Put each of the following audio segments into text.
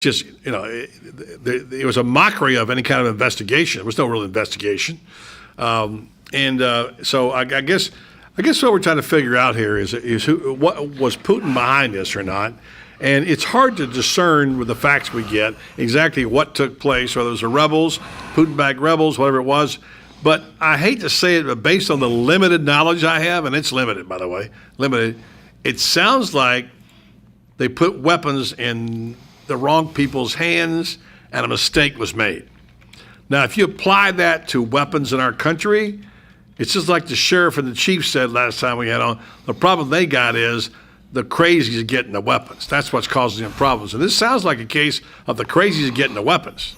just, it was a mockery of any kind of investigation. There was no real investigation. So I guess what we're trying to figure out here is what was Putin behind this or not? And it's hard to discern with the facts we get exactly what took place, whether it was the rebels, Putin-backed rebels, whatever it was. But I hate to say it, but based on the limited knowledge I have, and it's limited, by the way, it sounds like they put weapons in the wrong people's hands and a mistake was made. Now, if you apply that to weapons in our country, it's just like the sheriff and the chief said last time we had on. The problem they got is the crazies getting the weapons. That's what's causing them problems. And this sounds like a case of the crazies getting the weapons.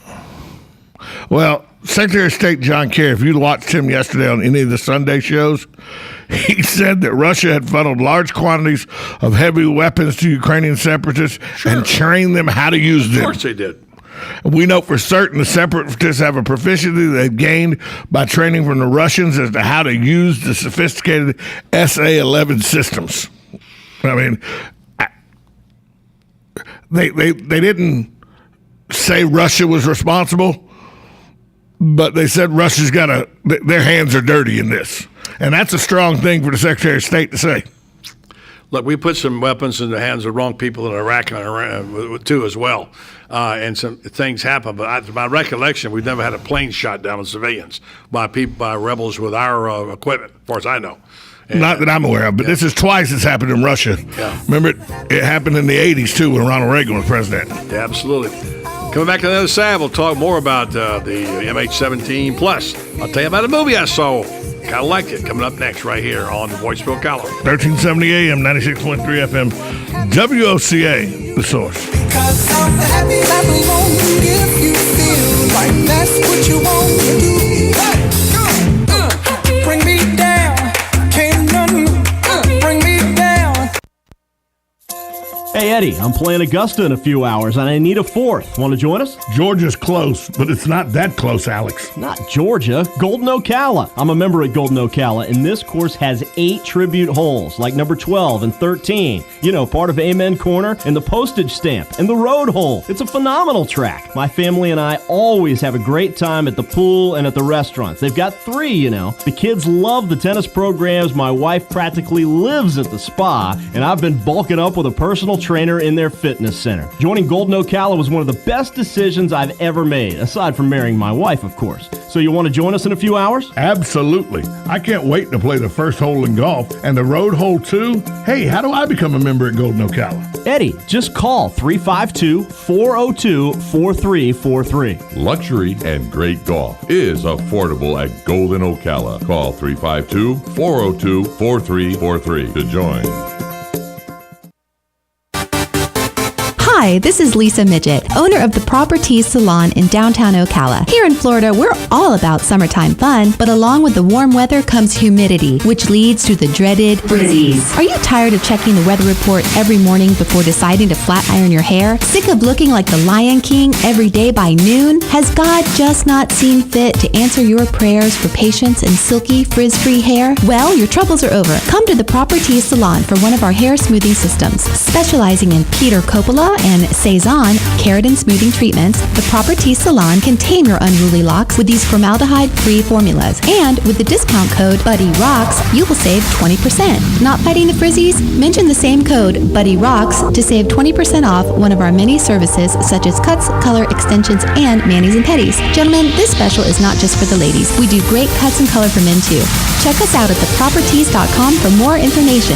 Well, Secretary of State John Kerry, if you watched him yesterday on any of the Sunday shows, he said that Russia had funneled large quantities of heavy weapons to Ukrainian separatists and trained them how to use them. Of course they did. We know for certain the separatists have a proficiency they've gained by training from the Russians as to how to use the sophisticated SA-11 systems. I mean, they didn't say Russia was responsible, but they said Russia's got their hands are dirty in this. And that's a strong thing for the Secretary of State to say. Look, we put some weapons in the hands of the wrong people in Iraq and Iran, too, as well. And some things happen. But to my recollection, we've never had a plane shot down on civilians by rebels with our equipment, as far as I know. Not that I'm aware of, but this is twice it's happened in Russia. Yeah. Remember, it happened in the 80s, too, when Ronald Reagan was president. Yeah, absolutely. Coming back to the other side, we'll talk more about the MH17 Plus. I'll tell you about a movie I saw. Kind of liked it. Coming up next right here on the Voice of Ocala. 1370 AM, 96.3 FM, WOCA, The Source. Because I'm happy that alone if you feel like that's what you want to do. Bring me down, can't none bring me down. Hey, Eddie, I'm playing Augusta in a few hours, and I need a fourth. Want to join us? Georgia's close, but it's not that close, Alex. Not Georgia, Golden Ocala. I'm a member at Golden Ocala, and this course has 8 tribute holes, like number 12 and 13. You know, part of Amen Corner, and the postage stamp, and the road hole. It's a phenomenal track. My family and I always have a great time at the pool and at the restaurants. They've got 3, you know. The kids love the tennis programs. My wife practically lives at the spa, and I've been bulking up with a personal trainer in their fitness center. Joining Golden Ocala was one of the best decisions I've ever made, aside from marrying my wife, of course. So you want to join us in a few hours? Absolutely. I can't wait to play the first hole in golf and the road hole too. Hey, how do I become a member at Golden Ocala? Eddie, just call 352-402-4343. Luxury and great golf is affordable at Golden Ocala. Call 352-402-4343 to join. Hi, this is Lisa Midget, owner of the Properties Salon in downtown Ocala. Here in Florida, we're all about summertime fun, but along with the warm weather comes humidity, which leads to the dreaded frizzies. Are you tired of checking the weather report every morning before deciding to flat iron your hair? Sick of looking like the Lion King every day by noon? Has God just not seen fit to answer your prayers for patience and silky, frizz-free hair? Well, your troubles are over. Come to the Properties Salon for one of our hair smoothing systems. Specializing in Peter Coppola and Cezanne keratin smoothing treatments, the Properties Salon can tame your unruly locks with these formaldehyde-free formulas. And with the discount code BuddyRocks, you will save 20%. Not fighting the frizzies? Mention the same code BuddyRocks to save 20% off one of our many services such as cuts, color, extensions, and manis and petties. Gentlemen, this special is not just for the ladies. We do great cuts and color for men too. Check us out at theproperties.com for more information.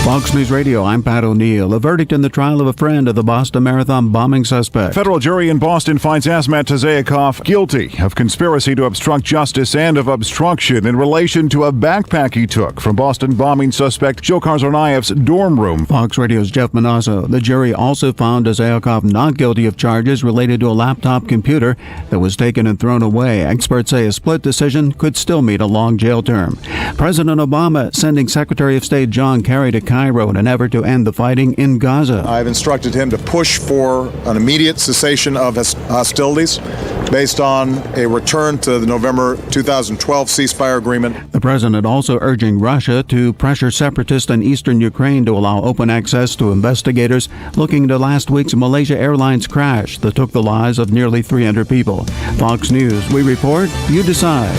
Fox News Radio, I'm Pat O'Neill. A verdict in the trial of a friend of the Boston Marathon bombing suspect. Federal jury in Boston finds Asmat Tazayakov guilty of conspiracy to obstruct justice and of obstruction in relation to a backpack he took from Boston bombing suspect Dzhokhar Tsarnaev's dorm room. Fox Radio's Jeff Manasso. The jury also found Tazayakov not guilty of charges related to a laptop computer that was taken and thrown away. Experts say a split decision could still meet a long jail term. President Obama sending Secretary of State John Kerry to Cairo in an effort to end the fighting in Gaza. I've instructed him to push for an immediate cessation of hostilities based on a return to the November 2012 ceasefire agreement. The president also urging Russia to pressure separatists in eastern Ukraine to allow open access to investigators looking into last week's Malaysia Airlines crash that took the lives of nearly 300 people. Fox News, we report, you decide.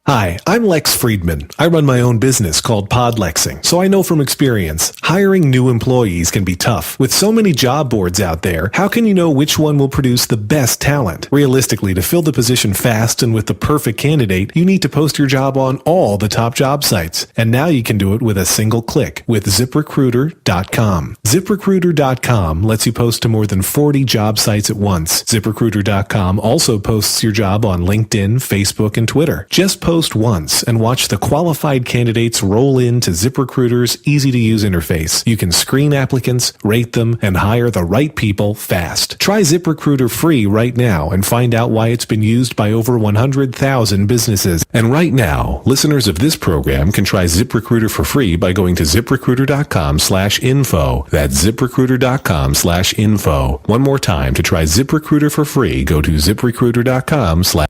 Hi, I'm Lex Friedman. I run my own business called Podlexing, so I know from experience, hiring new employees can be tough. With so many job boards out there, how can you know which one will produce the best talent? Realistically, to fill the position fast and with the perfect candidate, you need to post your job on all the top job sites. And now you can do it with a single click with ZipRecruiter.com. ZipRecruiter.com lets you post to more than 40 job sites at once. ZipRecruiter.com also posts your job on LinkedIn, Facebook, and Twitter. Just post once and watch the qualified candidates roll into ZipRecruiter's easy-to-use interface. You can screen applicants, rate them, and hire the right people fast. Try ZipRecruiter free right now and find out why it's been used by over 100,000 businesses. And right now, listeners of this program can try ZipRecruiter for free by going to ZipRecruiter.com/info. That's ZipRecruiter.com/info. One more time, to try ZipRecruiter for free, go to ZipRecruiter.com/.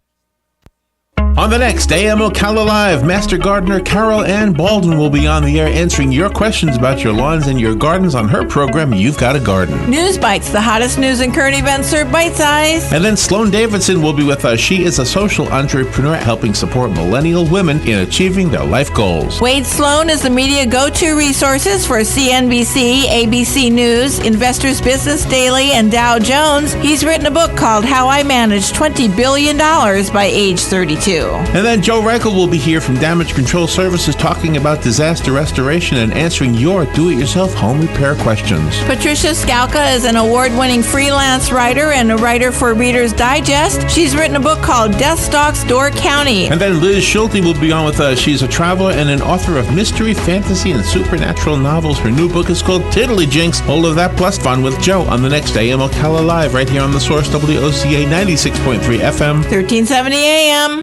On the next AM Ocala Live, Master Gardener Carol Ann Baldwin will be on the air answering your questions about your lawns and your gardens on her program, You've Got a Garden. News Bites, the hottest news and current events served bite-sized. And then Sloan Davidson will be with us. She is a social entrepreneur helping support millennial women in achieving their life goals. Wade Sloan is the media go-to resources for CNBC, ABC News, Investors Business Daily, and Dow Jones. He's written a book called How I Managed $20 Billion by age 32. And then Joe Reichel will be here from Damage Control Services talking about disaster restoration and answering your do-it-yourself home repair questions. Patricia Skalka is an award-winning freelance writer and a writer for Reader's Digest. She's written a book called Death Stalks Door County. And then Liz Schulte will be on with us. She's a traveler and an author of mystery, fantasy, and supernatural novels. Her new book is called Tiddlywinks. All of that plus fun with Joe on the next AM Ocala Live right here on the Source WOCA 96.3 FM. 1370 AM.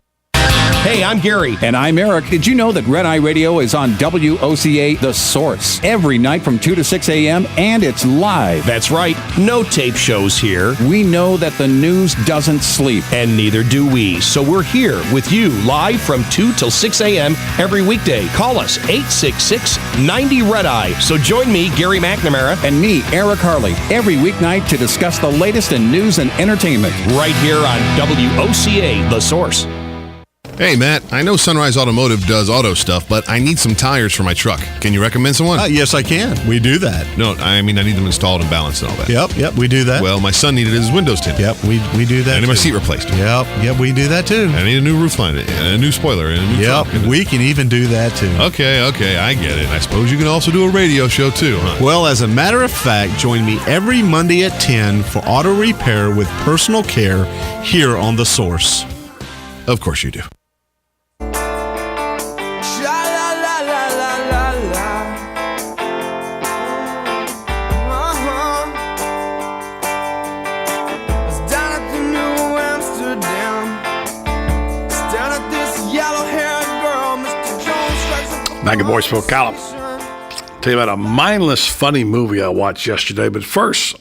Hey, I'm Gary. And I'm Eric. Did you know that Red Eye Radio is on WOCA The Source every night from 2 to 6 a.m. and it's live? That's right. No tape shows here. We know that the news doesn't sleep. And neither do we. So we're here with you live from 2 till 6 a.m. every weekday. Call us 866-90-RED-EYE. So join me, Gary McNamara. And me, Eric Harley, every weeknight to discuss the latest in news and entertainment. Right here on WOCA The Source. Hey, Matt, I know Sunrise Automotive does auto stuff, but I need some tires for my truck. Can you recommend someone? Yes, I can. We do that. No, I mean, I need them installed and balanced and all that. Yep, we do that. Well, my son needed his windows tinted. Yep, we do that. I need my seat replaced. Yep, we do that too. I need a new roof line, and a new spoiler, and a new trunk. We can even do that too. Okay, I get it. I suppose you can also do a radio show too, huh? Well, as a matter of fact, join me every Monday at 10 for auto repair with personal care here on The Source. Of course you do. Back at Boyceville, Ocala. Tell you about a mindless, funny movie I watched yesterday. But first,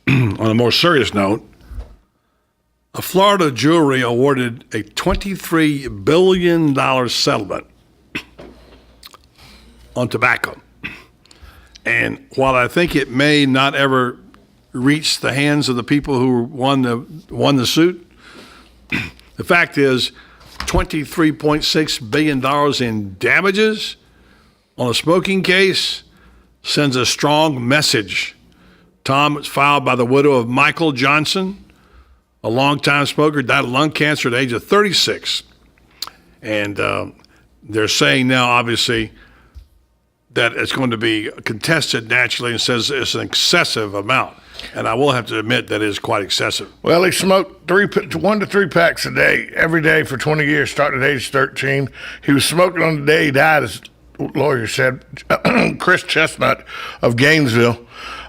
on a more serious note, a Florida jury awarded a $23 billion settlement on tobacco. And while I think it may not ever reach the hands of the people who won the suit, the fact is $23.6 billion in damages on a smoking case sends a strong message. Tom, it's filed by the widow of Michael Johnson, a longtime smoker, died of lung cancer at the age of 36. And they're saying now, obviously, that it's going to be contested naturally, and says it's an excessive amount. And I will have to admit that is quite excessive. Well, he smoked 1 to 3 packs a day, every day for 20 years, starting at age 13. He was smoking on the day he died, as lawyer said, Chris Chestnut of Gainesville.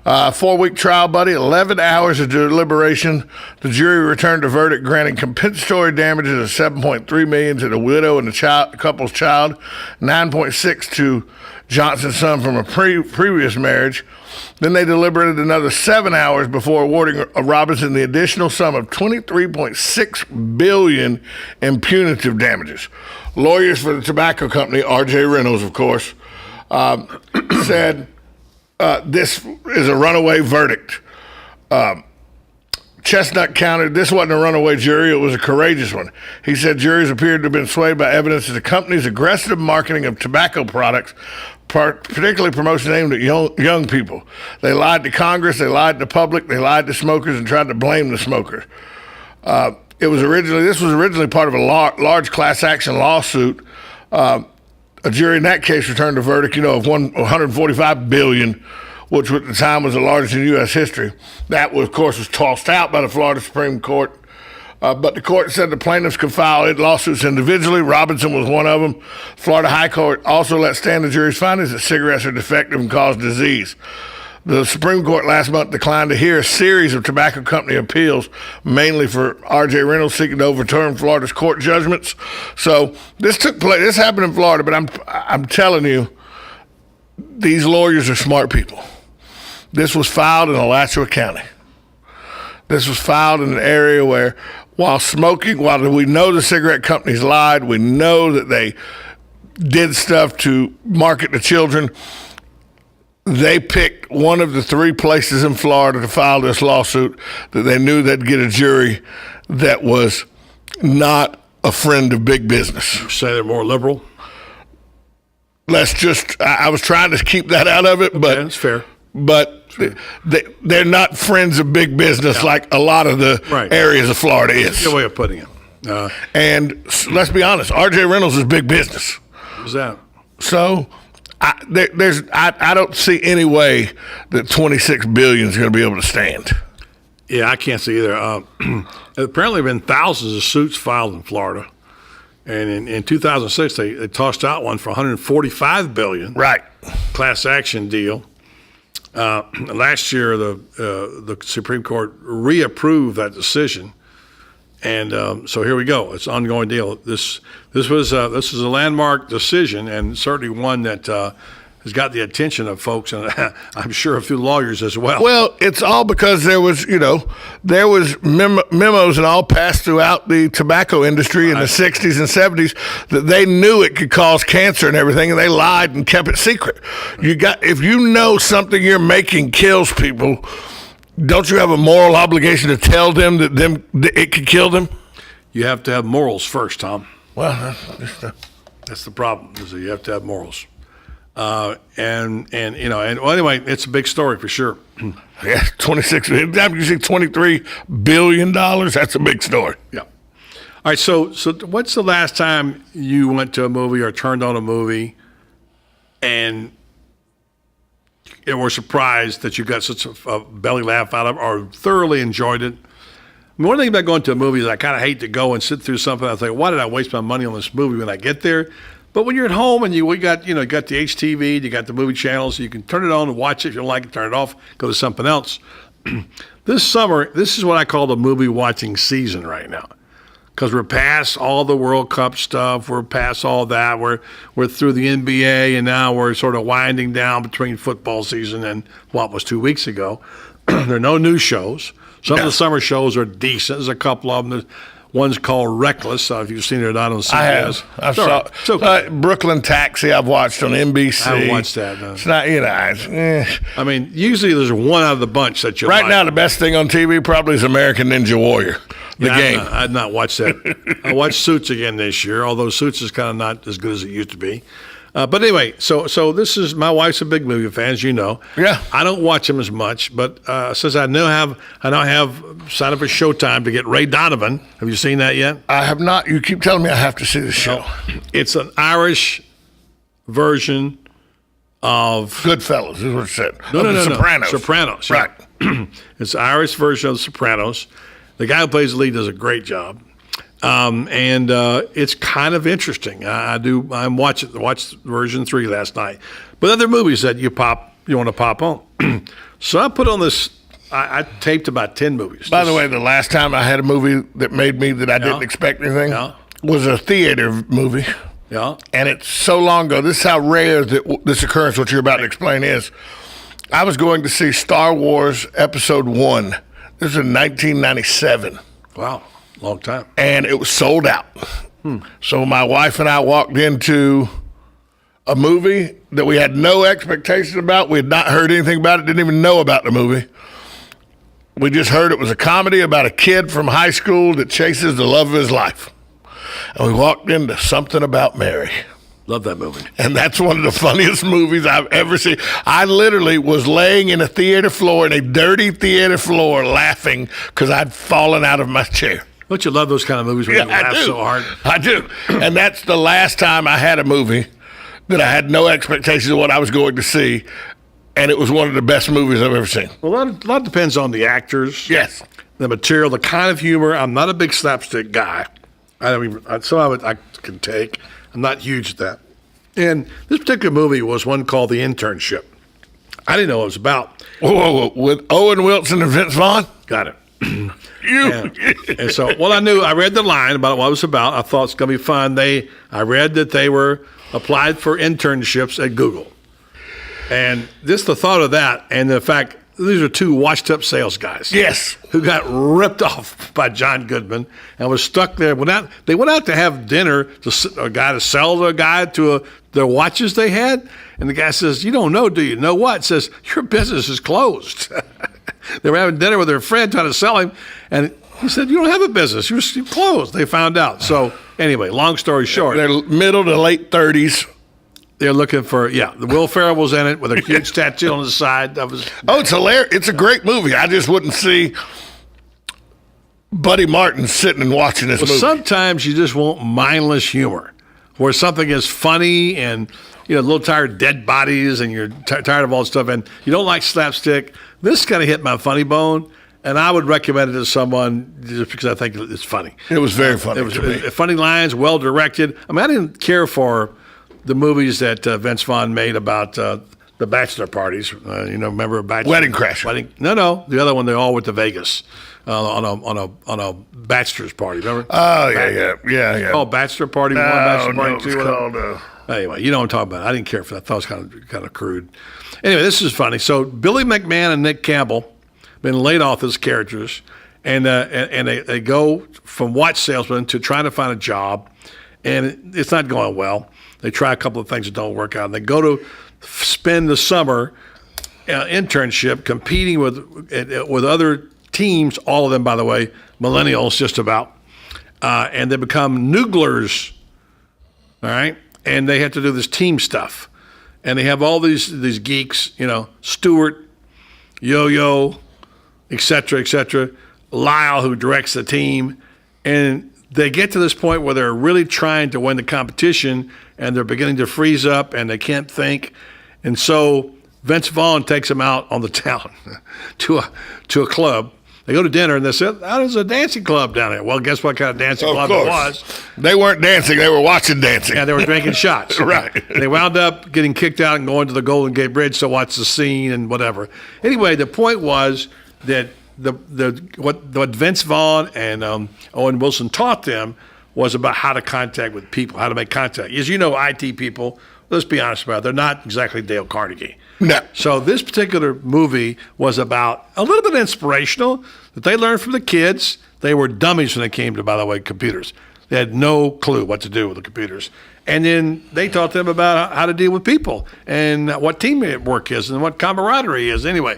4-week trial, buddy, 11 hours of deliberation. The jury returned a verdict granting compensatory damages of $7.3 million to the widow and the couple's child, $9.6 to Johnson's son from a previous marriage. Then they deliberated another 7 hours before awarding Robinson the additional sum of $23.6 billion in punitive damages. Lawyers for the tobacco company, R.J. Reynolds, of course, said this is a runaway verdict. Chestnut countered, this wasn't a runaway jury, it was a courageous one. He said juries appeared to have been swayed by evidence that the company's aggressive marketing of tobacco products, particularly promotion aimed at young people. They lied to Congress, they lied to the public, they lied to smokers and tried to blame the smokers. This was originally part of a large class action lawsuit. A jury in that case returned a verdict, of $145 billion, which at the time was the largest in U.S. history. That, of course, was tossed out by the Florida Supreme Court. But the court said the plaintiffs could file lawsuits individually. Robinson was one of them. Florida High Court also let stand the jury's findings that cigarettes are defective and cause disease. The Supreme Court last month declined to hear a series of tobacco company appeals, mainly for R.J. Reynolds seeking to overturn Florida's court judgments. So this took place. This happened in Florida, but I'm telling you, these lawyers are smart people. This was filed in Alachua County. This was filed in an area where, while we know the cigarette companies lied, we know that they did stuff to market to children, they picked one of the 3 places in Florida to file this lawsuit that they knew they'd get a jury that was not a friend of big business. You say they're more liberal? I was trying to keep that out of it, but that's fair. But they're not friends of big business like a lot of the areas of Florida is. That's a good way of putting it. And let's be honest, R.J. Reynolds is big business. What's that? So I don't see any way that $26 billion is going to be able to stand. Yeah, I can't see either. Apparently, there have been thousands of suits filed in Florida. And in 2006, they tossed out one for $145 billion. Right. Class action deal. Last year, the Supreme Court reapproved that decision, and so here we go. It's an ongoing deal. This is a landmark decision, and certainly one that has got the attention of folks, and I'm sure a few lawyers as well. Well, it's all because there was memos and all passed throughout the tobacco industry in the 60s and 70s that they knew it could cause cancer and everything, and they lied and kept it secret. If you know something you're making kills people, don't you have a moral obligation to tell them that it could kill them? You have to have morals first, Tom. Well, that's the problem. Is that you have to have morals. Anyway, it's a big story for sure. Yeah, $23 billion. That's a big story. Yeah. All right. So what's the last time you went to a movie or turned on a movie and were surprised that you got such a belly laugh out of, or thoroughly enjoyed it? I mean, one thing about going to a movie is I kind of hate to go and sit through something. I think, why did I waste my money on this movie when I get there? But when you're at home and you got the HTV, you got the movie channels, so you can turn it on and watch it. If you don't like it, turn it off, go to something else. This summer, this is what I call the movie watching season right now, because we're past all the World Cup stuff. We're past all that. We're through the NBA, and now we're sort of winding down between football season and what was 2 weeks ago. There are no new shows. Some of the summer shows are decent. There's a couple of them. One's called Reckless. If you've seen it or not on CBS. I have. I saw Brooklyn Taxi. I've watched on NBC. I haven't watched that. No. It's not, I mean, usually there's one out of the bunch that you like. Right now, the best thing on TV probably is American Ninja Warrior, the game. I've not watched that. I watched Suits again this year, although Suits is kind of not as good as it used to be. But anyway, so this is, my wife's a big movie fan, as you know. Yeah. I don't watch them as much, but since I now have signed up for Showtime to get Ray Donovan. Have you seen that yet? I have not. You keep telling me I have to see the show. It's an Irish version of Goodfellas, is what it said. No. Sopranos. Sopranos. Right. It's the Irish version of The Sopranos. The guy who plays the lead does a great job. And it's kind of interesting. I watched version 3 last night. But other movies that you want to pop on. So I put on this. I taped about 10 movies. By the way, the last time I had a movie that made me that I didn't expect anything was a theater movie. Yeah. And it's so long ago. This is how rare that this occurrence, what you're about to explain, is. I was going to see Star Wars Episode 1. This was in 1997. Wow, long time. And it was sold out. So my wife and I walked into a movie that we had no expectation about. We had not heard anything about it, didn't even know about the movie. We just heard it was a comedy about a kid from high school that chases the love of his life. And we walked into Something About Mary. Love that movie. And that's one of the funniest movies I've ever seen. I literally was laying in a theater floor, in a dirty theater floor, laughing because I'd fallen out of my chair. Don't you love those kind of movies where you laugh so hard? I do. And that's the last time I had a movie that I had no expectations of what I was going to see, and it was one of the best movies I've ever seen. Well, a lot depends on the actors. Yes. The material, the kind of humor. I'm not a big slapstick guy. Some of it I can take. I'm not huge at that. And this particular movie was one called The Internship. I didn't know what it was about. Whoa. With Owen Wilson and Vince Vaughn? Got it. And so, I read the line about what it was about. I thought it's going to be fun. I read that they were applied for internships at Google. And just the thought of that and the fact these are two washed-up sales guys. Yes. Who got ripped off by John Goodman and was stuck there. They went out to have dinner to a guy to sell the guy to their watches they had. And the guy says, "You don't know, do you?" "Know what?" Says, "Your business is closed." They were having dinner with their friend trying to sell him. And he said, "You don't have a business. You're closed." They found out. So anyway, long story short. They're middle to late 30s. They're looking for, the Will Ferrell was in it with a huge tattoo on the side. It's hilarious. It's a great movie. I just wouldn't see Buddy Martin sitting and watching this movie. Sometimes you just want mindless humor where something is funny and, a little tired of dead bodies and you're tired of all this stuff and you don't like slapstick. This kind of hit my funny bone. And I would recommend it to someone just because I think it's funny. It was very funny. It was funny lines, well directed. I mean, I didn't care for the movies that Vince Vaughn made about the bachelor parties. Remember Bachelor? Wedding Crashers. No, the other one. They all went to Vegas on a bachelor's party. Remember? Oh yeah. Oh, bachelor party 1, bachelor party 2. It's called. Anyway, you know what I'm talking about. I didn't care for that. I thought it was kind of crude. Anyway, this is funny. So Billy McMahon and Nick Campbell been laid off as characters, and they go from watch salesman to trying to find a job, and it's not going well. They try a couple of things that don't work out. And they go to spend the summer internship competing with other teams, all of them, by the way, millennials just about, and they become nooglers, all right? And they have to do this team stuff. And they have all these geeks, Stewart, Yo-Yo, et cetera, Lyle, who directs the team. And they get to this point where they're really trying to win the competition, and they're beginning to freeze up, and they can't think. And so Vince Vaughn takes them out on the town to a club. They go to dinner, and they said, there's a dancing club down there. Well, guess what kind of dancing club it was? They weren't dancing. They were watching dancing. Yeah, they were drinking shots. Right. They wound up getting kicked out and going to the Golden Gate Bridge to watch the scene and whatever. Anyway, the point was that what Vince Vaughn and Owen Wilson taught them was about how to contact with people, how to make contact. As you know, IT people, let's be honest about it, they're not exactly Dale Carnegie. No. So this particular movie was about a little bit inspirational that they learned from the kids. They were dummies when it came to, by the way, computers. They had no clue what to do with the computers. And then they taught them about how to deal with people and what teamwork is and what camaraderie is. Anyway,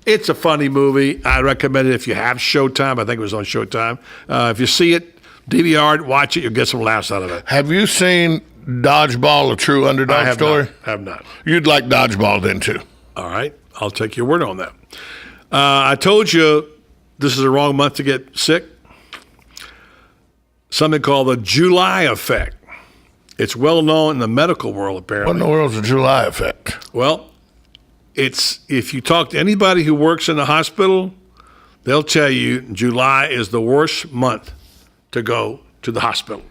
it's a funny movie. I recommend it if you have Showtime. I think it was on Showtime. If you see it, DVR it, watch it. You'll get some laughs out of it. Have you seen Dodgeball, a true underdog story? I have not. You'd like Dodgeball then, too. All right. I'll take your word on that. I told you this is the wrong month to get sick. Something called the July effect. It's well known in the medical world, apparently. What in the world is the July effect? Well, it's if you talk to anybody who works in the hospital, they'll tell you July is the worst month to go to the hospital.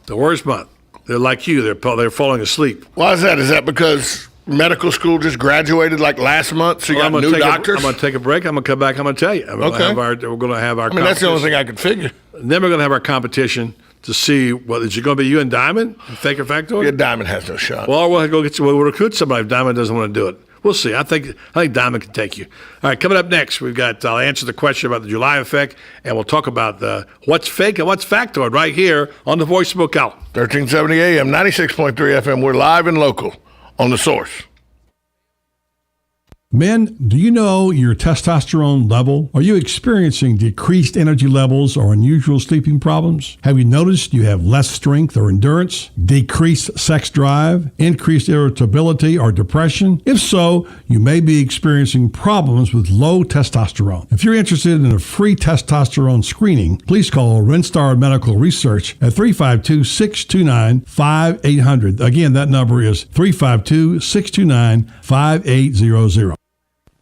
The worst month. They're like you. They're falling asleep. Why is that? Is that because medical school just graduated like last month, so you got new doctors? I'm going to take a break. I'm going to come back. I'm going to tell you. We're going to have our I mean, that's the only thing I could figure. Then we're going to have our competition to see, well, is it going to be you and Diamond, Fake or Factoid? Yeah, Diamond has no shot. Well, we'll go we'll recruit somebody if Diamond doesn't want to do it. We'll see. I think Diamond can take you. All right, coming up next, I'll answer the question about the July effect, and we'll talk about what's fake and what's factoid right here on the Voice of Ocala. 1370 AM, 96.3 FM. We're live and local on The Source. Men, do you know your testosterone level? Are you experiencing decreased energy levels or unusual sleeping problems? Have you noticed you have less strength or endurance, decreased sex drive, increased irritability or depression? If so, you may be experiencing problems with low testosterone. If you're interested in a free testosterone screening, please call Renstar Medical Research at 352-629-5800. Again, that number is 352-629-5800.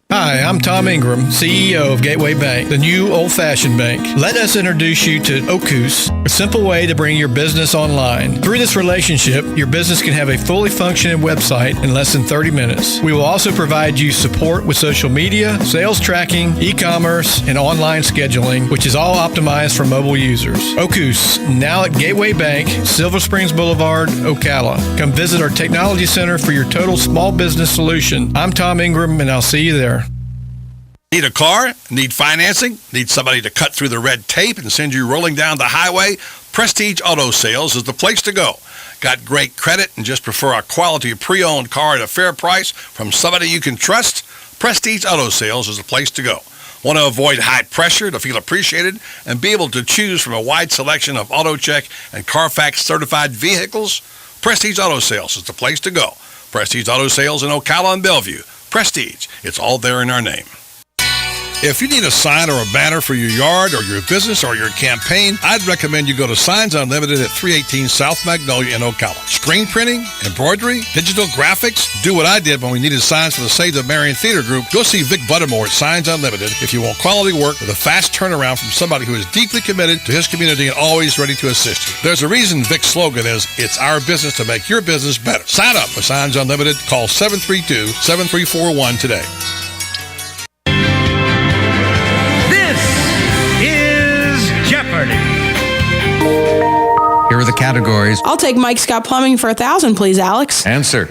Hi, I'm Tom Ingram, CEO of Gateway Bank, the new old-fashioned bank. Let us introduce you to Ocus, a simple way to bring your business online. Through this relationship, your business can have a fully functioning website in less than 30 minutes. We will also provide you support with social media, sales tracking, e-commerce, and online scheduling, which is all optimized for mobile users. Ocus, now at Gateway Bank, Silver Springs Boulevard, Ocala. Come visit our technology center for your total small business solution. I'm Tom Ingram, and I'll see you there. Need a car? Need financing? Need somebody to cut through the red tape and send you rolling down the highway? Prestige Auto Sales is the place to go. Got great credit and just prefer a quality pre-owned car at a fair price from somebody you can trust? Prestige Auto Sales is the place to go. Want to avoid high pressure to feel appreciated and be able to choose from a wide selection of AutoCheck and Carfax certified vehicles? Prestige Auto Sales is the place to go. Prestige Auto Sales in Ocala and Bellevue. Prestige, it's all there in our name. If you need a sign or a banner for your yard or your business or your campaign, I'd recommend you go to Signs Unlimited at 318 South Magnolia in Ocala. Screen printing, embroidery, digital graphics. Do what I did when we needed signs for the Save the Marion Theater Group. Go see Vic Buttermore at Signs Unlimited if you want quality work with a fast turnaround from somebody who is deeply committed to his community and always ready to assist you. There's a reason Vic's slogan is, it's our business to make your business better. Sign up for Signs Unlimited. Call 732-7341 today. Here are the categories. I'll take Mike Scott Plumbing for 1,000, please, Alex. Answer.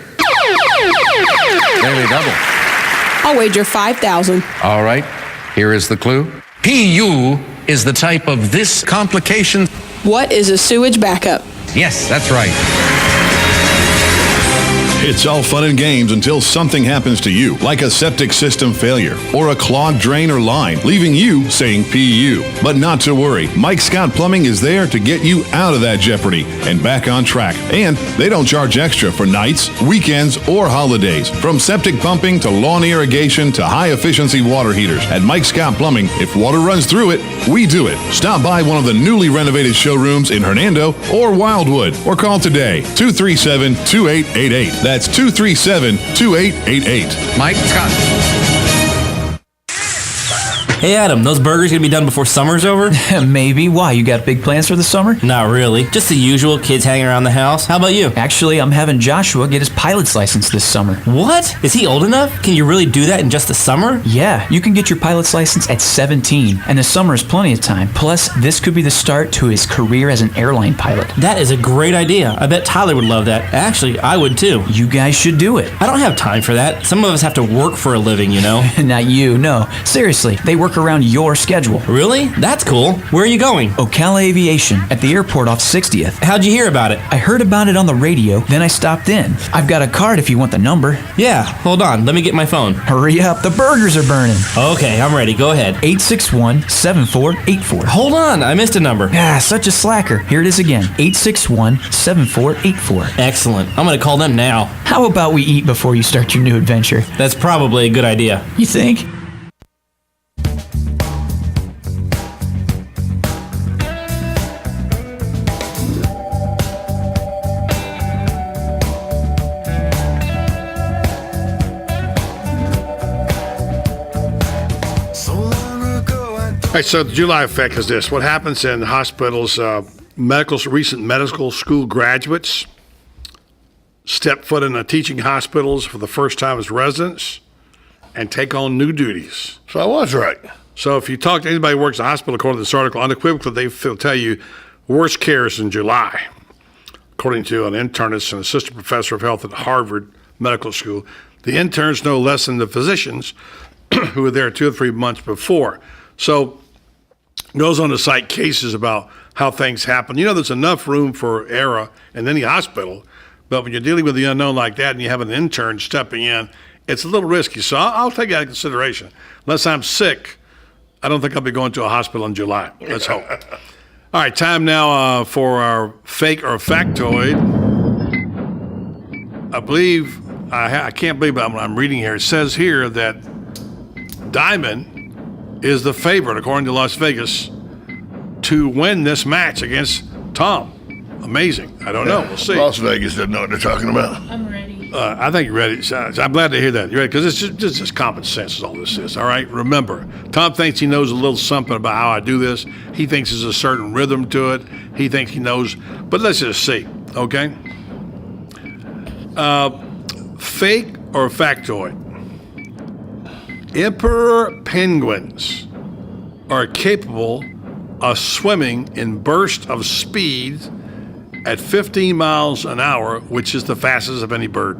Daily double. I'll wager 5,000. All right. Here is the clue. PU is the type of this complication. What is a sewage backup? Yes, that's right. It's all fun and games until something happens to you, like a septic system failure or a clogged drain or line, leaving you saying PU. But not to worry, Mike Scott Plumbing is there to get you out of that jeopardy and back on track. And they don't charge extra for nights, weekends, or holidays. From septic pumping to lawn irrigation to high-efficiency water heaters. At Mike Scott Plumbing, if water runs through it, we do it. Stop by one of the newly renovated showrooms in Hernando or Wildwood, or call today, 237-2888. That's 237-2888. Mike Scott. Hey Adam, those burgers gonna be done before summer's over? Maybe. Why? You got big plans for the summer? Not really. Just the usual, kids hanging around the house. How about you? Actually, I'm having Joshua get his pilot's license this summer. What? Is he old enough? Can you really do that in just the summer? Yeah, you can get your pilot's license at 17, and the summer is plenty of time. Plus, this could be the start to his career as an airline pilot. That is a great idea. I bet Tyler would love that. Actually, I would too. You guys should do it. I don't have time for that. Some of us have to work for a living, you know? Not you, no. Seriously, they work around your schedule. Really? That's cool. Where are you going? Ocala Aviation, at the airport off 60th. How'd you hear about it? I heard about it on the radio, then I stopped in. I've got a card if you want the number. Yeah, hold on. Let me get my phone. Hurry up, the burgers are burning. Okay, I'm ready. Go ahead. 861-7484. Hold on, I missed a number. Ah, such a slacker. Here it is again. 861-7484. Excellent. I'm gonna call them now. How about we eat before you start your new adventure? That's probably a good idea. You think? All right, so the July effect is this. What happens in hospitals, recent medical school graduates step foot in the teaching hospitals for the first time as residents and take on new duties. So I was right. So if you talk to anybody who works in a hospital, according to this article, unequivocally, they'll tell you worst care is in July, according to an internist and assistant professor of health at Harvard Medical School. The interns know less than the physicians who were there 2 or 3 months before. So it goes on to cite cases about how things happen. You know, there's enough room for error in any hospital, but when you're dealing with the unknown like that and you have an intern stepping in, it's a little risky. So I'll take that into consideration. Unless I'm sick, I don't think I'll be going to a hospital in July. Let's hope. All right, time now for our fake or factoid. I believe, I can't believe I'm reading here. It says here that Diamond is the favorite, according to Las Vegas, to win this match against Tom. Amazing. I don't know. We'll see. Las Vegas doesn't know what they're talking about. I'm ready. I think you're ready. So I'm glad to hear that. You're ready, because it's just common sense is all this is, all right? Remember, Tom thinks he knows a little something about how I do this. He thinks there's a certain rhythm to it. He thinks he knows, but let's just see, okay? Fake or factoid? Emperor penguins are capable of swimming in bursts of speed at 15 miles an hour, which is the fastest of any bird.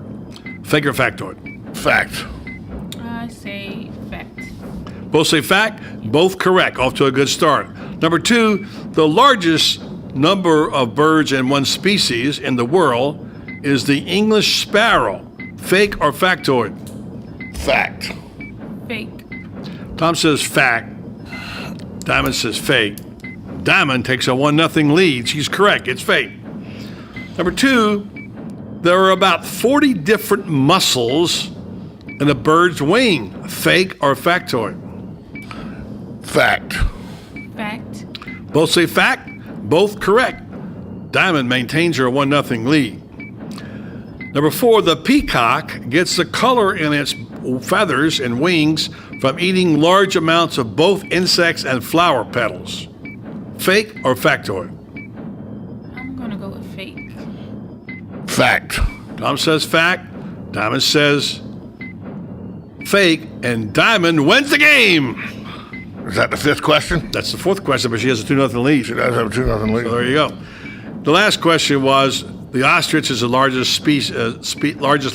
Fake or factoid? Fact. I say fact. Both say fact, both correct. Off to a good start. Number 2, the largest number of birds in one species in the world is the English sparrow. Fake or factoid? Fact. Fake. Tom says fact. Diamond says fake. Diamond takes a 1-0 lead. She's correct. It's fake. Number 2, there are about 40 different muscles in a bird's wing. Fake or factoid? Fact. Fact. Both say fact, both correct. Diamond maintains her 1-0 lead. Number 4, the peacock gets the color in its feathers and wings from eating large amounts of both insects and flower petals. Fake or factoid? I'm going to go with fake. Fact. Tom says fact. Diamond says fake. And Diamond wins the game. Is that the 5th question? That's the 4th question, but she has a 2-0 lead. She does have a 2-0 lead. So there you go. The last question was, the ostrich is the largest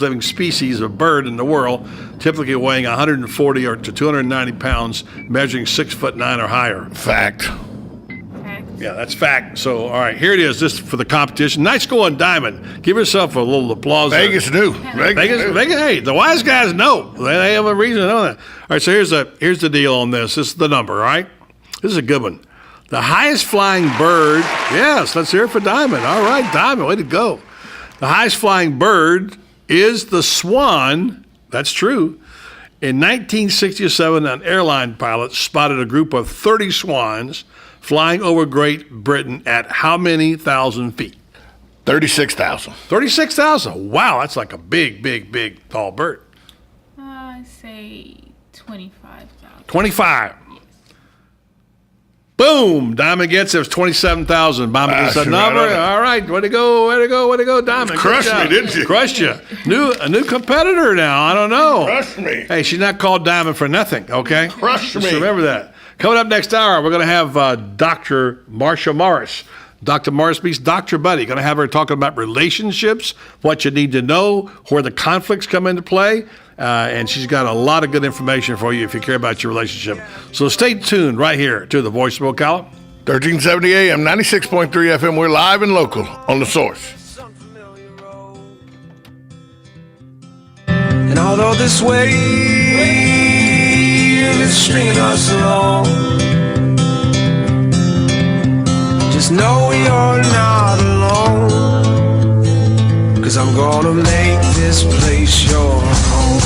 living species of bird in the world, typically weighing 140 or to 290 pounds, measuring 6'9" or higher. Fact. Yeah, that's fact. So, all right, here it is. This for the competition. Nice going, Diamond. Give yourself a little applause. Vegas do. Vegas. Hey, the wise guys know. They have a reason to know that. All right, so here's the deal on this. This is the number, all right? This is a good one. The highest flying bird. Yes, let's hear it for Diamond. All right, Diamond, way to go. The highest flying bird is the swan. That's true. In 1967, an airline pilot spotted a group of 30 swans flying over Great Britain at how many thousand feet? 36,000. 36,000. Wow, that's like a big, tall bird. I say 25,000. 25. Boom! Diamond gets it. It was 27,000. Diamond gets that number. All right, way to go, Diamond. Crushed me, didn't you? Crushed you. A new competitor now. I don't know. Crushed me. Hey, she's not called Diamond for nothing, okay? Crushed me. Just remember that. Coming up next hour, we're going to have Dr. Marsha Morris. Dr. Morris meets Dr. Buddy. Going to have her talking about relationships, what you need to know, where the conflicts come into play. And she's got a lot of good information for you if you care about your relationship. So stay tuned right here to the Voice of Ocala. 1370 AM, 96.3 FM. We're live and local on The Source. And although this wave is stringing us along, just know you're not alone, 'cause I'm gonna make this place your home.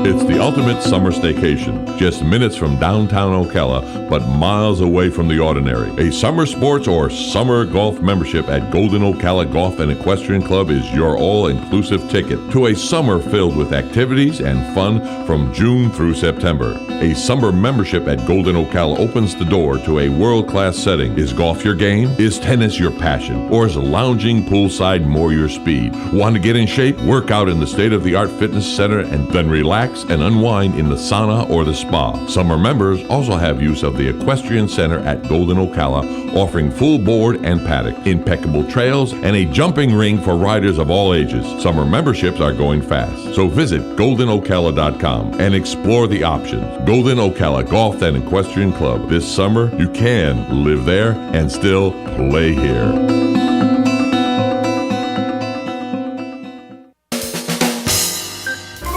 It's the ultimate summer staycation, just minutes from downtown Ocala, but miles away from the ordinary. A summer sports or summer golf membership at Golden Ocala Golf and Equestrian Club is your all-inclusive ticket to a summer filled with activities and fun from June through September. A summer membership at Golden Ocala opens the door to a world-class setting. Is golf your game? Is tennis your passion? Or is lounging poolside more your speed? Want to get in shape? Work out in the state-of-the-art fitness center and then relax and unwind in the sauna or the spa. Summer members also have use of the Equestrian Center at Golden Ocala, offering full board and paddock, impeccable trails, and a jumping ring for riders of all ages. Summer memberships are going fast, so visit goldenocala.com and explore the options. Golden Ocala Golf and Equestrian Club. This summer, you can live there and still play here.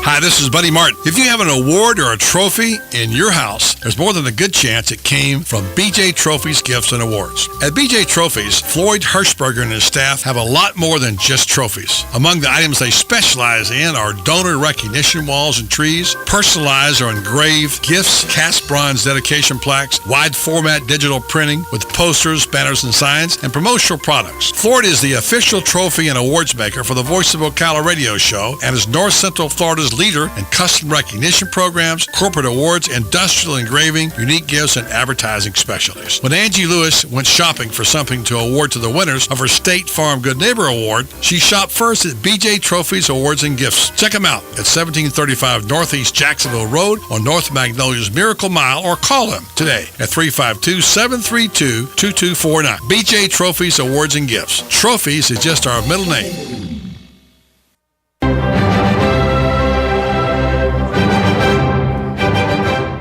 Hi, this is Buddy Martin. If you have an award or a trophy in your house, there's more than a good chance it came from BJ Trophies Gifts and Awards. At BJ Trophies, Floyd Hirschberger and his staff have a lot more than just trophies. Among the items they specialize in are donor recognition walls and trees, personalized or engraved gifts, cast bronze dedication plaques, wide format digital printing with posters, banners, and signs, and promotional products. Floyd is the official trophy and awards maker for the Voice of Ocala radio show and is North Central Florida's leader in custom recognition programs, corporate awards, industrial engraving, unique gifts, and advertising specialties. When Angie Lewis went shopping for something to award to the winners of her State Farm Good Neighbor Award, she shopped first at BJ Trophies Awards and Gifts. Check them out at 1735 Northeast Jacksonville Road on North Magnolia's Miracle Mile, or call them today at 352-732-2249. BJ Trophies Awards and Gifts. Trophies is just our middle name.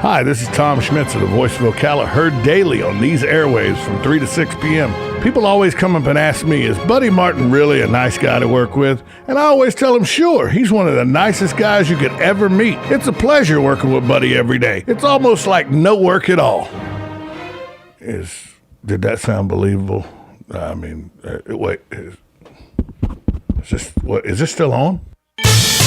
Hi, this is Tom Schmitz of the Voice of Ocala, heard daily on these airwaves from 3 to 6 p.m. People always come up and ask me, is Buddy Martin really a nice guy to work with? And I always tell them, sure, he's one of the nicest guys you could ever meet. It's a pleasure working with Buddy every day. It's almost like no work at all. Did that sound believable? I mean, wait, is this still on?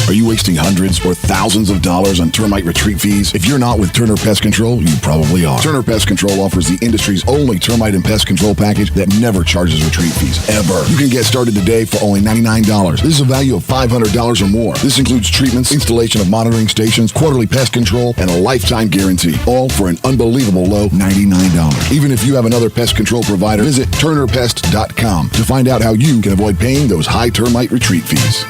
Are you wasting hundreds or thousands of dollars on termite retreat fees? If you're not with Turner Pest Control, you probably are. Turner Pest Control offers the industry's only termite and pest control package that never charges retreat fees, ever. You can get started today for only $99. This is a value of $500 or more. This includes treatments, installation of monitoring stations, quarterly pest control, and a lifetime guarantee, all for an unbelievable low $99. Even if you have another pest control provider, visit turnerpest.com to find out how you can avoid paying those high termite retreat fees.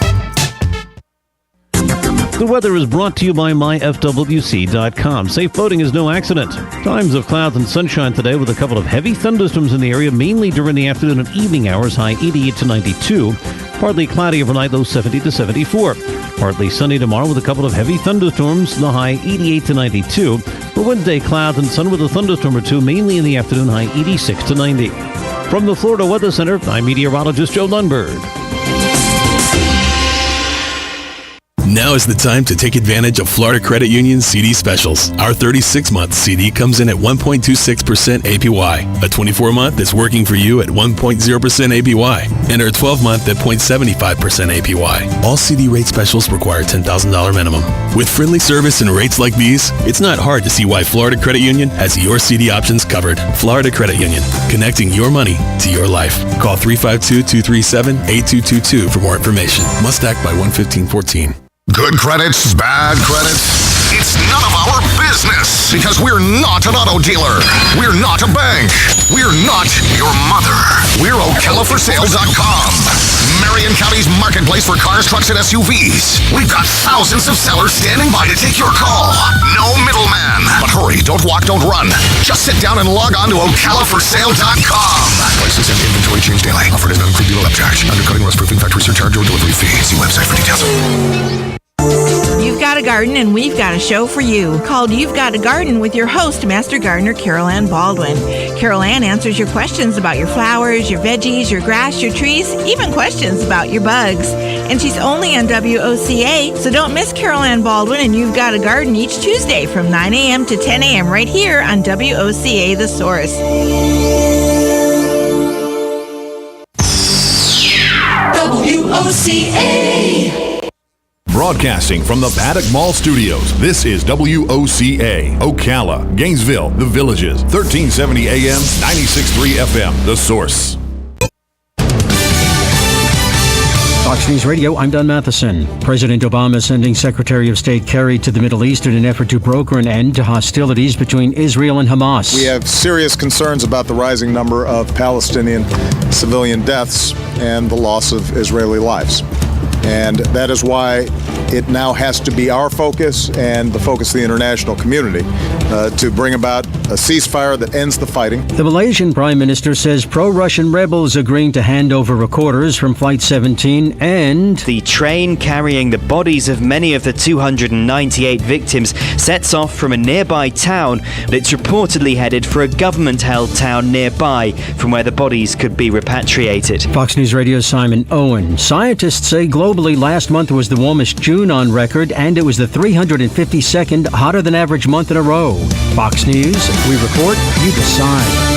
The weather is brought to you by myfwc.com. Safe boating is no accident. Times of clouds and sunshine today with a couple of heavy thunderstorms in the area, mainly during the afternoon and evening hours, high 88 to 92. Partly cloudy overnight, low 70 to 74. Partly sunny tomorrow with a couple of heavy thunderstorms, the high 88 to 92. For Wednesday, clouds and sun with a thunderstorm or two, mainly in the afternoon, high 86 to 90. From the Florida Weather Center, I'm meteorologist Joe Lundberg. Now is the time to take advantage of Florida Credit Union's CD specials. Our 36-month CD comes in at 1.26% APY. A 24-month is working for you at 1.0% APY. And our 12-month at 0.75% APY. All CD rate specials require $10,000 minimum. With friendly service and rates like these, it's not hard to see why Florida Credit Union has your CD options covered. Florida Credit Union, connecting your money to your life. Call 352-237-8222 for more information. Must act by 1/15/14. Good credits, bad credits. It's none of our business because we're not an auto dealer. We're not a bank. We're not your mother. We're ocalaforsale.com. Marion County's marketplace for cars, trucks, and SUVs. We've got thousands of sellers standing by to take your call. No middleman. But hurry, don't walk, don't run. Just sit down and log on to ocalaforsale.com. Prices and inventory change daily. Offer does not include dealer upcharge. Undercutting, rust-proofing, factory surcharge, or delivery fee. See website for details. You've got a garden and we've got a show for you called You've Got a Garden with your host, Master Gardener Carol Ann Baldwin. Carol Ann answers your questions about your flowers, your veggies, your grass, your trees, even questions about your bugs. And she's only on WOCA, so don't miss Carol Ann Baldwin and You've Got a Garden each Tuesday from 9 a.m. to 10 a.m. right here on WOCA The Source. WOCA. Broadcasting from the Paddock Mall Studios, this is WOCA, Ocala, Gainesville, The Villages, 1370 AM, 96.3 FM, The Source. Fox News Radio, I'm Don Matheson. President Obama sending Secretary of State Kerry to the Middle East in an effort to broker an end to hostilities between Israel and Hamas. We have serious concerns about the rising number of Palestinian civilian deaths and the loss of Israeli lives. And that is why it now has to be our focus and the focus of the international community to bring about a ceasefire that ends the fighting. The Malaysian Prime Minister says pro-Russian rebels agreeing to hand over recorders from Flight 17 and the train carrying the bodies of many of the 298 victims sets off from a nearby town, but it's reportedly headed for a government-held town nearby from where the bodies could be repatriated. Fox News Radio's Simon Owen. Scientists say globally last month was the warmest June on record, and it was the 352nd hotter than average month in a row. Fox News, we report, you decide.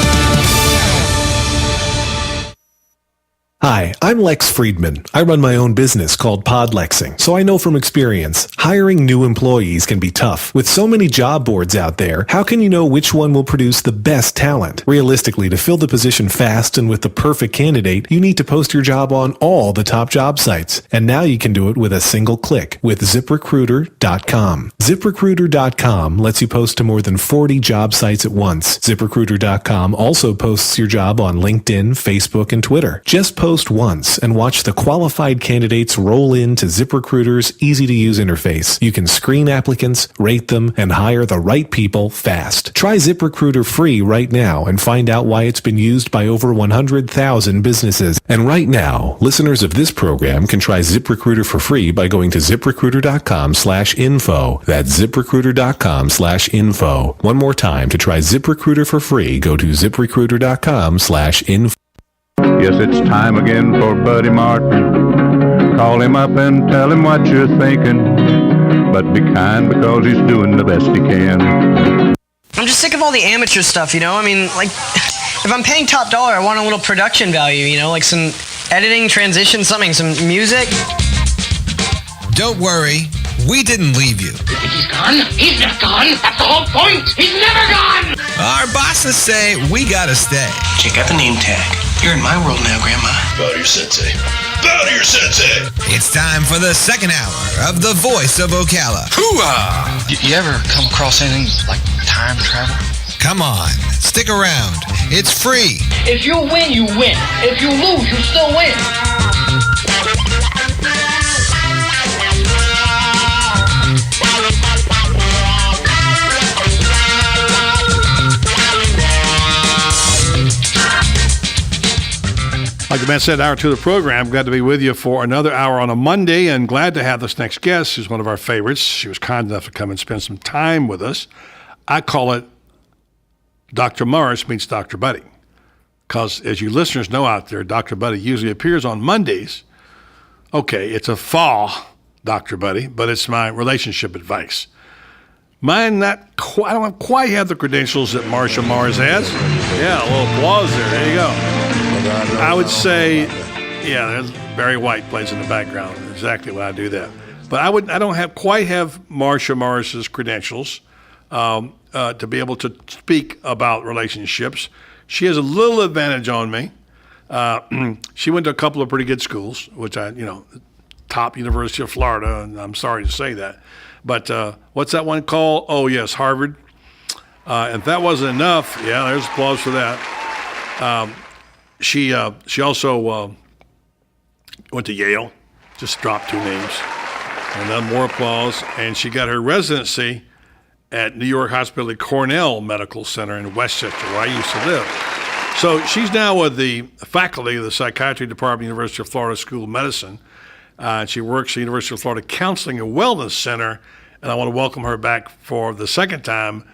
Hi, I'm Lex Friedman. I run my own business called Podlexing, so I know from experience, hiring new employees can be tough. With so many job boards out there, how can you know which one will produce the best talent? Realistically, to fill the position fast and with the perfect candidate, you need to post your job on all the top job sites. And now you can do it with a single click with ZipRecruiter.com. ZipRecruiter.com lets you post to more than 40 job sites at once. ZipRecruiter.com also posts your job on LinkedIn, Facebook, and Twitter. Just post once and watch the qualified candidates roll into ZipRecruiter's easy-to-use interface. You can screen applicants, rate them, and hire the right people fast. Try ZipRecruiter free right now and find out why it's been used by over 100,000 businesses. And right now, listeners of this program can try ZipRecruiter for free by going to ZipRecruiter.com/info. That's ZipRecruiter.com/info. One more time, to try ZipRecruiter for free, go to ZipRecruiter.com/info. Yes, it's time again for Buddy Martin. Call him up and tell him what you're thinking, but be kind because he's doing the best he can. I'm just sick of all the amateur stuff, you know? I mean, like, if I'm paying top dollar, I want a little production value, you know? Like some editing, transition, something, some music. Don't worry, we didn't leave you. He's gone. He's not gone. That's the whole point. He's never gone. Our bosses say we gotta stay. Check out the name tag. You're in my world now, Grandma. Bow to your sensei. Bow to your sensei. It's time for the second hour of The Voice of Ocala. Hoo-ah! You ever come across anything like time travel? Come on, stick around. It's free. If you win, you win. If you lose, you still win. Like the man said, hour two of the program. Glad to be with you for another hour on a Monday, and glad to have this next guest, who's one of our favorites. She was kind enough to come and spend some time with us. I call it Dr. Morris meets Dr. Buddy, because as you listeners know out there, Dr. Buddy usually appears on Mondays. Okay, it's a fall, Dr. Buddy, but it's my relationship advice. Mine I don't quite have the credentials that Marsha Mars has. Yeah, a little applause there. There you go. I would say, yeah, there's Barry White plays in the background. Exactly why I do that. But I don't quite have Marsha Morris's credentials to be able to speak about relationships. She has a little advantage on me. She went to a couple of pretty good schools, which top University of Florida, and I'm sorry to say that. But what's that one called? Oh, yes, Harvard. If that wasn't enough, yeah, there's applause for that. She also went to Yale, just dropped two names, and then more applause. And she got her residency at New York Hospital at Cornell Medical Center in Westchester, where I used to live. So she's now with the faculty of the Psychiatry Department, University of Florida School of Medicine. She works at the University of Florida Counseling and Wellness Center, and I want to welcome her back for the second time.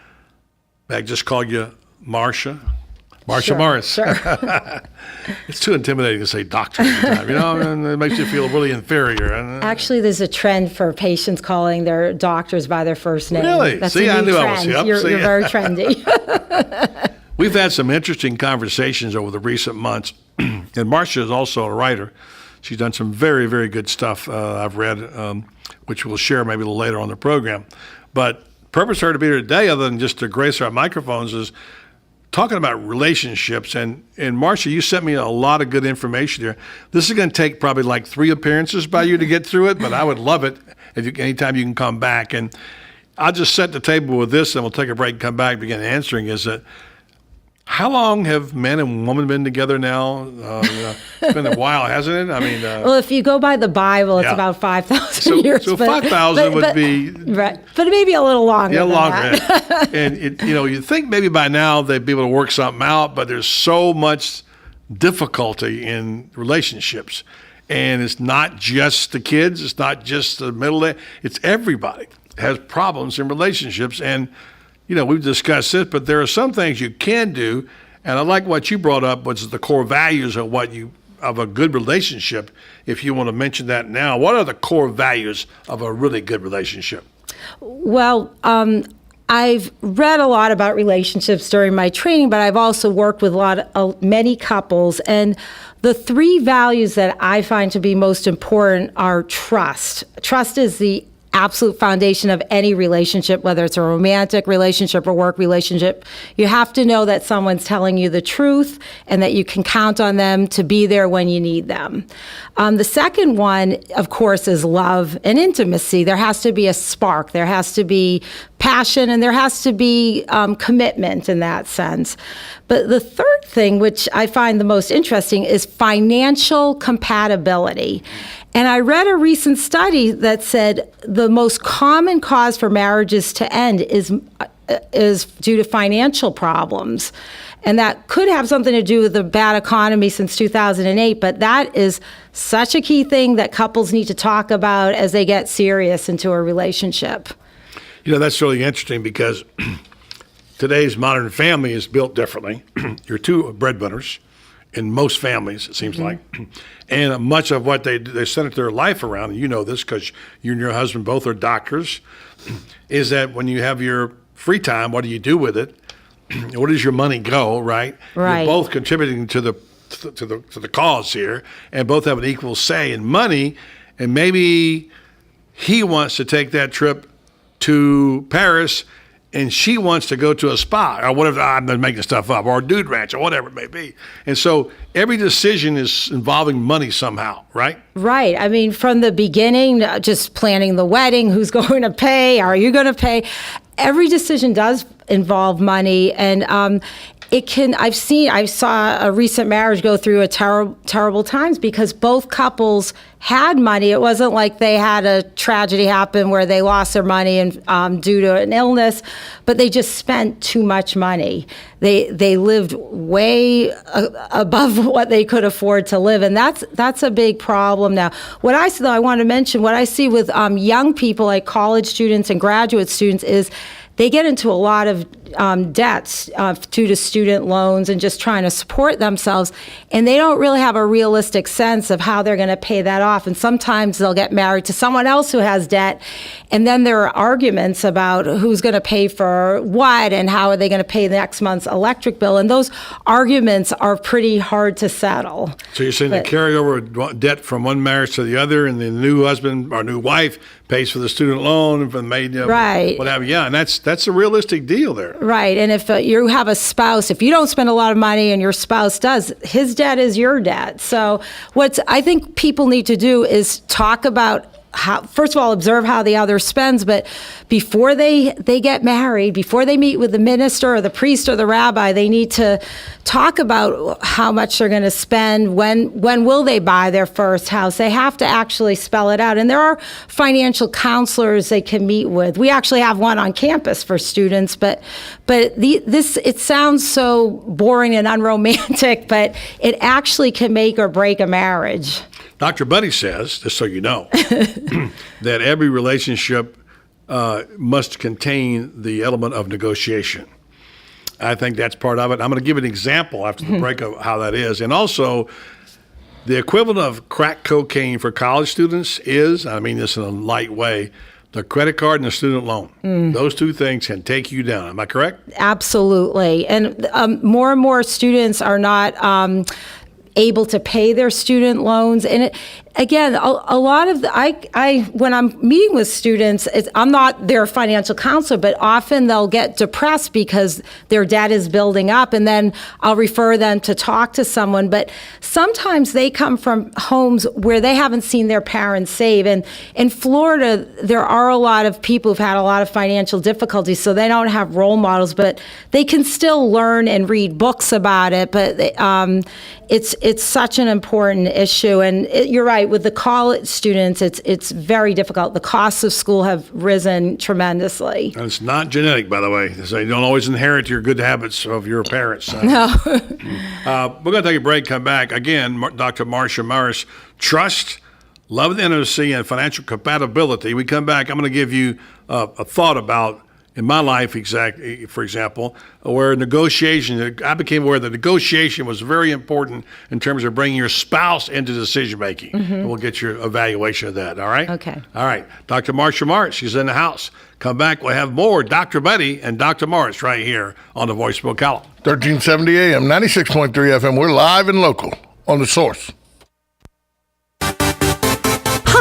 I just called you Marsha Sure, Morris. Sure. It's too intimidating to say doctor every time, and it makes you feel really inferior. Actually, there's a trend for patients calling their doctors by their first name. Really? That's See, a I new knew trend. I was. Yep. You're very trendy. We've had some interesting conversations over the recent months, and Marsha is also a writer. She's done some very, very good stuff I've read, which we'll share maybe a little later on the program. But purpose for her to be here today, other than just to grace our microphones, is talking about relationships. And Marcia, you sent me a lot of good information here. This is going to take probably like 3 appearances by you to get through it, but I would love it anytime you can come back. And I'll just set the table with this, and we'll take a break and come back and begin answering. Is that how long have men and women been together now? It's been a while, hasn't it? I mean, well, if you go by the Bible, it's about 5,000 years. So 5,000 would be right, but maybe a little longer. Yeah, than longer. That. And you think maybe by now they'd be able to work something out, but there's so much difficulty in relationships, and it's not just the kids, it's not just the middle age, it's everybody has problems in relationships. And we've discussed this, but there are some things you can do, and I like what you brought up, which is the core values of of a good relationship. If you want to mention that now, what are the core values of a really good relationship? Well, I've read a lot about relationships during my training, but I've also worked with many couples, and the 3 values that I find to be most important are trust. Trust is the absolute foundation of any relationship, whether it's a romantic relationship or work relationship. You have to know that someone's telling you the truth and that you can count on them to be there when you need them. The second one, of course, is love and intimacy. There has to be a spark. There has to be passion, and there has to be commitment in that sense. But the third thing, which I find the most interesting, is financial compatibility. And I read a recent study that said the most common cause for marriages to end is due to financial problems. And that could have something to do with the bad economy since 2008, but that is such a key thing that couples need to talk about as they get serious into a relationship. That's really interesting because today's modern family is built differently. You're 2 breadwinners in most families, it seems like. And much of what they center their life around, and you know this because you and your husband both are doctors, is that when you have your free time, what do you do with it? Where does your money go, right? Right. You're both contributing to the cause here, and both have an equal say in money, and maybe he wants to take that trip to Paris and she wants to go to a spa or whatever, I'm making stuff up, or a dude ranch or whatever it may be. And so every decision is involving money somehow, right? Right. I mean, from the beginning, just planning the wedding, who's going to pay, are you going to pay? Every decision does involve money, and I saw a recent marriage go through a terrible times because both couples had money. It wasn't like they had a tragedy happen where they lost their money and due to an illness, but they just spent too much money. They lived way above what they could afford to live, and that's a big problem now. I want to mention what I see with young people like college students and graduate students is they get into a lot of debts due to student loans and just trying to support themselves, and they don't really have a realistic sense of how they're going to pay that off. And sometimes they'll get married to someone else who has debt, and then there are arguments about who's going to pay for what and how are they going to pay next month's electric bill, and those arguments are pretty hard to settle. So you're saying the carryover debt from one marriage to the other, and the new husband or new wife pays for the student loan and for the maid, right? Whatever. Yeah, and that's a realistic deal there. Right, and if you have a spouse, if you don't spend a lot of money and your spouse does, his debt is your debt. So what I think people need to do is talk about how, first of all, observe how the other spends, but before they get married, before they meet with the minister or the priest or the rabbi, they need to talk about how much they're going to spend, when will they buy their first house. They have to actually spell it out. And there are financial counselors they can meet with. We actually have one on campus for students, but it sounds so boring and unromantic, but it actually can make or break a marriage. Dr. Buddy says, just so you know, that every relationship must contain the element of negotiation. I think that's part of it. I'm going to give an example after the break of how that is. And also, the equivalent of crack cocaine for college students is, I mean this in a light way, the credit card and the student loan. Those two things can take you down. Am I correct? Absolutely. And more and more students are not able to pay their student loans. And again, a lot of when I'm meeting with students, I'm not their financial counselor, but often they'll get depressed because their debt is building up, and then I'll refer them to talk to someone. But sometimes they come from homes where they haven't seen their parents save. And in Florida, there are a lot of people who've had a lot of financial difficulties, so they don't have role models, but they can still learn and read books about it. But it's such an important issue. And you're right, with the college students, it's very difficult. The costs of school have risen tremendously. And it's not genetic, by the way. So you don't always inherit your good habits of your parents. No. We're going to take a break, come back. Again, Dr. Marcia Morris, trust, love of the intimacy, and financial compatibility. We come back, I'm going to give you a thought about, in my life, for example, where negotiation, I became aware that negotiation was very important in terms of bringing your spouse into decision making. Mm-hmm. And we'll get your evaluation of that, all right? Okay. All right. Dr. Marcia Morris, she's in the house. Come back, we'll have more Dr. Buddy and Dr. Morris right here on the Voice of Ocala. 1370 AM, 96.3 FM. We're live and local on The Source.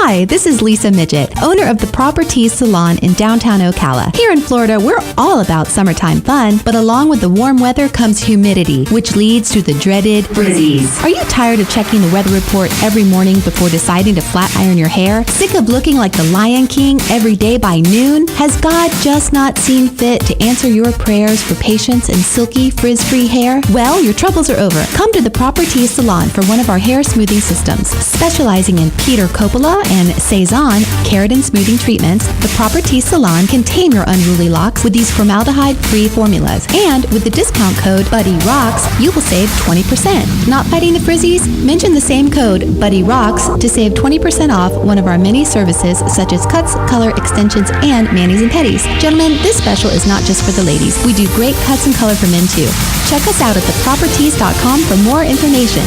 Hi, this is Lisa Midget, owner of the Properties Salon in downtown Ocala. Here in Florida, we're all about summertime fun, but along with the warm weather comes humidity, which leads to the dreaded frizzies. Are you tired of checking the weather report every morning before deciding to flat iron your hair? Sick of looking like the Lion King every day by noon? Has God just not seen fit to answer your prayers for patience and silky, frizz-free hair? Well, your troubles are over. Come to the Properties Salon for one of our hair smoothing systems. Specializing in Peter Coppola and Cezanne keratin smoothing treatments, the Properties Salon can tame your unruly locks with these formaldehyde-free formulas. And with the discount code BuddyRocks, you will save 20%. Not fighting the frizzies? Mention the same code BuddyRocks to save 20% off one of our many services such as cuts, color, extensions, and manis and petties. Gentlemen, this special is not just for the ladies. We do great cuts and color for men too. Check us out at theproperties.com for more information.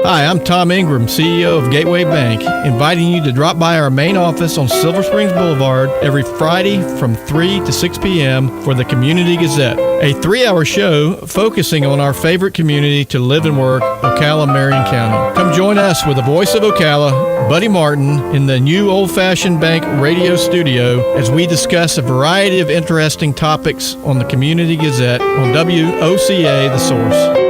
Hi, I'm Tom Ingram, CEO of Gateway Bank, inviting you to drop by our main office on Silver Springs Boulevard every Friday from 3 to 6 p.m. for the Community Gazette, a 3-hour show focusing on our favorite community to live and work, Ocala, Marion County. Come join us with the voice of Ocala, Buddy Martin, in the new old-fashioned bank radio studio as we discuss a variety of interesting topics on the Community Gazette on WOCA, The Source.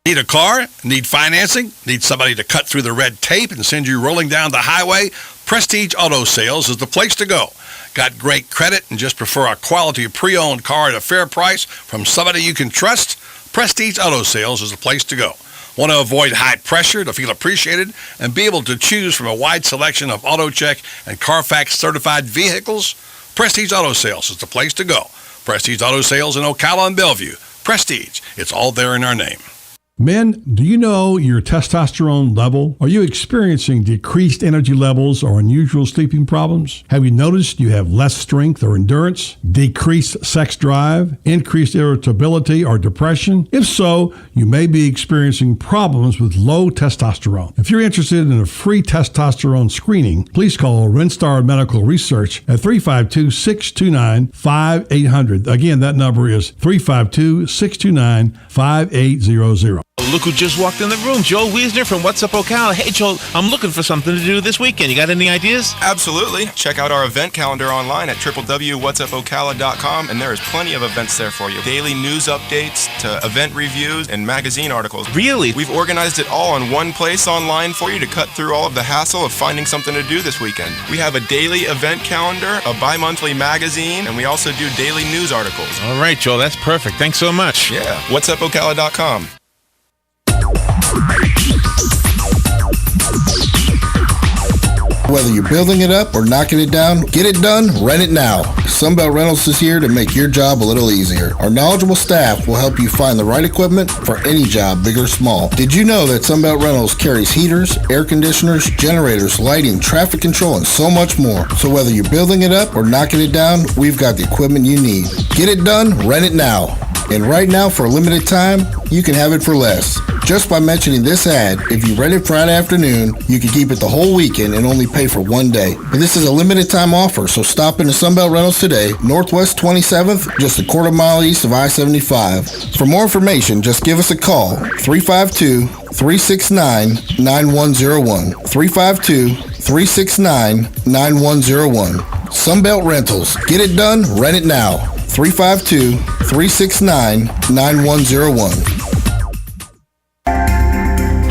Need a car? Need financing? Need somebody to cut through the red tape and send you rolling down the highway? Prestige Auto Sales is the place to go. Got great credit and just prefer a quality pre-owned car at a fair price from somebody you can trust? Prestige Auto Sales is the place to go. Want to avoid high pressure to feel appreciated and be able to choose from a wide selection of AutoCheck and Carfax certified vehicles? Prestige Auto Sales is the place to go. Prestige Auto Sales in Ocala and Bellevue. Prestige, it's all there in our name. Men, do you know your testosterone level? Are you experiencing decreased energy levels or unusual sleeping problems? Have you noticed you have less strength or endurance, decreased sex drive, increased irritability or depression? If so, you may be experiencing problems with low testosterone. If you're interested in a free testosterone screening, please call Renstar Medical Research at 352-629-5800. Again, that number is 352-629-5800. Look who just walked in the room. Joel Wiesner from What's Up Ocala. Hey, Joel, I'm looking for something to do this weekend. You got any ideas? Absolutely. Check out our event calendar online at www.whatsupocala.com, and there is plenty of events there for you. Daily news updates to event reviews and magazine articles. Really? We've organized it all in one place online for you to cut through all of the hassle of finding something to do this weekend. We have a daily event calendar, a bi-monthly magazine, and we also do daily news articles. All right, Joel, that's perfect. Thanks so much. Yeah, whatsupocala.com. Whether you're building it up or knocking it down, get it done, rent it now. Sunbelt Rentals is here to make your job a little easier. Our knowledgeable staff will help you find the right equipment for any job, big or small. Did you know that Sunbelt Rentals carries heaters, air conditioners, generators, lighting, traffic control, and so much more? So whether you're building it up or knocking it down, we've got the equipment you need. Get it done, rent it now. And right now, for a limited time, you can have it for less. Just by mentioning this ad, if you rent it Friday afternoon, you can keep it the whole weekend and only pay for one day. But this is a limited time offer, so stop into Sunbelt Rentals today, Northwest 27th, just a quarter mile east of I-75. For more information, just give us a call, 352-369-9101. 352-369-9101. Sunbelt Rentals. Get it done, rent it now. 352-369-9101.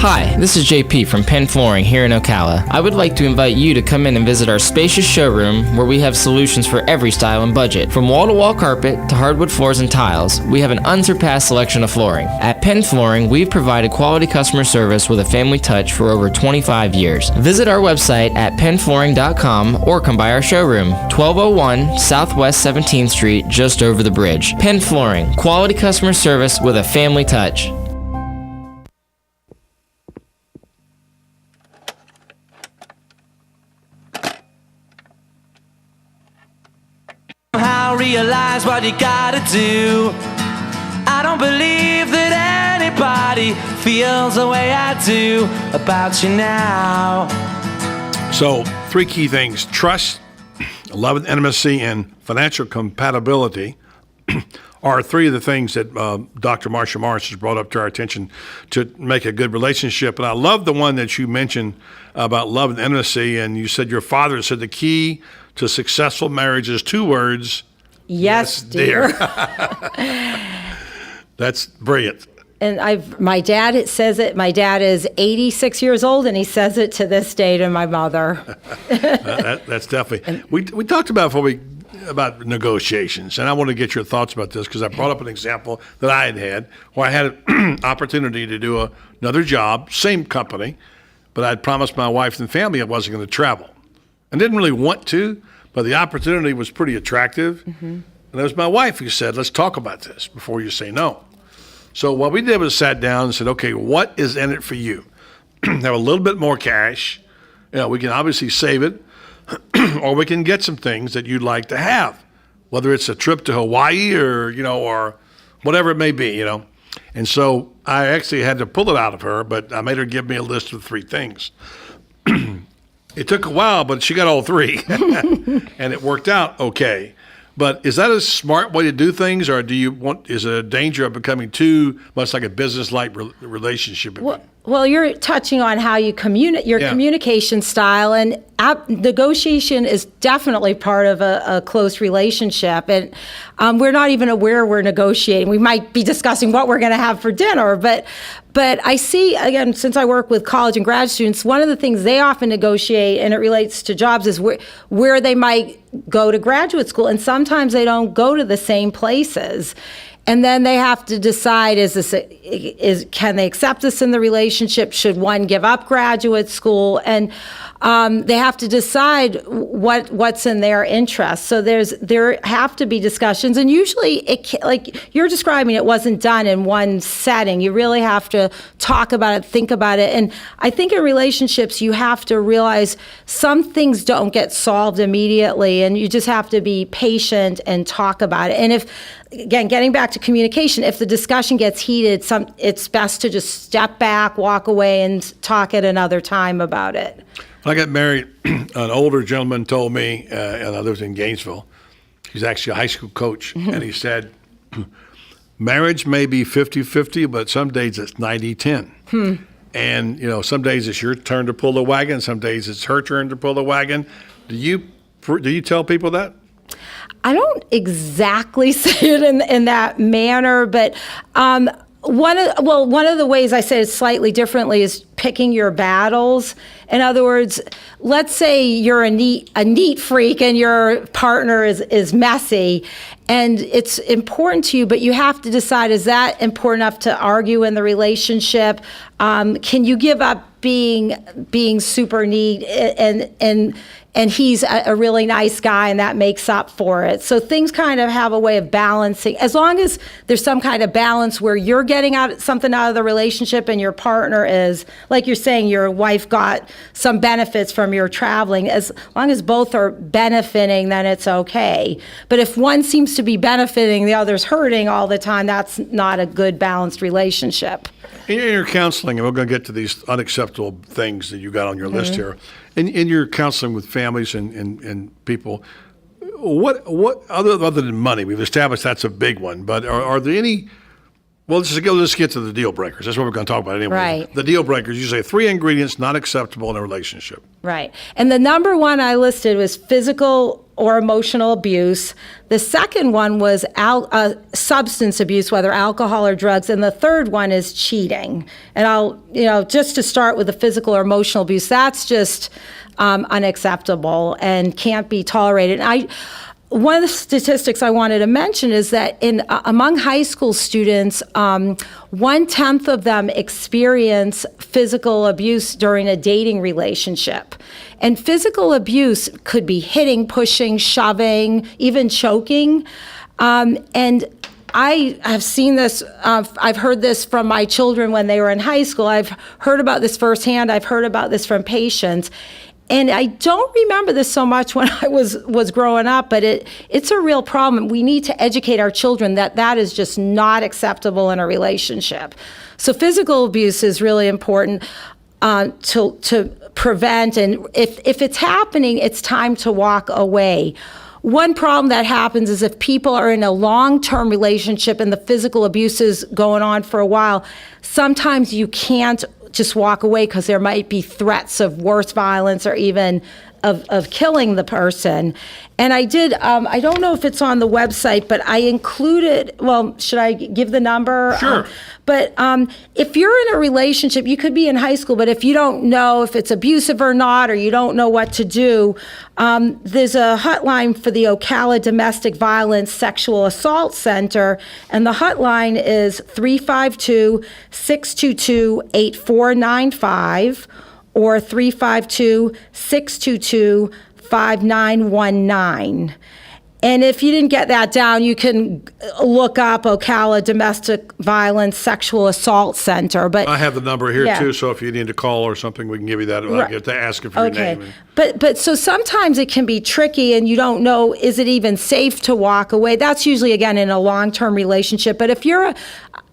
Hi, this is JP from Penn Flooring here in Ocala. I would like to invite you to come in and visit our spacious showroom where we have solutions for every style and budget. From wall-to-wall carpet to hardwood floors and tiles, we have an unsurpassed selection of flooring. At Penn Flooring, we've provided quality customer service with a family touch for over 25 years. Visit our website at pennflooring.com or come by our showroom, 1201 Southwest 17th Street, just over the bridge. Penn Flooring, quality customer service with a family touch. Realize what you gotta do. I don't believe that anybody feels the way I do about you now. So, 3 key things: trust, love and intimacy, and financial compatibility are 3 of the things that Dr. Marsha Morris has brought up to our attention to make a good relationship. And I love the one that you mentioned about love and intimacy, and you said your father said the key to successful marriage is 2 words. Yes, dear. That's brilliant. And my dad says it. My dad is 86 years old, and he says it to this day to my mother. That's definitely. We talked about about negotiations, and I want to get your thoughts about this because I brought up an example that I had where I had an opportunity to do another job, same company, but I'd promised my wife and family I wasn't going to travel. I didn't really want to, but the opportunity was pretty attractive. Mm-hmm. And it was my wife who said, let's talk about this before you say no. So what we did was sat down and said, okay, what is in it for you? Have a little bit more cash. We can obviously save it, or we can get some things that you'd like to have, whether it's a trip to Hawaii or whatever it may be, And so I actually had to pull it out of her, but I made her give me a list of 3 things. It took a while, but she got all 3, and it worked out okay. But is that a smart way to do things, or is it a danger of becoming too much like a business-like relationship? Well, you're touching on how you communicate, your communication style, and negotiation is definitely part of a close relationship. And we're not even aware we're negotiating. We might be discussing what we're going to have for dinner, but I see, again, since I work with college and grad students, one of the things they often negotiate, and it relates to jobs, is where they might go to graduate school, and sometimes they don't go to the same places. And then they have to decide, can they accept this in the relationship? Should one give up graduate school? And they have to decide what's in their interest. So there have to be discussions, and usually, like you're describing, it wasn't done in one setting. You really have to talk about it, think about it. And I think in relationships, you have to realize some things don't get solved immediately, and you just have to be patient and talk about it. And again, getting back to communication, if the discussion gets heated, it's best to just step back, walk away, and talk at another time about it. When I got married, an older gentleman told me, and I lived in Gainesville, he's actually a high school coach, and he said, marriage may be 50-50, but some days it's 90-10. And, some days it's your turn to pull the wagon, some days it's her turn to pull the wagon. Do you tell people that? I don't exactly say it in that manner, but one of the ways I say it slightly differently is picking your battles. In other words, let's say you're a neat freak and your partner is messy, and it's important to you, but you have to decide, is that important enough to argue in the relationship? Can you give up being super neat and he's a really nice guy, and that makes up for it. So things kind of have a way of balancing. As long as there's some kind of balance where you're getting something out of the relationship and your partner is, like you're saying, your wife got some benefits from your traveling. As long as both are benefiting, then it's okay. But if one seems seems to be benefiting, the other's hurting all the time, that's not a good balanced relationship. In your counseling, and we're going to get to these unacceptable things that you got on your list here, in your counseling with families and people, what other than money, we've established that's a big one, but are there any, well, let's get to the deal breakers. That's what we're going to talk about anyway. Right. The deal breakers, you say 3 ingredients not acceptable in a relationship. Right. And the number one I listed was physical or emotional abuse. The second one was substance abuse, whether alcohol or drugs. And the third one is cheating. And I'll, just to start with the physical or emotional abuse, that's just unacceptable and can't be tolerated. One of the statistics I wanted to mention is that among high school students, 1/10 of them experience physical abuse during a dating relationship. And physical abuse could be hitting, pushing, shoving, even choking. And I have seen this, I've heard this from my children when they were in high school. I've heard about this firsthand. I've heard about this from patients. And I don't remember this so much when I was growing up, but it's a real problem. We need to educate our children that is just not acceptable in a relationship. So physical abuse is really important to prevent. And if it's happening, it's time to walk away. One problem that happens is if people are in a long-term relationship and the physical abuse is going on for a while, sometimes you can't just walk away because there might be threats of worse violence or even of killing the person. And I did, I don't know if it's on the website, but I included, well, should I give the number? Sure. But if you're in a relationship, you could be in high school, but if you don't know if it's abusive or not, or you don't know what to do, there's a hotline for the Ocala Domestic Violence Sexual Assault Center, and the hotline is 352-622-8495 or 352-622-5919. And if you didn't get that down, you can look up Ocala Domestic Violence Sexual Assault Center. But I have the number here yeah. too, so if you need to call or something, we can give you that. I'll get to ask you for your name. But so sometimes it can be tricky and you don't know, is it even safe to walk away? That's usually, again, in a long-term relationship. But if you're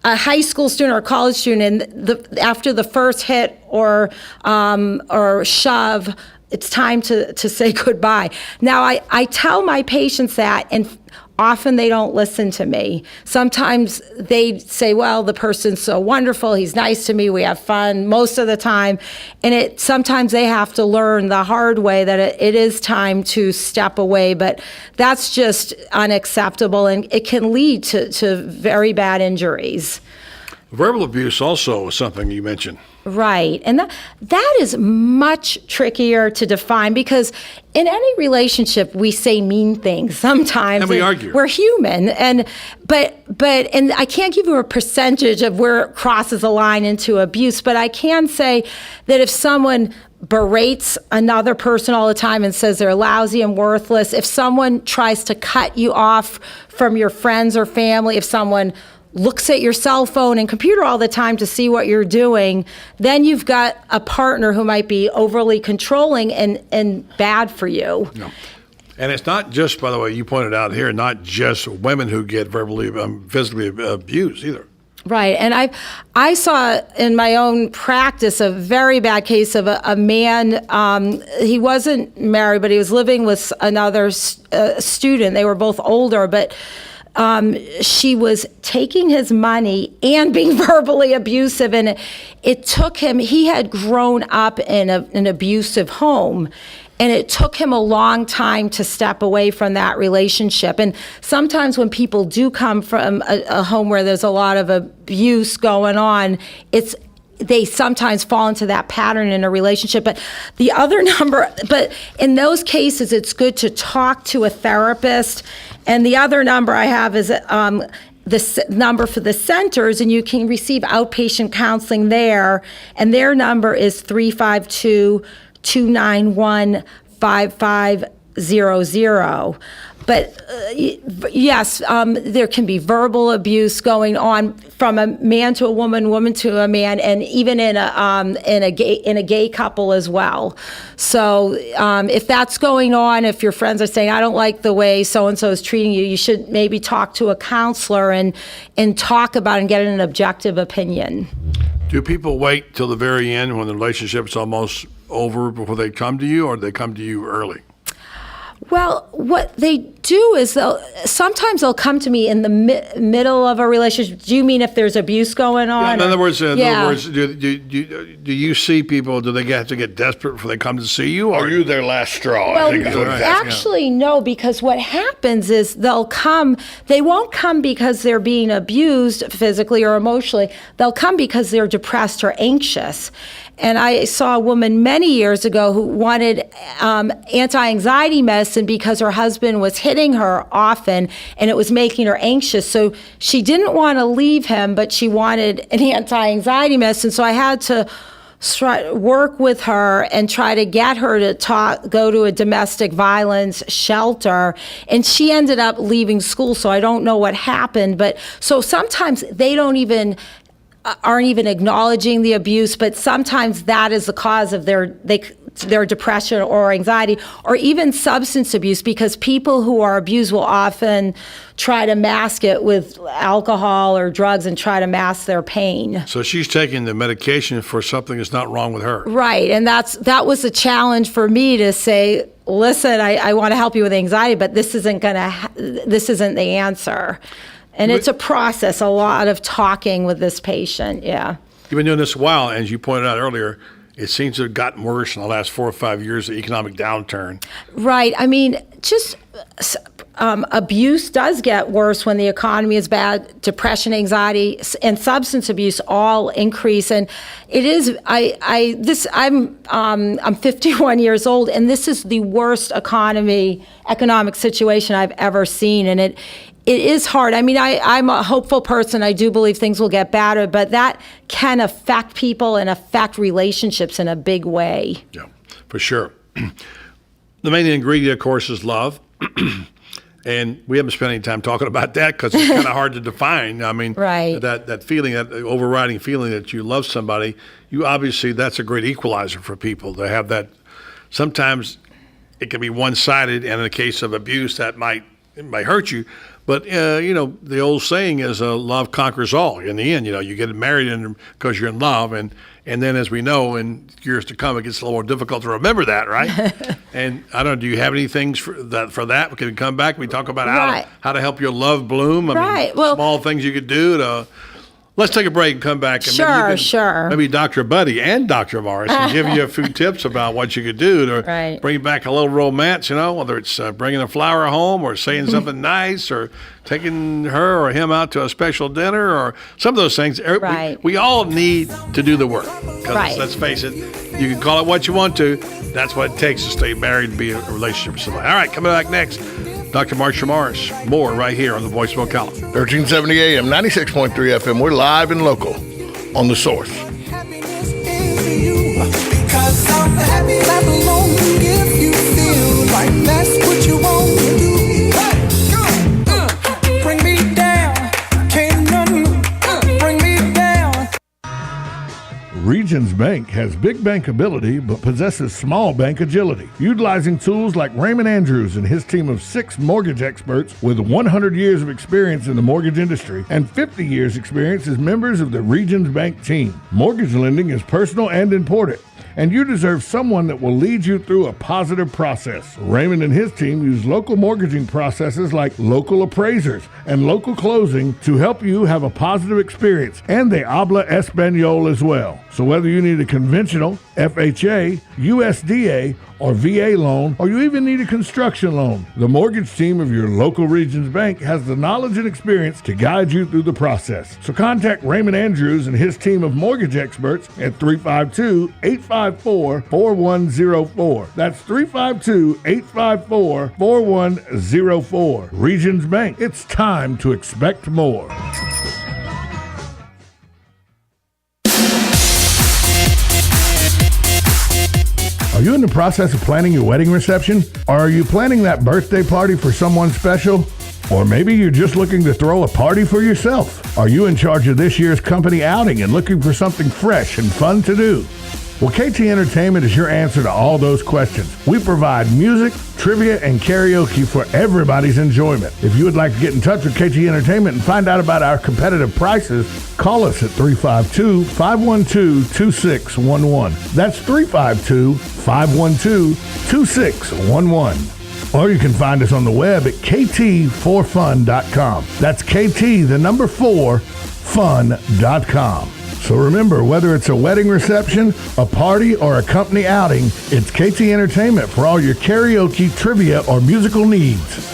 a high school student or a college student and after the first hit or shove, it's time to say goodbye. Now, I tell my patients that, and often they don't listen to me. Sometimes they say, well, the person's so wonderful, he's nice to me, we have fun most of the time. And sometimes they have to learn the hard way that it is time to step away, but that's just unacceptable, and it can lead to very bad injuries. Verbal abuse also is something you mentioned. Right. And that is much trickier to define because in any relationship, we say mean things sometimes. And we argue. We're human. But I can't give you a percentage of where it crosses a line into abuse, but I can say that if someone berates another person all the time and says they're lousy and worthless, if someone tries to cut you off from your friends or family, if someone looks at your cell phone and computer all the time to see what you're doing, then you've got a partner who might be overly controlling and bad for you. No. And it's not just, by the way, you pointed out here, not just women who get physically abused either. Right. And I saw in my own practice a very bad case of a man, he wasn't married, but he was living with another student. They were both older, but she was taking his money and being verbally abusive, and it took him, he had grown up in an abusive home, and it took him a long time to step away from that relationship. And sometimes when people do come from a home where there's a lot of abuse going on, they sometimes fall into that pattern in a relationship. But in those cases, it's good to talk to a therapist. And the other number I have is the number for the centers, and you can receive outpatient counseling there. And their number is 352-291-5500. But yes, there can be verbal abuse going on from a man to a woman, woman to a man, and even in a gay couple as well. So if that's going on, if your friends are saying, "I don't like the way so and so is treating you," you should maybe talk to a counselor and talk about it and get an objective opinion. Do people wait till the very end when the relationship's almost over before they come to you, or do they come to you early? Well, what they do is sometimes they'll come to me in the middle of a relationship. Do you mean if there's abuse going on? Yeah, in other words, do you see people? Do they have to get desperate before they come to see you, or are you their last straw? Well, I think is what actually, no, because what happens is they'll come. They won't come because they're being abused physically or emotionally. They'll come because they're depressed or anxious. And I saw a woman many years ago who wanted anti-anxiety medicine because her husband was hitting her often and it was making her anxious. So she didn't want to leave him, but she wanted an anti-anxiety medicine. So I had to work with her and try to get her to go to a domestic violence shelter. And she ended up leaving school, so I don't know what happened. But so sometimes they aren't even acknowledging the abuse, but sometimes that is the cause of their depression or anxiety, or even substance abuse, because people who are abused will often try to mask it with alcohol or drugs and try to mask their pain. So she's taking the medication for something that's not wrong with her. Right, and that was a challenge for me to say, listen, I want to help you with anxiety, but this isn't the answer. And it's a process, a lot of talking with this patient, yeah. You've been doing this a while, and as you pointed out earlier, it seems to have gotten worse in the last 4 or 5 years, the economic downturn. Right. I mean, just abuse does get worse when the economy is bad. Depression, anxiety, and substance abuse all increase. And it is. I'm 51 years old, and this is the worst economic situation I've ever seen. And it is hard. I mean, I'm a hopeful person. I do believe things will get better, but that can affect people and affect relationships in a big way. Yeah, for sure. The main ingredient, of course, is love. And we haven't spent any time talking about that because it's kind of hard to define. I mean, right. that feeling, that overriding feeling that you love somebody, that's a great equalizer for people to have that. Sometimes it can be one-sided, and in the case of abuse, it might hurt you. But, the old saying is love conquers all. In the end, you get married because you're in love. And then, as we know, in years to come, it gets a little more difficult to remember that, right? And I don't know, do you have any things for that? We can come back. We talk about how to help your love bloom. I mean, small things you could do to... Let's take a break and come back. And sure. Maybe Dr. Buddy and Dr. Morris can give you a few tips about what you could do to bring back a little romance, whether it's bringing a flower home or saying something nice or taking her or him out to a special dinner or some of those things. Right. We all need to do the work. Because let's face it, you can call it what you want to. That's what it takes to stay married and be in a relationship with somebody. All right, coming back next. Dr. Marsha Morris, more right here on the Voice of Ocala. 1370 AM, 96.3 FM. We're live and local on The Source. Because I'm happy, clap along if you feel like that's what you want to do. Bring me down, can't nothing bring me down. Regions Bank has big bank ability but possesses small bank agility. Utilizing tools like Raymond Andrews and his team of 6 mortgage experts with 100 years of experience in the mortgage industry and 50 years experience as members of the Regions Bank team. Mortgage lending is personal and important, and you deserve someone that will lead you through a positive process. Raymond and his team use local mortgaging processes like local appraisers and local closing to help you have a positive experience, and they habla Espanol as well. So whether you need a conventional, FHA, USDA, or VA loan, or you even need a construction loan, the mortgage team of your local Regions Bank has the knowledge and experience to guide you through the process. So contact Raymond Andrews and his team of mortgage experts at 352-854-4104. That's 352-854-4104. Regions Bank, it's time to expect more. Are you in the process of planning your wedding reception? Or are you planning that birthday party for someone special? Or maybe you're just looking to throw a party for yourself. Are you in charge of this year's company outing and looking for something fresh and fun to do? Well, KT Entertainment is your answer to all those questions. We provide music, trivia, and karaoke for everybody's enjoyment. If you would like to get in touch with KT Entertainment and find out about our competitive prices, call us at 352-512-2611. That's 352-512-2611. Or you can find us on the web at kt4fun.com. That's KT, the number 4, fun.com. So remember, whether it's a wedding reception, a party, or a company outing, it's KT Entertainment for all your karaoke, trivia, or musical needs.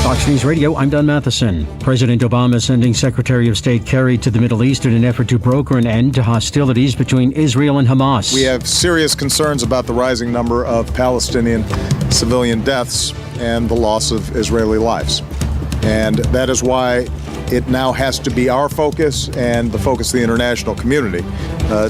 Fox News Radio, I'm Don Matheson. President Obama sending Secretary of State Kerry to the Middle East in an effort to broker an end to hostilities between Israel and Hamas. We have serious concerns about the rising number of Palestinian civilian deaths and the loss of Israeli lives. And that is why it now has to be our focus and the focus of the international community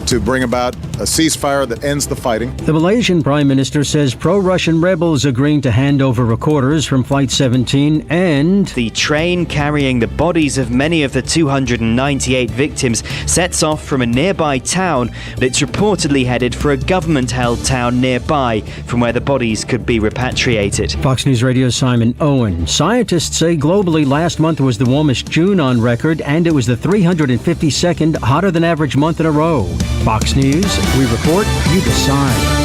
to bring about a ceasefire that ends the fighting. The Malaysian Prime Minister says pro-Russian rebels agreeing to hand over recorders from Flight 17 and the train carrying the bodies of many of the 298 victims sets off from a nearby town, but it's reportedly headed for a government-held town nearby from where the bodies could be repatriated. Fox News Radio's Simon Owen. Scientists say globally last month was the warmest June on record, and it was the 352nd hotter than average month in a row. Fox News, we report, you decide.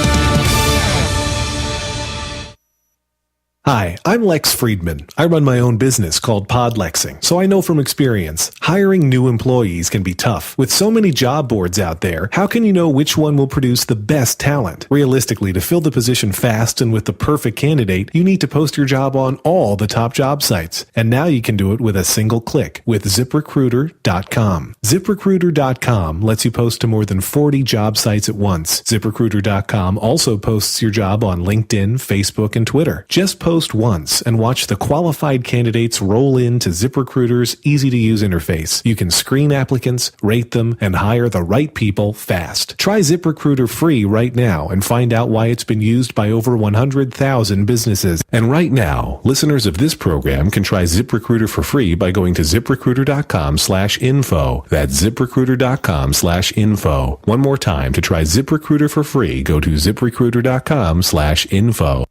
Hi, I'm Lex Friedman. I run my own business called Podlexing, so I know from experience, hiring new employees can be tough. With so many job boards out there, how can you know which one will produce the best talent? Realistically, to fill the position fast and with the perfect candidate, you need to post your job on all the top job sites. And now you can do it with a single click with ZipRecruiter.com. ZipRecruiter.com lets you post to more than 40 job sites at once. ZipRecruiter.com also posts your job on LinkedIn, Facebook, and Twitter. Just post once and watch the qualified candidates roll into ZipRecruiter's easy-to-use interface. You can screen applicants, rate them, and hire the right people fast. Try ZipRecruiter free right now and find out why it's been used by over 100,000 businesses. And right now, listeners of this program can try ZipRecruiter for free by going to ZipRecruiter.com/info. That's ZipRecruiter.com/info. One more time, to try ZipRecruiter for free, go to ZipRecruiter.com/info.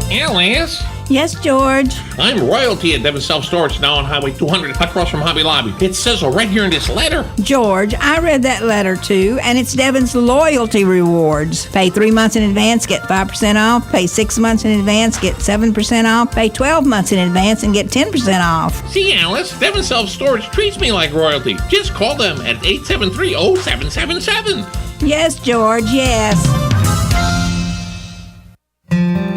Alice? Yes, George? I'm royalty at Devon Self-Storage now on Highway 200 across from Hobby Lobby. It says so right here in this letter. George, I read that letter too, and it's Devon's loyalty rewards. Pay 3 months in advance, get 5% off. Pay 6 months in advance, get 7% off. Pay 12 months in advance and get 10% off. See, Alice, Devon Self-Storage treats me like royalty. Just call them at 873-0777. Yes, George, yes.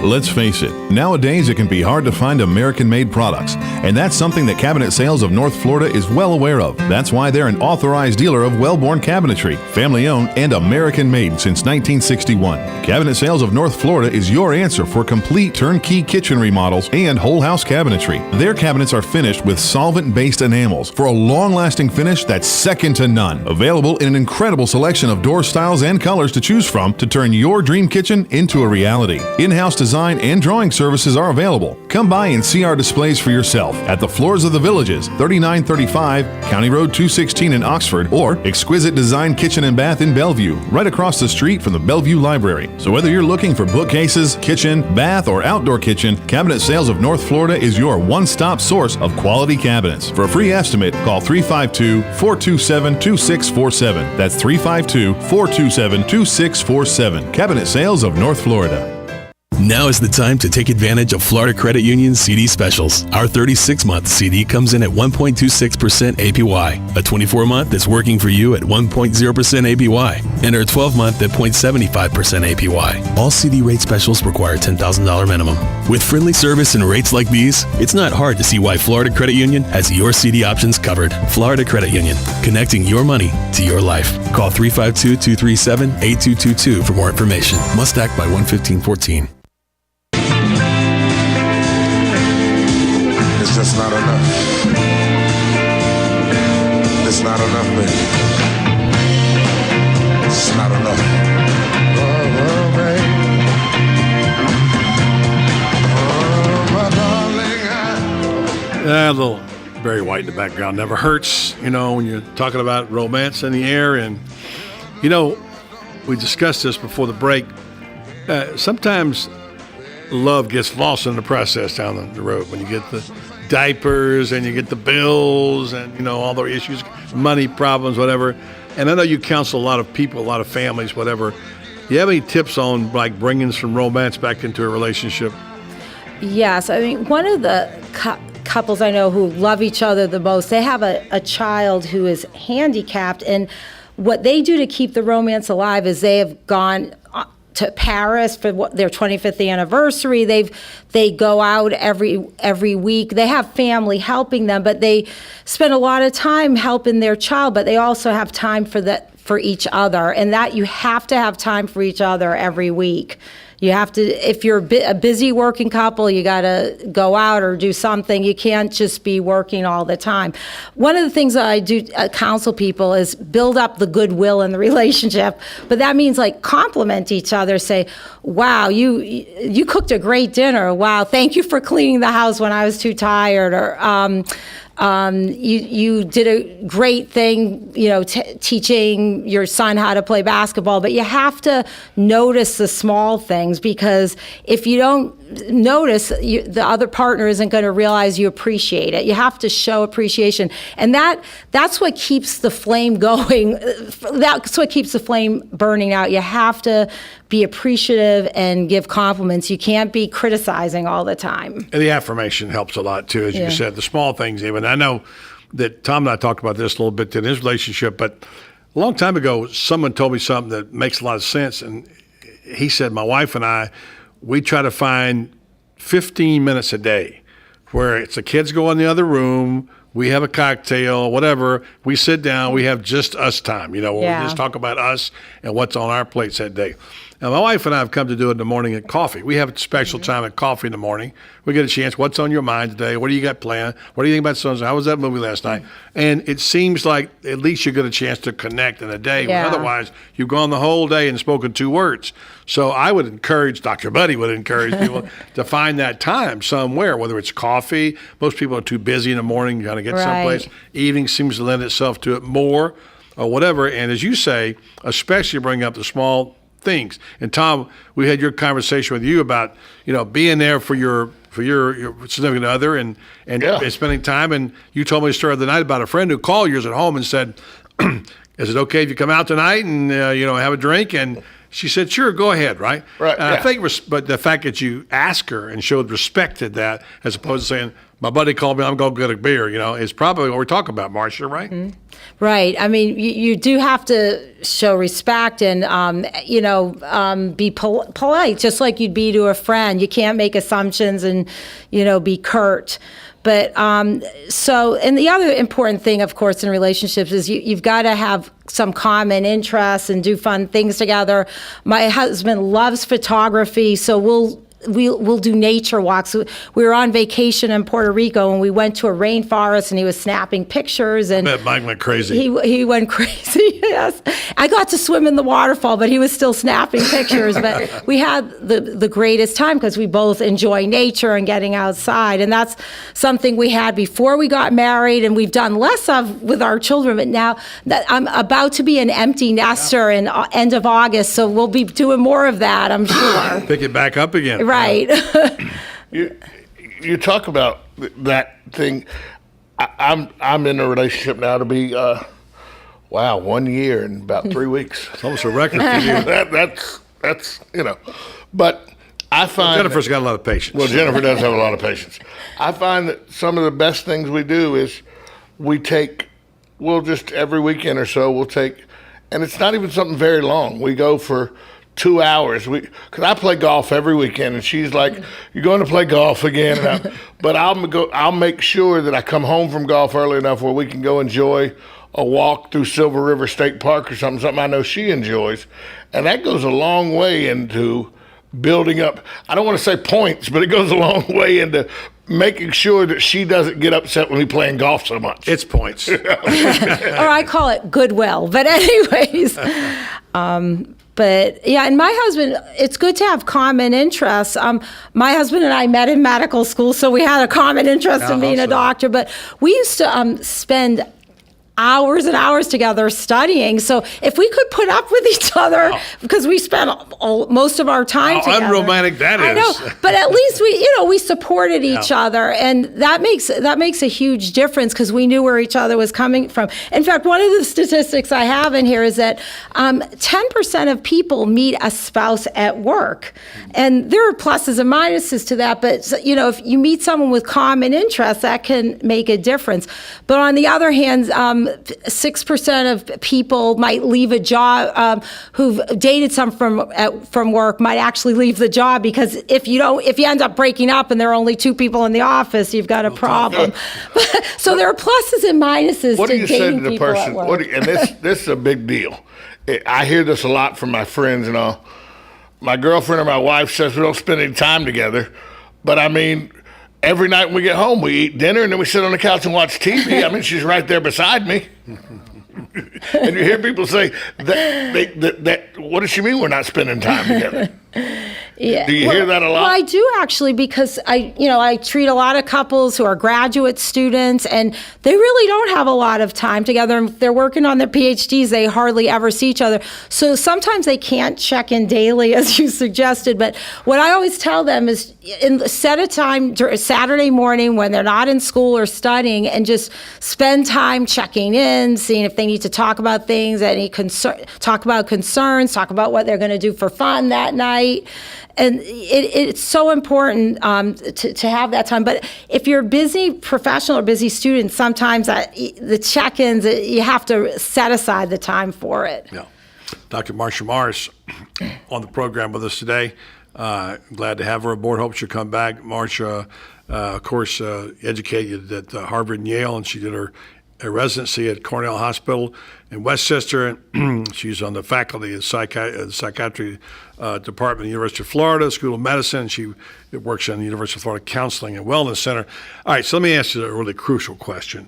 Let's face it, nowadays it can be hard to find American-made products, and that's something that Cabinet Sales of North Florida is well aware of. That's why they're an authorized dealer of Wellborn Cabinetry, family-owned and American-made since 1961. Cabinet Sales of North Florida is your answer for complete turnkey kitchen remodels and whole house cabinetry. Their cabinets are finished with solvent-based enamels for a long-lasting finish that's second to none. Available in an incredible selection of door styles and colors to choose from to turn your dream kitchen into a reality. In-house design and drawing services are available. Come by and see our displays for yourself at the Floors of the Villages, 3935 County Road 216 in Oxford, or Exquisite Design Kitchen and Bath in Bellevue, right across the street from the Bellevue Library. So whether you're looking for bookcases, kitchen, bath, or outdoor kitchen, Cabinet Sales of North Florida is your one-stop source of quality cabinets. For a free estimate, call 352-427-2647. That's 352-427-2647. Cabinet Sales of North Florida. Now is the time to take advantage of Florida Credit Union's CD specials. Our 36-month CD comes in at 1.26% APY. A 24-month is working for you at 1.0% APY. And our 12-month at 0.75% APY. All CD rate specials require $10,000 minimum. With friendly service and rates like these, it's not hard to see why Florida Credit Union has your CD options covered. Florida Credit Union, connecting your money to your life. Call 352-237-8222 for more information. Must act by 1/15/14. just not enough. It's not enough, baby. It's not enough. Oh, baby. Oh, my darling. A little Barry White in the background never hurts, when you're talking about romance in the air. And, we discussed this before the break. Sometimes love gets lost in the process down the road when you get the diapers and you get the bills and, all the issues, money problems, whatever. And I know you counsel a lot of people, a lot of families, whatever. Do you have any tips on, bringing some romance back into a relationship? Yes. I mean, one of the couples I know who love each other the most, they have a child who is handicapped, and what they do to keep the romance alive is they have gone to Paris for their 25th anniversary. They go out every week. They have family helping them, but they spend a lot of time helping their child, but they also have time for each other, and that you have to have time for each other every week. You have to, if you're a busy working couple, you got to go out or do something. You can't just be working all the time. One of the things that I do counsel people is build up the goodwill in the relationship, but that means compliment each other. Say, wow, you cooked a great dinner. Wow, thank you for cleaning the house when I was too tired. Or you did a great thing, teaching your son how to play basketball. But you have to notice the small things, because if you don't notice, the other partner isn't going to realize you appreciate it. You have to show appreciation, and that's what keeps the flame going. That's what keeps the flame burning out. You have to be appreciative and give compliments. You can't be criticizing all the time. And the affirmation helps a lot too, as you said, the small things even. I know that Tom and I talked about this a little bit in his relationship, but a long time ago, someone told me something that makes a lot of sense. And he said, my wife and I, we try to find 15 minutes a day where it's the kids go in the other room, we have a cocktail, whatever, we sit down, we have just us time, where we just talk about us and what's on our plates that day. Now, my wife and I have come to do it in the morning at coffee. We have a special time at coffee in the morning. We get a chance, what's on your mind today? What do you got planned? What do you think about so-and-so? How was that movie last night? And it seems like at least you get a chance to connect in a day. Yeah. Otherwise, you've gone the whole day and spoken 2 words. So I would encourage, Dr. Buddy would encourage people to find that time somewhere, whether it's coffee. Most people are too busy in the morning trying to get someplace. Evening seems to lend itself to it more or whatever. And as you say, especially bring up the small things. And Tom, we had your conversation with you about, being there for your significant other and spending time. And you told me a story the other night about a friend who called yours at home and said, is it okay if you come out tonight and, have a drink? And she said, sure, go ahead, right? Right. And I think, but the fact that you asked her and showed respect to that, as opposed to saying, my buddy called me, I'm going to get a beer, is probably what we're talking about, Marcia, right? Mm-hmm. Right. I mean, you do have to show respect and, be polite, just like you'd be to a friend. You can't make assumptions and, be curt. But and the other important thing, of course, in relationships is you've got to have some common interests and do fun things together. My husband loves photography, so we'll do nature walks. We were on vacation in Puerto Rico, and we went to a rainforest, and he was snapping pictures. And I bet Mike went crazy. He went crazy. Yes, I got to swim in the waterfall, but he was still snapping pictures. But we had the greatest time because we both enjoy nature and getting outside, and that's something we had before we got married, and we've done less of with our children. But now that I'm about to be an empty nester in end of August, so we'll be doing more of that, I'm sure. Pick it back up again. Right. You talk about that thing. I'm in a relationship now to be 1 year and about 3 weeks. It's almost a record for you. That's But I find Jennifer's got a lot of patience. Well, Jennifer does have a lot of patience. I find that some of the best things we do is we'll just every weekend or so we'll take, and it's not even something very long. We go for 2 hours. Because I play golf every weekend, and she's like, "You're going to play golf again?" But I'll make sure that I come home from golf early enough where we can go enjoy a walk through Silver River State Park or something I know she enjoys, and that goes a long way into building up. I don't want to say points, but it goes a long way into making sure that she doesn't get upset when we playing golf so much. It's points. Or I call it goodwill. But anyways, but yeah, and my husband, it's good to have common interests. My husband and I met in medical school, so we had a common interest in being a doctor. But we used to spend hours and hours together studying. So if we could put up with each other, because we spent most of our time together. How unromantic that is. I know, but at least we supported each other, and that makes a huge difference because we knew where each other was coming from. In fact, one of the statistics I have in here is that 10% of people meet a spouse at work, and there are pluses and minuses to that. But if you meet someone with common interests, that can make a difference. But on the other hand, 6% of people might leave a job who've dated some from work might actually leave the job because if you end up breaking up and there are only 2 people in the office, you've got a problem. So there are pluses and minuses What to do you say dating to the people person? at work. And this is a big deal. I hear this a lot from my friends and all. My girlfriend or my wife says we don't spend any time together, but I mean, every night when we get home, we eat dinner and then we sit on the couch and watch TV. I mean, she's right there beside me. And you hear people say that what does she mean we're not spending time together? Yeah. Do you hear that a lot? Well, I do actually, because I treat a lot of couples who are graduate students, and they really don't have a lot of time together. And if they're working on their PhDs, they hardly ever see each other. So sometimes they can't check in daily, as you suggested. But what I always tell them is set a time Saturday morning when they're not in school or studying, and just spend time checking in, seeing if they need to talk about things, talk about concerns, talk about what they're going to do for fun that night. And it's so important to have that time. But if you're a busy professional or busy student, sometimes the check-ins, you have to set aside the time for it. Yeah. Dr. Marcia Morris on the program with us today. Glad to have her aboard. Hope she'll come back. Marcia, of course, educated at Harvard and Yale, and she did her residency at Cornell Hospital in Westchester. She's on the faculty of psychiatry department at the University of Florida School of Medicine. She works in the University of Florida Counseling and Wellness Center. All right, so let me ask you a really crucial question.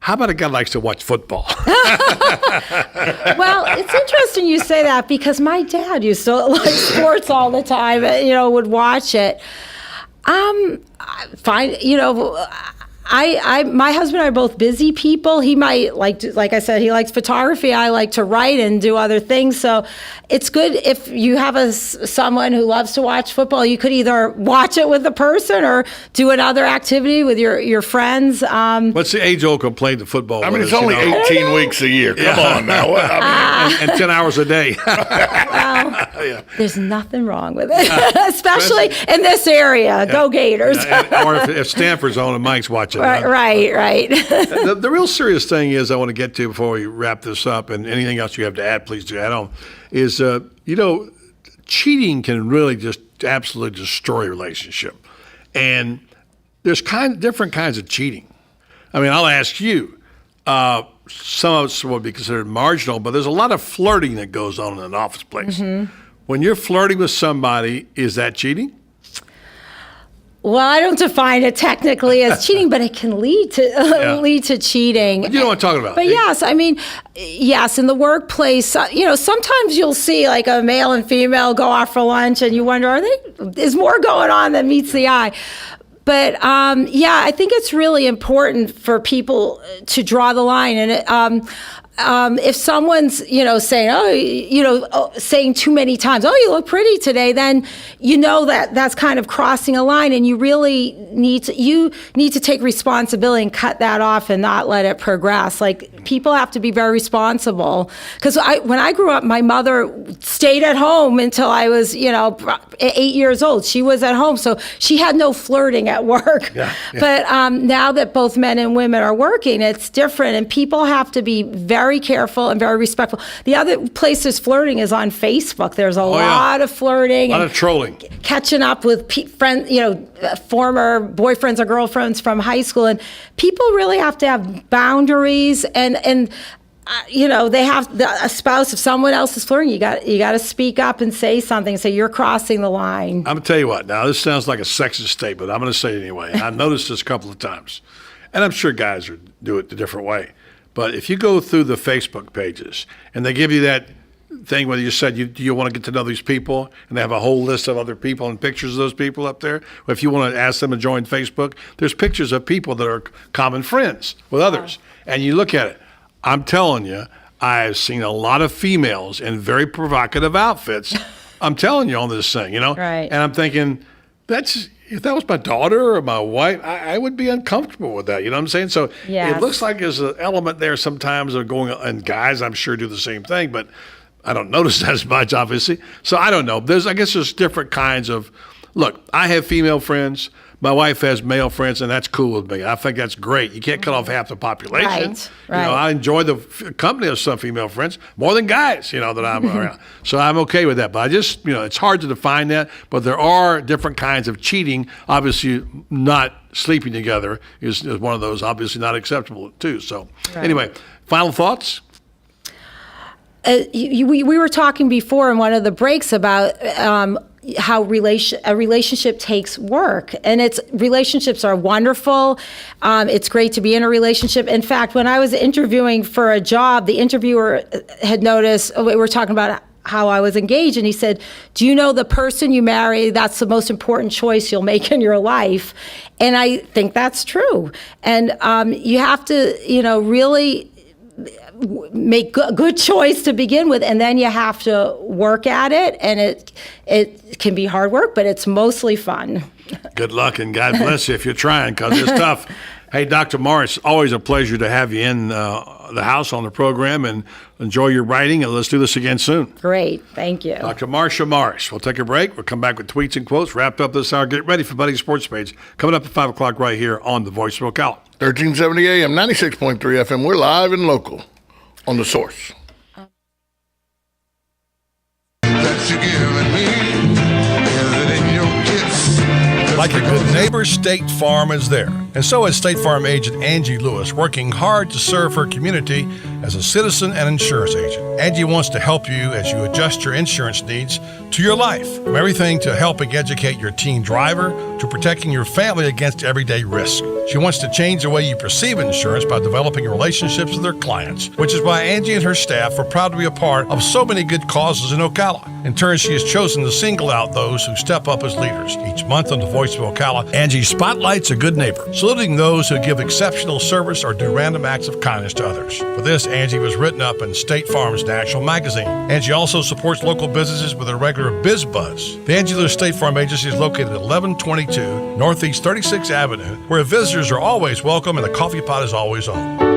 How about a guy who likes to watch football? Well, it's interesting you say that, because my dad used to like sports all the time, would watch it. My husband and I are both busy people. He might like I said, he likes photography. I like to write and do other things. So it's good if you have someone who loves to watch football. You could either watch it with the person or do another activity with your friends. What's the age-old complaint to football? I mean, it's only 18 weeks a year. Come on now. And 10 hours a day. Well, there's nothing wrong with it, especially in this area. Go Gators. Or if Stanford's on and Mike's watching. Right. The real serious thing is I want to get to before we wrap this up, and anything else you have to add, please do add on, is, cheating can really just absolutely destroy a relationship. And there's different kinds of cheating. I mean, I'll ask you, some of us would be considered marginal, but there's a lot of flirting that goes on in an office place. Mm-hmm. When you're flirting with somebody, is that cheating? Well, I don't define it technically as cheating, but it can lead to cheating. But you know what I'm talking about. But yes, I mean, yes, in the workplace, sometimes you'll see like a male and female go off for lunch, and you wonder, is more going on than meets the eye? But I think it's really important for people to draw the line, and if someone's, saying too many times, "Oh, you look pretty today," then that's kind of crossing a line, and you really need to take responsibility and cut that off and not let it progress. Like, people have to be very responsible. Because when I grew up, my mother stayed at home until I was, 8 years old. She was at home, so she had no flirting at work. Yeah. But now that both men and women are working, it's different, and people have to be very careful and very respectful. The other place there's flirting is on Facebook. There's a lot of flirting. A lot of trolling. Catching up with friends, former boyfriends or girlfriends from high school. And people really have to have boundaries. And they have a spouse. If someone else is flirting, you got to speak up and say something. Say you're crossing the line. I'm gonna tell you what. Now this sounds like a sexist statement. I'm gonna say it anyway. I've noticed this a couple of times, and I'm sure guys do it a different way. But if you go through the Facebook pages and they give you that thing where you said you want to get to know these people, and they have a whole list of other people and pictures of those people up there. Well, if you want to ask them to join Facebook, there's pictures of people that are common friends with others, and you look at it. I'm telling you, I've seen a lot of females in very provocative outfits. I'm telling you on this thing, Right. And I'm thinking, if that was my daughter or my wife, I would be uncomfortable with that. You know what I'm saying? So Yes. It looks like there's an element there sometimes of going, and guys I'm sure do the same thing, but I don't notice that as much, obviously. So I don't know. I guess there's different kinds of, look, I have female friends. My wife has male friends, and that's cool with me. I think that's great. You can't cut off half the population. Right. I enjoy the company of some female friends more than guys, that I'm around. So I'm okay with that. But I just, it's hard to define that. But there are different kinds of cheating. Obviously, not sleeping together is one of those, obviously not acceptable, too. So Anyway, final thoughts? We were talking before in one of the breaks about how a relationship takes work, and relationships are wonderful. It's great to be in a relationship. In fact, when I was interviewing for a job, the interviewer had noticed, we were talking about how I was engaged, and he said, do you know the person you marry, that's the most important choice you'll make in your life? And I think that's true. And you have to, really make a good choice to begin with, and then you have to work at it, and it can be hard work, but it's mostly fun. Good luck, and God bless you if you're trying, because it's tough. Hey, Dr. Morris, always a pleasure to have you in the house on the program, and enjoy your writing, and let's do this again soon. Great. Thank you. Dr. Marsha Morris. We'll take a break. We'll come back with tweets and quotes. Wrapped up this hour. Get ready for Buddy's Sports Page. Coming up at 5 o'clock right here on The Voice of Ocala. 1370 AM, 96.3 FM. We're live and local on The Source. That you're giving me, is it in your kiss? Like a good neighbor, State Farm is there. And so is State Farm agent Angie Lewis, working hard to serve her community as a citizen and insurance agent. Angie wants to help you as you adjust your insurance needs to your life. From everything to helping educate your teen driver to protecting your family against everyday risk. She wants to change the way you perceive insurance by developing relationships with her clients, which is why Angie and her staff are proud to be a part of so many good causes in Ocala. In turn, she has chosen to single out those who step up as leaders. Each month on The Voice of Ocala, Angie spotlights a good neighbor, saluting those who give exceptional service or do random acts of kindness to others. For this, Angie was written up in State Farm's national magazine. Angie also supports local businesses with a regular Biz Buzz. The Angie Lewis State Farm Agency is located at 1122 Northeast 36th Avenue, where visitors are always welcome and the coffee pot is always on.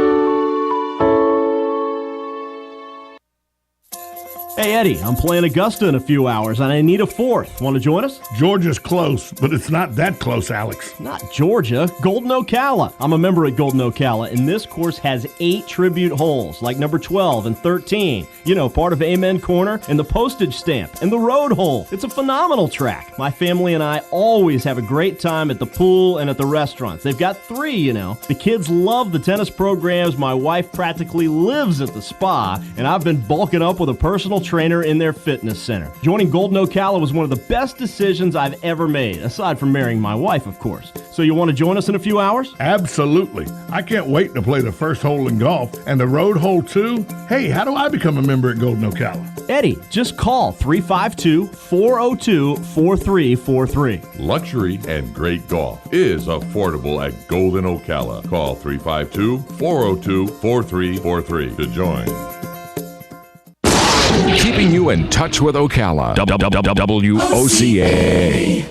Hey, Eddie, I'm playing Augusta in a few hours, and I need a fourth. Want to join us? Georgia's close, but it's not that close, Alex. Not Georgia, Golden Ocala. I'm a member at Golden Ocala, and this course has 8 tribute holes, like number 12 and 13. You know, part of Amen Corner, and the postage stamp, and the road hole. It's a phenomenal track. My family and I always have a great time at the pool and at the restaurants. They've got 3, you know. The kids love the tennis programs. My wife practically lives at the spa, and I've been bulking up with a personal trainer in their fitness center. Joining Golden Ocala was one of the best decisions I've ever made, aside from marrying my wife, of course. So you want to join us in a few hours? Absolutely. I can't wait to play the first hole in golf and the road hole too. Hey, how do I become a member at Golden Ocala? Eddie, just call 352-402-4343. Luxury and great golf is affordable at Golden Ocala. Call 352-402-4343 to join. Keeping you in touch with Ocala. WOCA.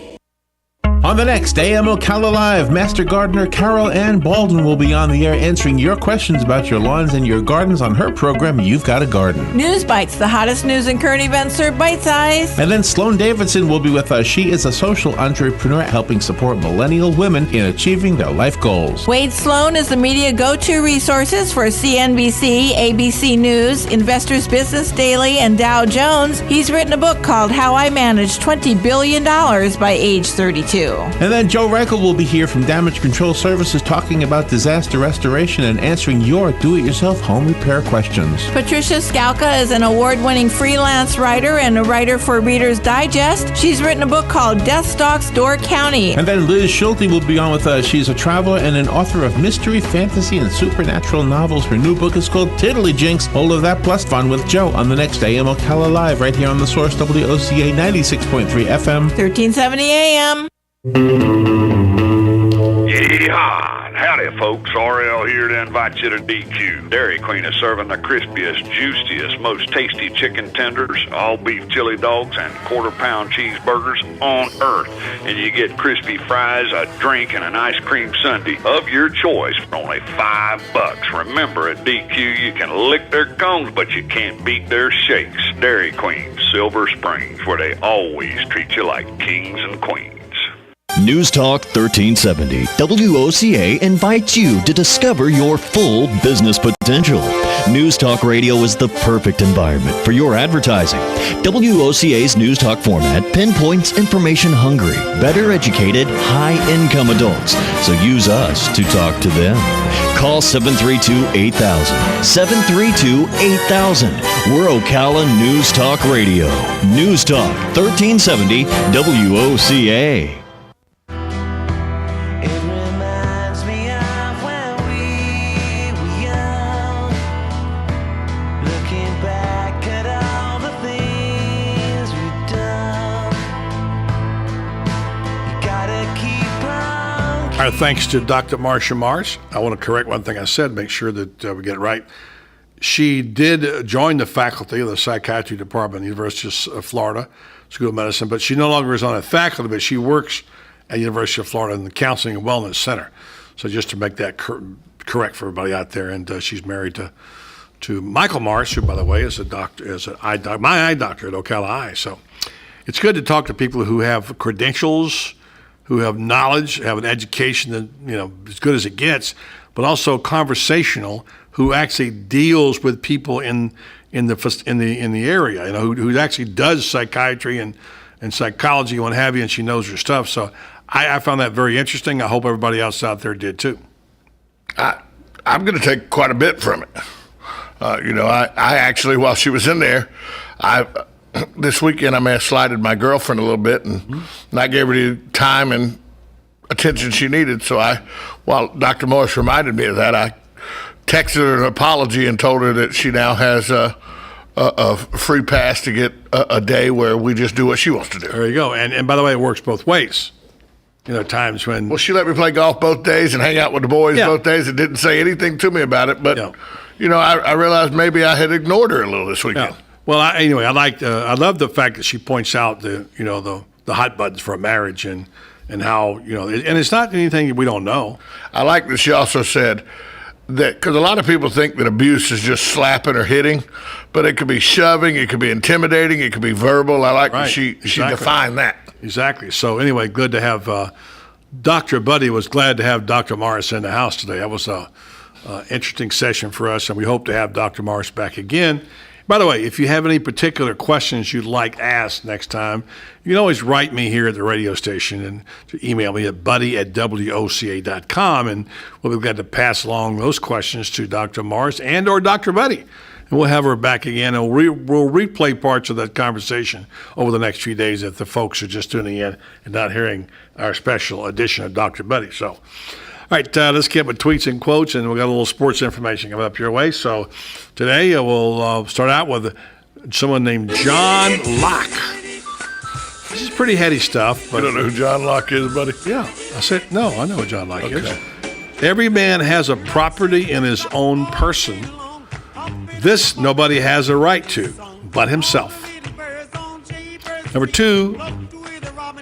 On the next AM Ocala Live, Master Gardener Carol Ann Baldwin will be on the air answering your questions about your lawns and your gardens on her program, You've Got a Garden. News Bites, the hottest news and current events served bite-sized. And then Sloan Davidson will be with us. She is a social entrepreneur helping support millennial women in achieving their life goals. Wade Sloan is the media go-to resources for CNBC, ABC News, Investors Business Daily, and Dow Jones. He's written a book called How I Managed $20 Billion by Age 32. And then Joe Reichel will be here from Damage Control Services talking about disaster restoration and answering your do-it-yourself home repair questions. Patricia Skalka is an award-winning freelance writer and a writer for Reader's Digest. She's written a book called Death Stalks Door County. And then Liz Schulte will be on with us. She's a traveler and an author of mystery, fantasy, and supernatural novels. Her new book is called Tiddlywinks. All of that plus fun with Joe on the next AM Ocala Live right here on the Source WOCA 96.3 FM. 1370 AM. Yeehaw! Howdy, folks. RL here to invite you to DQ. Dairy Queen is serving the crispiest, juiciest, most tasty chicken tenders, all beef chili dogs, and quarter-pound cheeseburgers on earth. And you get crispy fries, a drink, and an ice cream sundae of your choice for only $5. Remember, at DQ, you can lick their cones, but you can't beat their shakes. Dairy Queen, Silver Springs, where they always treat you like kings and queens. News Talk 1370. WOCA invites you to discover your full business potential. News Talk Radio is the perfect environment for your advertising. WOCA's News Talk format pinpoints information-hungry, better educated, high-income adults. So use us to talk to them. Call 732-8000. 732-8000. We're Ocala News Talk Radio. News Talk 1370 WOCA. Our thanks to Dr. Marcia Mars. I want to correct one thing I said, make sure that we get it right. She did join the faculty of the psychiatry department at the University of Florida School of Medicine, but she no longer is on the faculty, but she works at the University of Florida in the Counseling and Wellness Center. So just to make that correct for everybody out there, and she's married to Michael Mars, who, by the way, is a doctor, my eye doctor at Ocala Eye. So it's good to talk to people who have credentials, who have knowledge, have an education that, as good as it gets, but also conversational, who actually deals with people in the area, who actually does psychiatry and psychology and what have you, and she knows her stuff. So I found that very interesting. I hope everybody else out there did too. I'm going to take quite a bit from it. I actually, while she was in there, this weekend I may have slighted my girlfriend a little bit, and I gave her the time and attention she needed. So while Dr. Morris reminded me of that, I texted her an apology and told her that she now has a free pass to get a day where we just do what she wants to do. There you go. And by the way, it works both ways. Times when... Well, she let me play golf both days and hang out with the boys both days and didn't say anything to me about it. But, I realized maybe I had ignored her a little this weekend. Yeah. Well, I love the fact that she points out the hot buttons for a marriage and how, and it's not anything we don't know. I like that she also said that, because a lot of people think that abuse is just slapping or hitting, but it could be shoving, it could be intimidating, it could be verbal. I like that she defined that. Exactly. So anyway, good to have Dr. Buddy was glad to have Dr. Morris in the house today. That was a interesting session for us, and we hope to have Dr. Morris back again. By the way, if you have any particular questions you'd like asked next time, you can always write me here at the radio station and to email me at buddy@woca.com, and we'll be glad to pass along those questions to Dr. Morris and or Dr. Buddy. And we'll have her back again, and we'll replay parts of that conversation over the next few days if the folks are just tuning in and not hearing our special edition of Dr. Buddy. So, all right, let's get with tweets and quotes, and we've got a little sports information coming up your way. So today we'll start out with someone named John Locke. This is pretty heady stuff. But you don't know who John Locke is, buddy? Yeah. I said, no, I know who John Locke is. Every man has a property in his own person. This nobody has a right to but himself. Number two,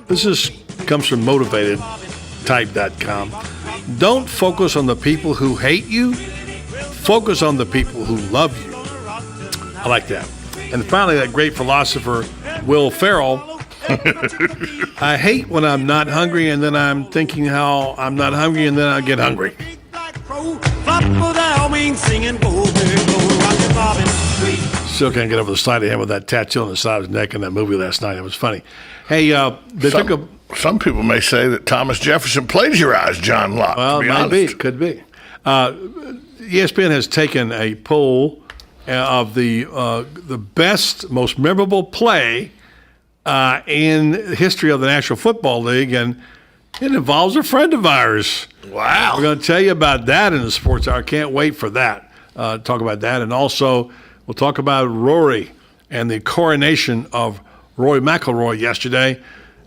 this comes from motivatedtype.com. Don't focus on the people who hate you. Focus on the people who love you. I like that. And finally, that great philosopher, Will Ferrell. I hate when I'm not hungry and then I'm thinking how I'm not hungry and then I get hungry. Still can't get over the sleight of hand with that tattoo on the side of his neck in that movie last night. It was funny. Hey, they took a some people may say that Thomas Jefferson plagiarized John Locke. Well, to be maybe. honest. Could be. ESPN has taken a poll of the best, most memorable play in the history of the National Football League, and it involves a friend of ours. Wow. We're going to tell you about that in the Sports Hour. I can't wait for that. Talk about that. And also, we'll talk about Rory and the coronation of Rory McIlroy yesterday,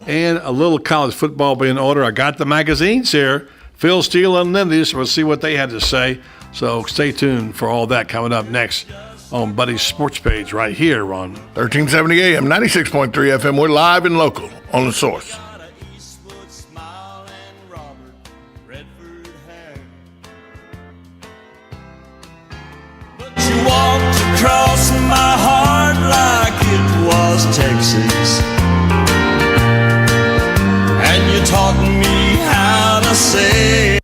and a little college football being ordered. I got the magazines here. Phil Steele and Lindy's. We'll see what they had to say. So stay tuned for all that coming up next on Buddy's Sports Page right here on 1370 AM, 96.3 FM. We're live and local on The Source. You walked across my heart like it was Texas, and you taught me how to say.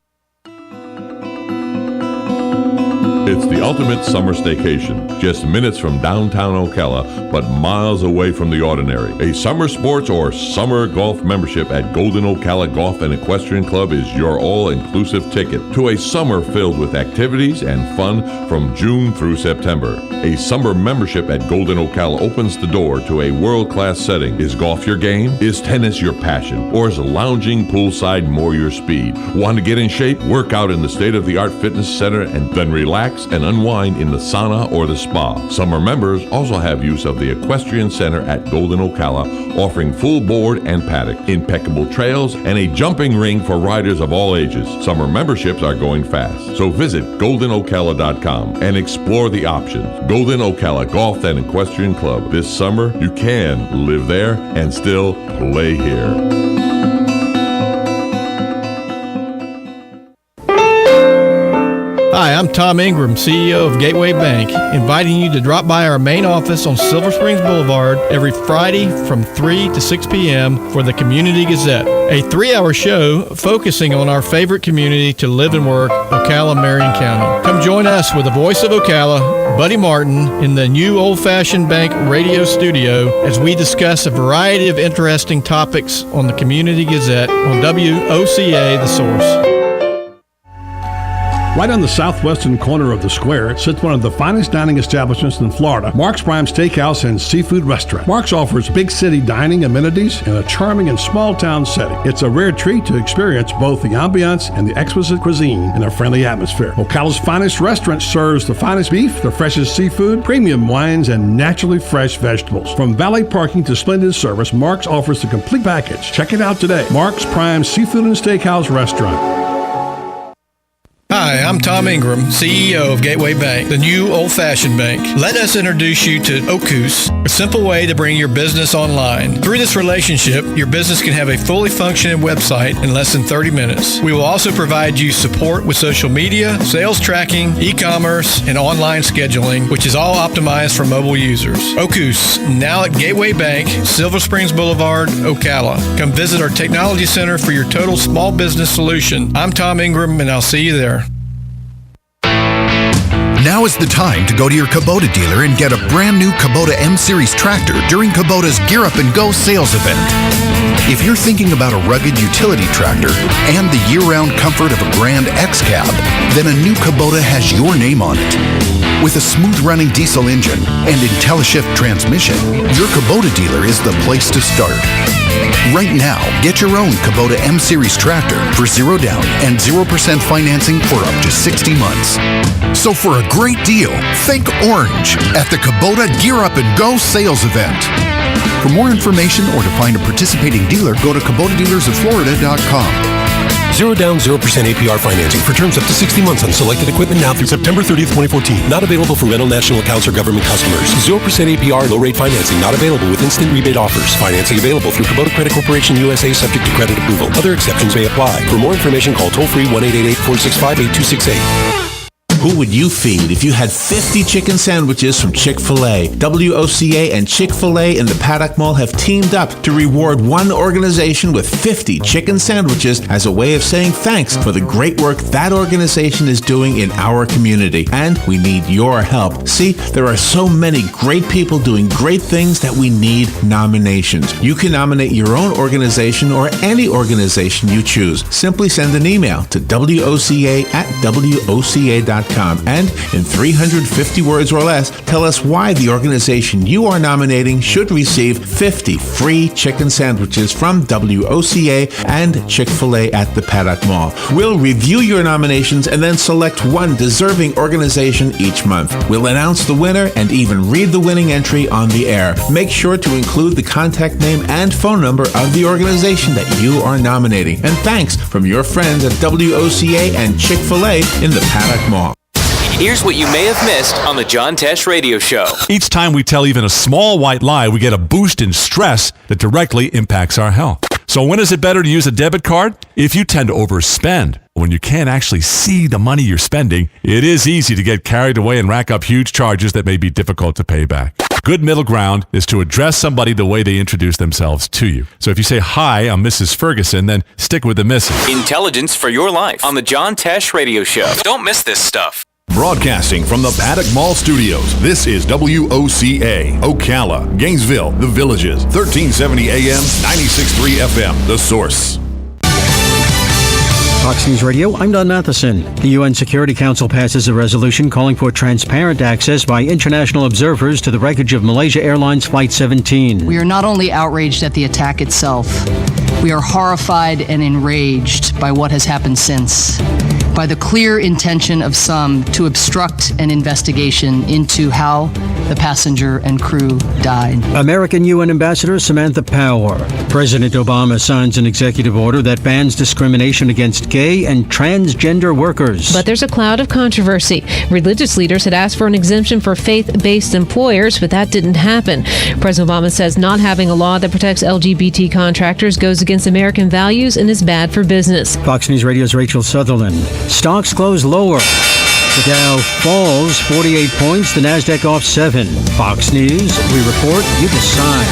It's the ultimate summer staycation, just minutes from downtown Ocala, but miles away from the ordinary. A summer sports or summer golf membership at Golden Ocala Golf and Equestrian Club is your all-inclusive ticket to a summer filled with activities and fun from June through September. A summer membership at Golden Ocala opens the door to a world-class setting. Is golf your game? Is tennis your passion? Or is lounging poolside more your speed? Want to get in shape? Work out in the state-of-the-art fitness center and then relax and unwind in the sauna or the spa. Summer members also have use of the Equestrian Center at Golden Ocala, offering full board and paddock, impeccable trails, and a jumping ring for riders of all ages. Summer memberships are going fast, so visit goldenocala.com and explore the options. Golden Ocala Golf and Equestrian Club. This summer, you can live there and still play here. Hi, I'm Tom Ingram, CEO of Gateway Bank, inviting you to drop by our main office on Silver Springs Boulevard every Friday from 3 to 6 p.m. for the Community Gazette, a 3-hour show focusing on our favorite community to live and work, Ocala, Marion County. Come join us with the voice of Ocala, Buddy Martin, in the new old-fashioned bank radio studio as we discuss a variety of interesting topics on the Community Gazette on WOCA, The Source. Right on the southwestern corner of the square sits one of the finest dining establishments in Florida, Mark's Prime Steakhouse and Seafood Restaurant. Mark's offers big city dining amenities in a charming and small town setting. It's a rare treat to experience both the ambiance and the exquisite cuisine in a friendly atmosphere. Ocala's finest restaurant serves the finest beef, the freshest seafood, premium wines, and naturally fresh vegetables. From valet parking to splendid service, Mark's offers the complete package. Check it out today. Mark's Prime Seafood and Steakhouse Restaurant. Hi, I'm Tom Ingram, CEO of Gateway Bank, the new old-fashioned bank. Let us introduce you to Ocus, a simple way to bring your business online. Through this relationship, your business can have a fully functioning website in less than 30 minutes. We will also provide you support with social media, sales tracking, e-commerce, and online scheduling, which is all optimized for mobile users. Ocus, now at Gateway Bank, Silver Springs Boulevard, Ocala. Come visit our technology center for your total small business solution. I'm Tom Ingram, and I'll see you there. Now is the time to go to your Kubota dealer and get a brand new Kubota M-Series tractor during Kubota's Gear Up and Go sales event. If you're thinking about a rugged utility tractor and the year-round comfort of a Grand X-Cab, then a new Kubota has your name on it. With a smooth-running diesel engine and IntelliShift transmission, your Kubota dealer is the place to start. Right now, get your own Kubota M-Series tractor for 0 down and 0% financing for up to 60 months. So for a great deal, think orange at the Kubota Gear Up and Go sales event. For more information or to find a participating dealer, go to KubotaDealersOfFlorida.com. 0 down, 0% APR financing for terms up to 60 months on selected equipment now through September 30th, 2014. Not available for rental national accounts or government customers. 0% APR low rate financing not available with instant rebate offers. Financing available through Kubota Credit Corporation USA subject to credit approval. Other exceptions may apply. For more information, call toll free 1-888-465-8268. Who would you feed if you had 50 chicken sandwiches from Chick-fil-A? WOCA and Chick-fil-A in the Paddock Mall have teamed up to reward one organization with 50 chicken sandwiches as a way of saying thanks for the great work that organization is doing in our community. And we need your help. See, there are so many great people doing great things that we need nominations. You can nominate your own organization or any organization you choose. Simply send an email to WOCA@WOCA.com and in 350 words or less, tell us why the organization you are nominating should receive 50 free chicken sandwiches from WOCA and Chick-fil-A at the Paddock Mall. We'll review your nominations and then select one deserving organization each month. We'll announce the winner and even read the winning entry on the air. Make sure to include the contact name and phone number of the organization that you are nominating. And thanks from your friends at WOCA and Chick-fil-A in the Paddock Mall. Here's what you may have missed on the John Tesh Radio Show. Each time we tell even a small white lie, we get a boost in stress that directly impacts our health. So when is it better to use a debit card? If you tend to overspend, when you can't actually see the money you're spending, it is easy to get carried away and rack up huge charges that may be difficult to pay back. Good middle ground is to address somebody the way they introduce themselves to you. So if you say, "Hi, I'm Mrs. Ferguson," then stick with the Mrs. Intelligence for your life on the John Tesh Radio Show. Don't miss this stuff. Broadcasting from the Paddock Mall Studios, this is WOCA, Ocala, Gainesville, The Villages, 1370 AM, 96.3 FM, The Source. Fox News Radio, I'm Don Matheson. The UN Security Council passes a resolution calling for transparent access by international observers to the wreckage of Malaysia Airlines Flight 17. We are not only outraged at the attack itself, we are horrified and enraged by what has happened since, by the clear intention of some to obstruct an investigation into how the passenger and crew died. American UN Ambassador Samantha Power. President Obama signs an executive order that bans discrimination against gay and transgender workers. But there's a cloud of controversy. Religious leaders had asked for an exemption for faith-based employers, but that didn't happen. President Obama says not having a law that protects LGBT contractors goes against American values and is bad for business. Fox News Radio's Rachel Sutherland. Stocks close lower. The Dow falls 48 points, the NASDAQ off 7. Fox News, we report, you decide.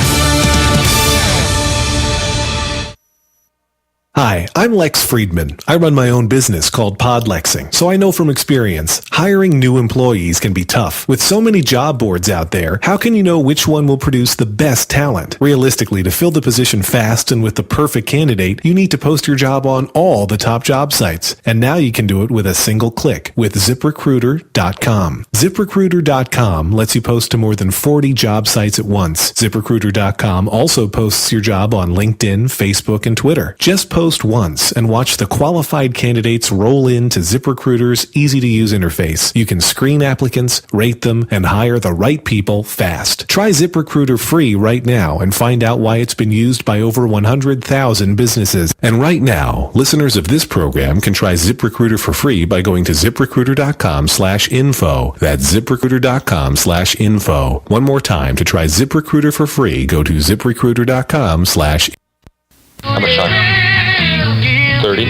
Hi, I'm Lex Friedman. I run my own business called Podlexing, so I know from experience, hiring new employees can be tough. With so many job boards out there, how can you know which one will produce the best talent? Realistically, to fill the position fast and with the perfect candidate, you need to post your job on all the top job sites. And now you can do it with a single click with ZipRecruiter.com. ZipRecruiter.com lets you post to more than 40 job sites at once. ZipRecruiter.com also posts your job on LinkedIn, Facebook, and Twitter. Just post once and watch the qualified candidates roll into ZipRecruiter's easy-to-use interface. You can screen applicants, rate them, and hire the right people fast. Try ZipRecruiter free right now and find out why it's been used by over 100,000 businesses. And right now, listeners of this program can try ZipRecruiter for free by going to ZipRecruiter.com/info. That's ZipRecruiter.com/info. One more time, to try ZipRecruiter for free, go to ZipRecruiter.com/info. How much time? 30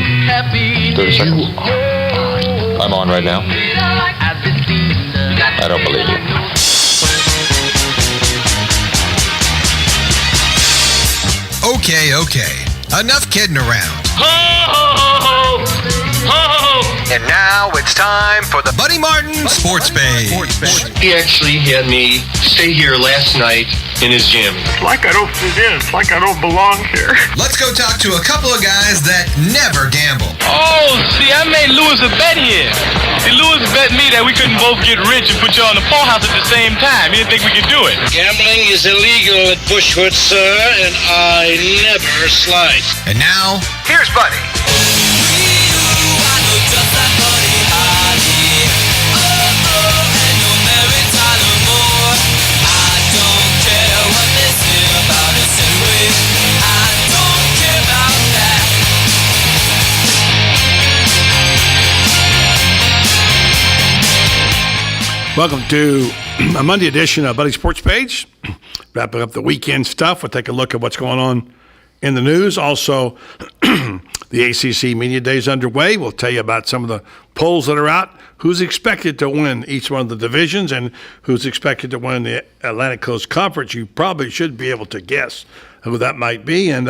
seconds. I'm on right now. I don't believe you. Okay. Enough kidding around. Ho, ho, ho, ho. Ho, ho, ho. And now it's time for the Buddy Martin Sports Page. He actually had me stay here last night in his gym. It's like I don't fit in. It's like I don't belong here. Let's go talk to a couple of guys that never gamble. Oh, see, I made Lewis a bet here. See, Lewis bet me that we couldn't both get rich and put you on the poorhouse at the same time. He didn't think we could do it. Gambling is illegal at Bushwood, sir, and I never slide. And now, here's Buddy. Welcome to a Monday edition of Buddy Sports Page. Wrapping up the weekend stuff. We'll take a look at what's going on in the news. Also, The ACC Media Day is underway. We'll tell you about some of the polls that are out, who's expected to win each one of the divisions, and who's expected to win the Atlantic Coast Conference. You probably should be able to guess who that might be, and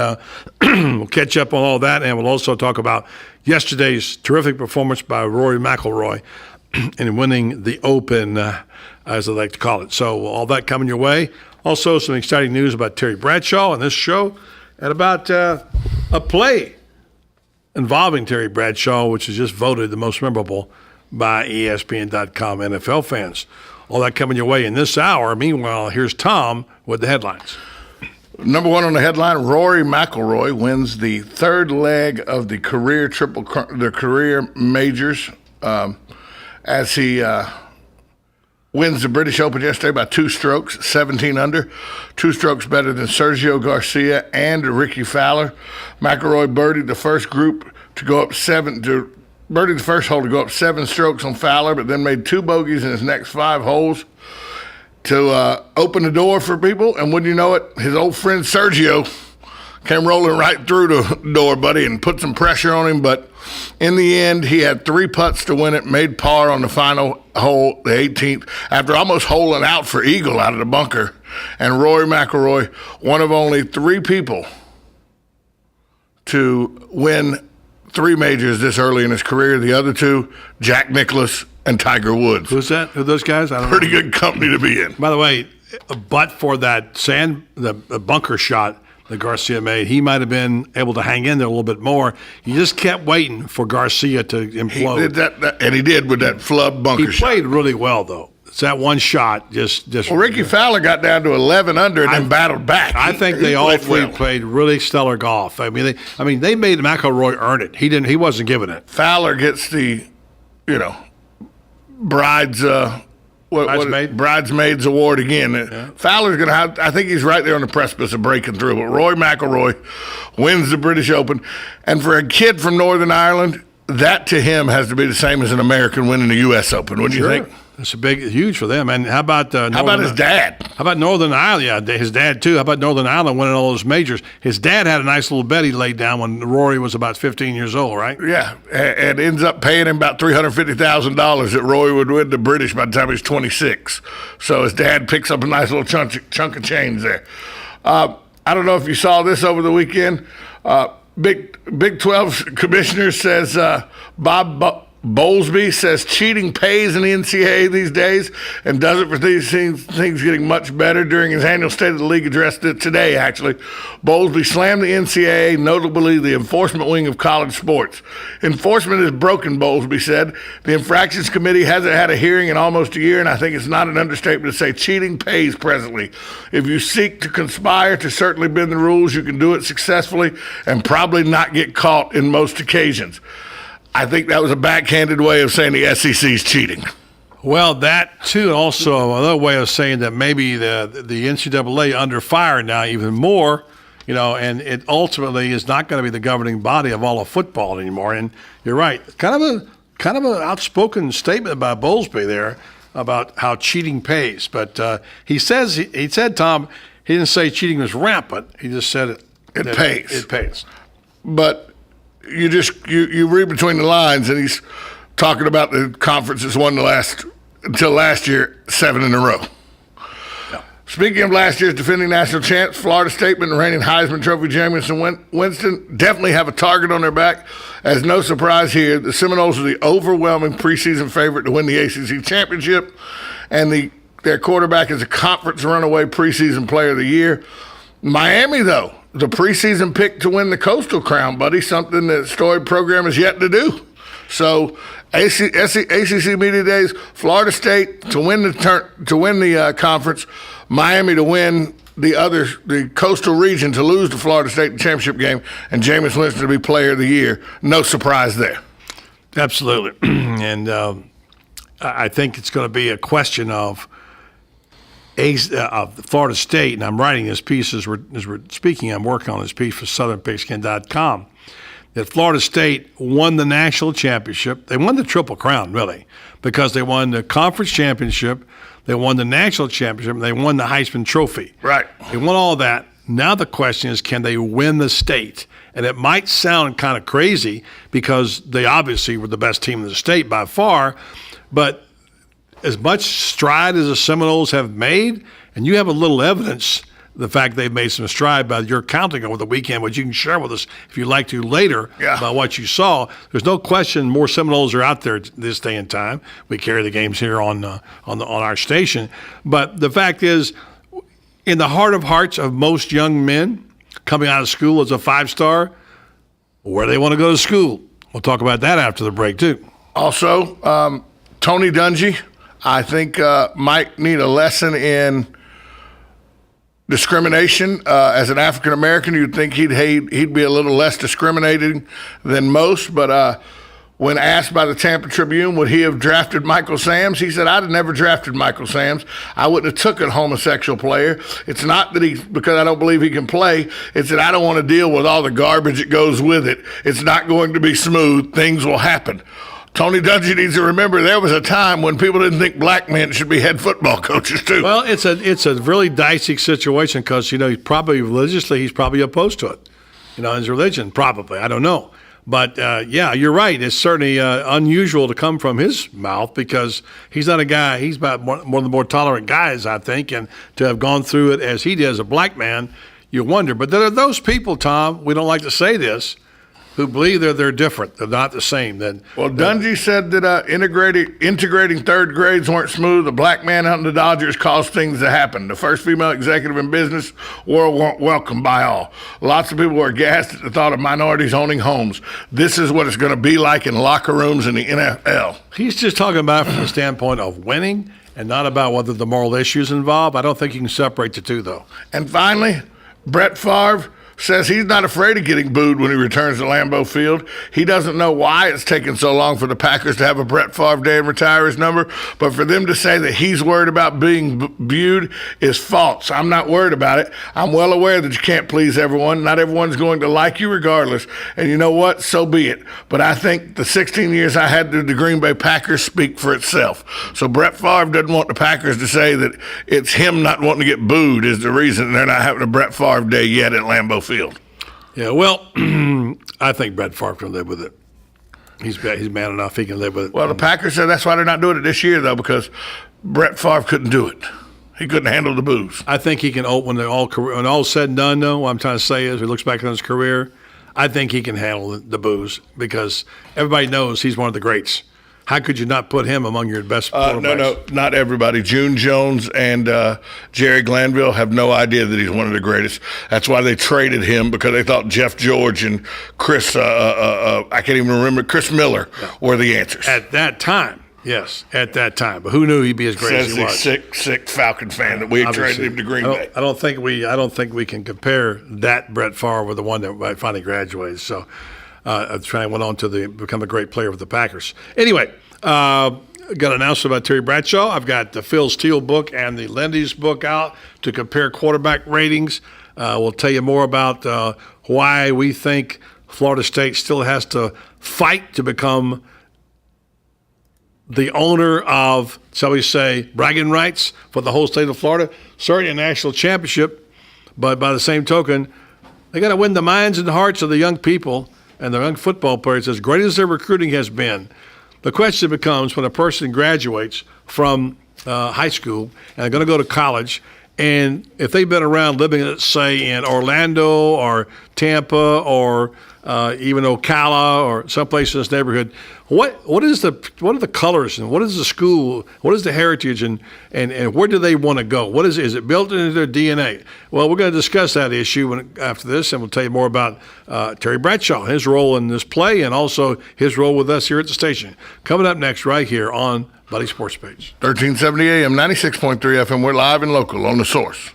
we'll catch up on all that, and we'll also talk about yesterday's terrific performance by Rory McIlroy in winning the Open, as they like to call it. So all that coming your way. Also, some exciting news about Terry Bradshaw on this show, and about a play involving Terry Bradshaw, which is just voted the most memorable by ESPN.com NFL fans. All that coming your way in this hour. Meanwhile, here's Tom with the headlines. Number one on the headline: Rory McIlroy wins the third leg of the career majors as he wins the British Open yesterday by 2 strokes, 17 under, 2 strokes better than Sergio Garcia and Ricky Fowler. McIlroy birdied the first group to go up birdied the first hole to go up 7 strokes on Fowler, but then made 2 bogeys in his next 5 holes to open the door for people. And wouldn't you know it, his old friend Sergio came rolling right through the door, buddy, and put some pressure on him. But in the end, he had 3 putts to win it, made par on the final hole, the 18th, after almost holing out for eagle out of the bunker. And Rory McIlroy, one of only 3 people to win 3 majors this early in his career. The other 2, Jack Nicklaus and Tiger Woods. Who's that? Who are those guys? I don't Pretty know. good company to be in. By the way, but for that the bunker shot that Garcia made, he might have been able to hang in there a little bit more. He just kept waiting for Garcia to implode. He did that, and he did with that flub bunker shot. He played really well, though. It's that one shot just. Well, Ricky Fowler got down to 11 under and then battled back. I think they all three played really stellar golf. I mean, they made McIlroy earn it. He didn't. He wasn't giving it. Fowler gets the, bridesmaids award again. Yeah. Fowler's going to have, I think he's right there on the precipice of breaking through. But Rory McIlroy wins the British Open. And for a kid from Northern Ireland, that to him has to be the same as an American winning the U.S. Open. Wouldn't you think? It's huge for them. And how about his dad? How about Northern Ireland? Yeah, his dad too. How about Northern Ireland winning all those majors? His dad had a nice little bet he laid down when Rory was about 15 years old, right? Yeah, and ends up paying him about $350,000 that Rory would win the British by the time he's 26. So his dad picks up a nice little chunk of change there. I don't know if you saw this over the weekend. Big 12 commissioner says Bob Bowlesby says cheating pays in the NCAA these days, and does it for these things getting much better. During his annual State of the League address today, actually, Bowlesby slammed the NCAA, notably the enforcement wing of college sports. Enforcement is broken, Bowlesby said. The infractions committee hasn't had a hearing in almost a year, and I think it's not an understatement to say cheating pays presently. If you seek to conspire to certainly bend the rules, you can do it successfully and probably not get caught in most occasions. I think that was a backhanded way of saying the SEC's cheating. Well, that too, also another way of saying that maybe the NCAA under fire now even more, and it ultimately is not going to be the governing body of all of football anymore. And you're right, kind of an outspoken statement by Bowlesby there about how cheating pays. But he said, Tom, he didn't say cheating was rampant. He just said it pays. It pays. But you read between the lines, and he's talking about the conference that's won until last year, 7 in a row. Yeah. Speaking of last year's defending national champs, Florida State and reigning Heisman Trophy Jameis Winston definitely have a target on their back. As no surprise here, the Seminoles are the overwhelming preseason favorite to win the ACC championship, and their quarterback is a conference runaway preseason player of the year. Miami, though, the preseason pick to win the Coastal Crown, buddy, something that Storied program is yet to do. So ACC Media Days, Florida State to win the conference, Miami to win the Coastal region to lose the Florida State championship game, and Jameis Winston to be player of the year. No surprise there. Absolutely. And I think it's going to be a question of Florida State, and I'm writing this piece as we're speaking. I'm working on this piece for SouthernPigskin.com. That Florida State won the national championship. They won the Triple Crown, really, because they won the conference championship, they won the national championship, and they won the Heisman Trophy. Right. They won all that. Now the question is, can they win the state? And it might sound kind of crazy because they obviously were the best team in the state by far, but as much stride as the Seminoles have made, and you have a little evidence, the fact they've made some stride by your counting over the weekend, which you can share with us if you'd like to later about what you saw. There's no question more Seminoles are out there this day and time. We carry the games here on our station. But the fact is, in the heart of hearts of most young men coming out of school as a 5-star, where they want to go to school. We'll talk about that after the break, too. Also, Tony Dungy, I think, might need a lesson in discrimination. As an African American, you'd think he'd be a little less discriminating than most. But when asked by the Tampa Tribune, would he have drafted Michael Sams, he said, "I'd have never drafted Michael Sams. I wouldn't have took a homosexual player. It's not that because I don't believe he can play. It's that I don't want to deal with all the garbage that goes with it. It's not going to be smooth. Things will happen." Tony Dungy needs to remember there was a time when people didn't think black men should be head football coaches too. Well, it's a really dicey situation because, he's probably religiously, he's probably opposed to it. His religion, probably. I don't know. But, yeah, you're right. It's certainly unusual to come from his mouth because he's not a guy, he's about one of the more tolerant guys, I think, and to have gone through it as he did as a black man, you wonder. But there are those people, Tom, we don't like to say this, who believe they're different. They're not the same. Dungy said that integrating third grades weren't smooth. A black man out in the Dodgers caused things to happen. The first female executive in business, weren't welcomed by all. Lots of people were aghast at the thought of minorities owning homes. This is what it's going to be like in locker rooms in the NFL. He's just talking about it from the standpoint of winning and not about whether the moral issues involved. I don't think you can separate the two, though. And finally, Brett Favre says he's not afraid of getting booed when he returns to Lambeau Field. He doesn't know why it's taken so long for the Packers to have a Brett Favre Day and retire his number, but for them to say that he's worried about being booed is false. I'm not worried about it. I'm well aware that you can't please everyone. Not everyone's going to like you regardless, and you know what? So be it. But I think the 16 years I had to the Green Bay Packers speak for itself. So Brett Favre doesn't want the Packers to say that it's him not wanting to get booed is the reason they're not having a Brett Favre Day yet at Lambeau Field. Yeah, well, I think Brett Favre can live with it. He's man enough; he can live with it. Well, the Packers said that's why they're not doing it this year, though, because Brett Favre couldn't do it. He couldn't handle the booze. I think he can. When all's said and done, though, what I'm trying to say is, he looks back on his career, I think he can handle the booze because everybody knows he's one of the greats. How could you not put him among your best quarterbacks? No, not everybody. June Jones and Jerry Glanville have no idea that he's one of the greatest. That's why they traded him, because they thought Jeff George and Chris, I can't even remember, Chris Miller were the answers. At that time, yes, at that time. But who knew he'd be as great as he was? Sick Falcon fan that we had traded him to Green Bay. I don't think we can compare that Brett Favre with the one that finally graduated. So went on to become a great player with the Packers. Anyway, got an announcement about Terry Bradshaw. I've got the Phil Steele book and the Lindy's book out to compare quarterback ratings. We'll tell you more about why we think Florida State still has to fight to become the owner of, shall we say, bragging rights for the whole state of Florida. Certainly a national championship, but by the same token, they got to win the minds and the hearts of the young people and the young football players. As great as their recruiting has been, the question becomes when a person graduates from high school and they're going to go to college, and if they've been around living, let's say, in Orlando or Tampa or even Ocala or someplace in this neighborhood, what are the colors and what is the school, what is the heritage, and where do they want to go? Is it built into their DNA? Well, we're going to discuss that issue after this, and we'll tell you more about Terry Bradshaw, his role in this play, and also his role with us here at the station. Coming up next right here on Buddy Sports Page. 1370 AM, 96.3 FM. We're live and local on The Source.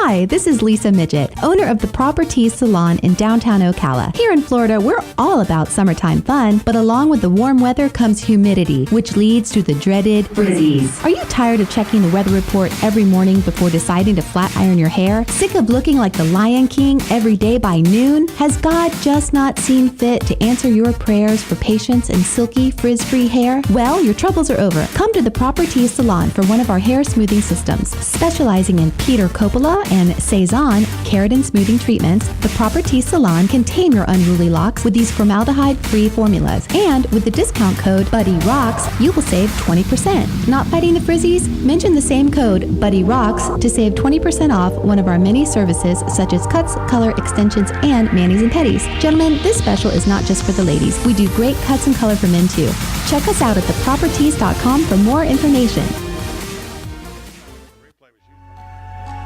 Hi, this is Lisa Midget, owner of the Properties Salon in downtown Ocala. Here in Florida, we're all about summertime fun, but along with the warm weather comes humidity, which leads to the dreaded frizzies. Are you tired of checking the weather report every morning before deciding to flat iron your hair? Sick of looking like the Lion King every day by noon? Has God just not seen fit to answer your prayers for patience and silky, frizz-free hair? Well, your troubles are over. Come to the Properties Salon for one of our hair smoothing systems. Specializing in Peter Coppola and Cezanne keratin smoothing treatments, the Properties Salon can tame your unruly locks with these formaldehyde-free formulas. And with the discount code BuddyRocks, you will save 20%. Not fighting the frizzies? Mention the same code BuddyRocks to save 20% off one of our many services such as cuts, color, extensions, and manis and petties. Gentlemen, this special is not just for the ladies. We do great cuts and color for men too. Check us out at theproperties.com for more information.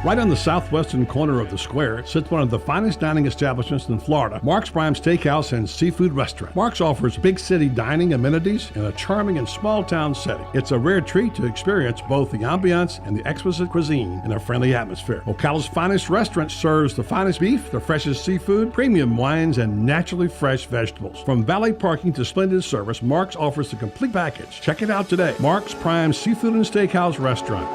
Right on the southwestern corner of the square sits one of the finest dining establishments in Florida, Mark's Prime Steakhouse and Seafood Restaurant. Mark's offers big city dining amenities in a charming and small town setting. It's a rare treat to experience both the ambiance and the exquisite cuisine in a friendly atmosphere. Ocala's finest restaurant serves the finest beef, the freshest seafood, premium wines, and naturally fresh vegetables. From valet parking to splendid service, Mark's offers the complete package. Check it out today. Mark's Prime Seafood and Steakhouse Restaurant.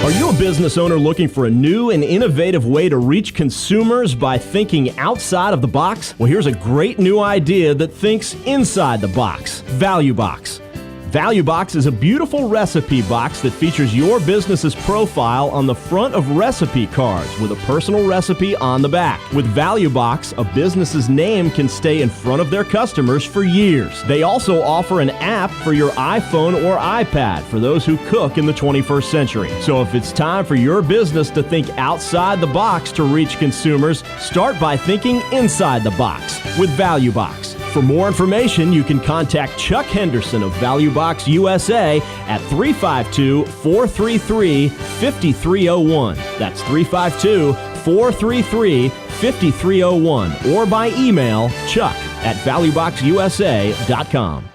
Are you a business owner looking for a new and innovative way to reach consumers by thinking outside of the box? Well, here's a great new idea that thinks inside the box. Value Box. Value Box is a beautiful recipe box that features your business's profile on the front of recipe cards with a personal recipe on the back. With Value Box, a business's name can stay in front of their customers for years. They also offer an app for your iPhone or iPad for those who cook in the 21st century. So if it's time for your business to think outside the box to reach consumers, start by thinking inside the box with Value Box. For more information, you can contact Chuck Henderson of Value Box USA at 352-433-5301. That's 352-433-5301. Or by email, chuck@valueboxusa.com.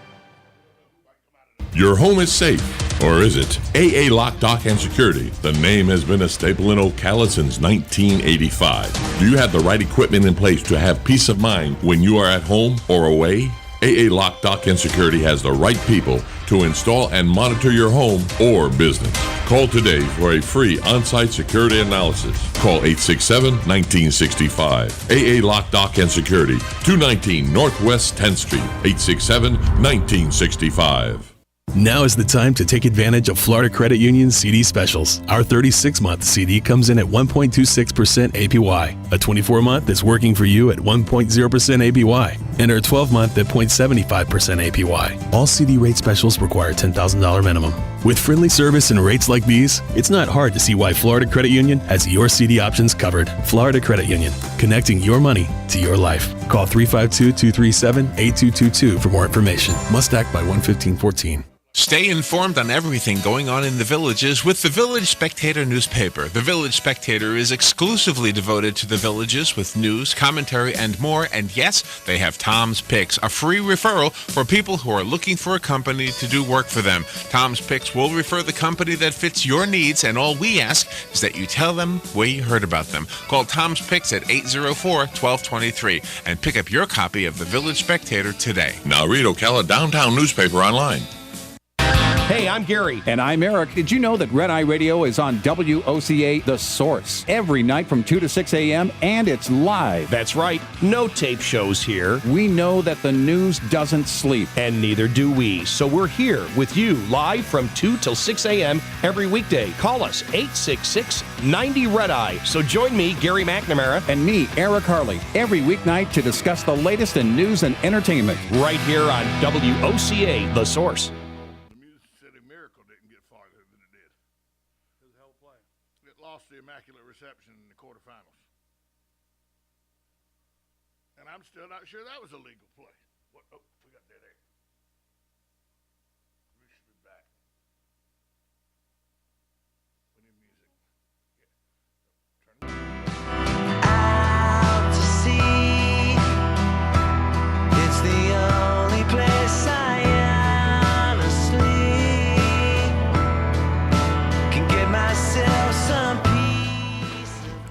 Your home is safe, or is it? AA Lock, Dock, and Security. The name has been a staple in Ocala since 1985. Do you have the right equipment in place to have peace of mind when you are at home or away? AA Lock, Dock, and Security has the right people to install and monitor your home or business. Call today for a free on-site security analysis. Call 867-1965. AA Lock, Dock, and Security, 219 Northwest 10th Street, 867-1965. Now is the time to take advantage of Florida Credit Union's CD specials. Our 36-month CD comes in at 1.26% APY. A 24-month is working for you at 1.0% APY. And our 12-month at 0.75% APY. All CD rate specials require $10,000 minimum. With friendly service and rates like these, it's not hard to see why Florida Credit Union has your CD options covered. Florida Credit Union, connecting your money to your life. Call 352-237-8222 for more information. Must act by 1/15/14. Stay informed on everything going on in the Villages with the Village Spectator newspaper. The Village Spectator is exclusively devoted to the Villages with news, commentary, and more. And yes, they have Tom's Picks, a free referral for people who are looking for a company to do work for them. Tom's Picks will refer the company that fits your needs, and all we ask is that you tell them where you heard about them. Call Tom's Picks at 804-1223 and pick up your copy of the Village Spectator today. Now read Ocala Downtown newspaper online. Hey, I'm Gary. And I'm Eric. Did you know that Red Eye Radio is on WOCA The Source every night from 2 to 6 a.m. and it's live? That's right. No tape shows here. We know that the news doesn't sleep. And neither do we. So we're here with you live from 2 till 6 a.m. every weekday. Call us 866-90-RED-EYE. So join me, Gary McNamara. And me, Eric Harley, every weeknight to discuss the latest in news and entertainment. Right here on WOCA The Source. The Immaculate Reception in the quarterfinals. And I'm still not sure that was a legal play. What? Oh, we got dead air. We should be back. We need music. Out to sea. It's the only place I honestly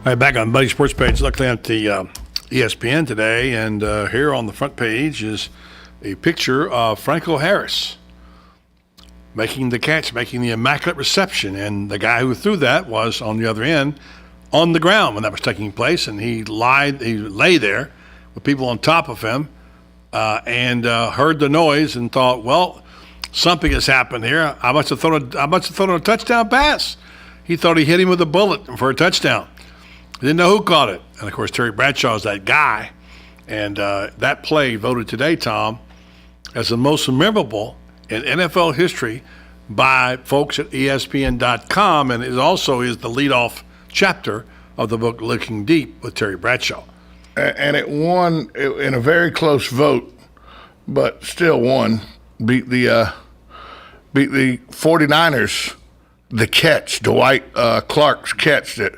All right, back on Buddy Sports page, looking at the ESPN today, and here on the front page is a picture of Franco Harris making the catch, making the immaculate reception, and the guy who threw that was on the other end on the ground when that was taking place, and he lay there with people on top of him and heard the noise and thought, well, something has happened here. I must have thrown a touchdown pass. He thought he hit him with a bullet for a touchdown. He didn't know who caught it. And, of course, Terry Bradshaw is that guy. And that play voted today, Tom, as the most memorable in NFL history by folks at ESPN.com, and it also is the leadoff chapter of the book Looking Deep with Terry Bradshaw. And it won in a very close vote, but still won. Beat the 49ers, the catch, Dwight Clark's catch that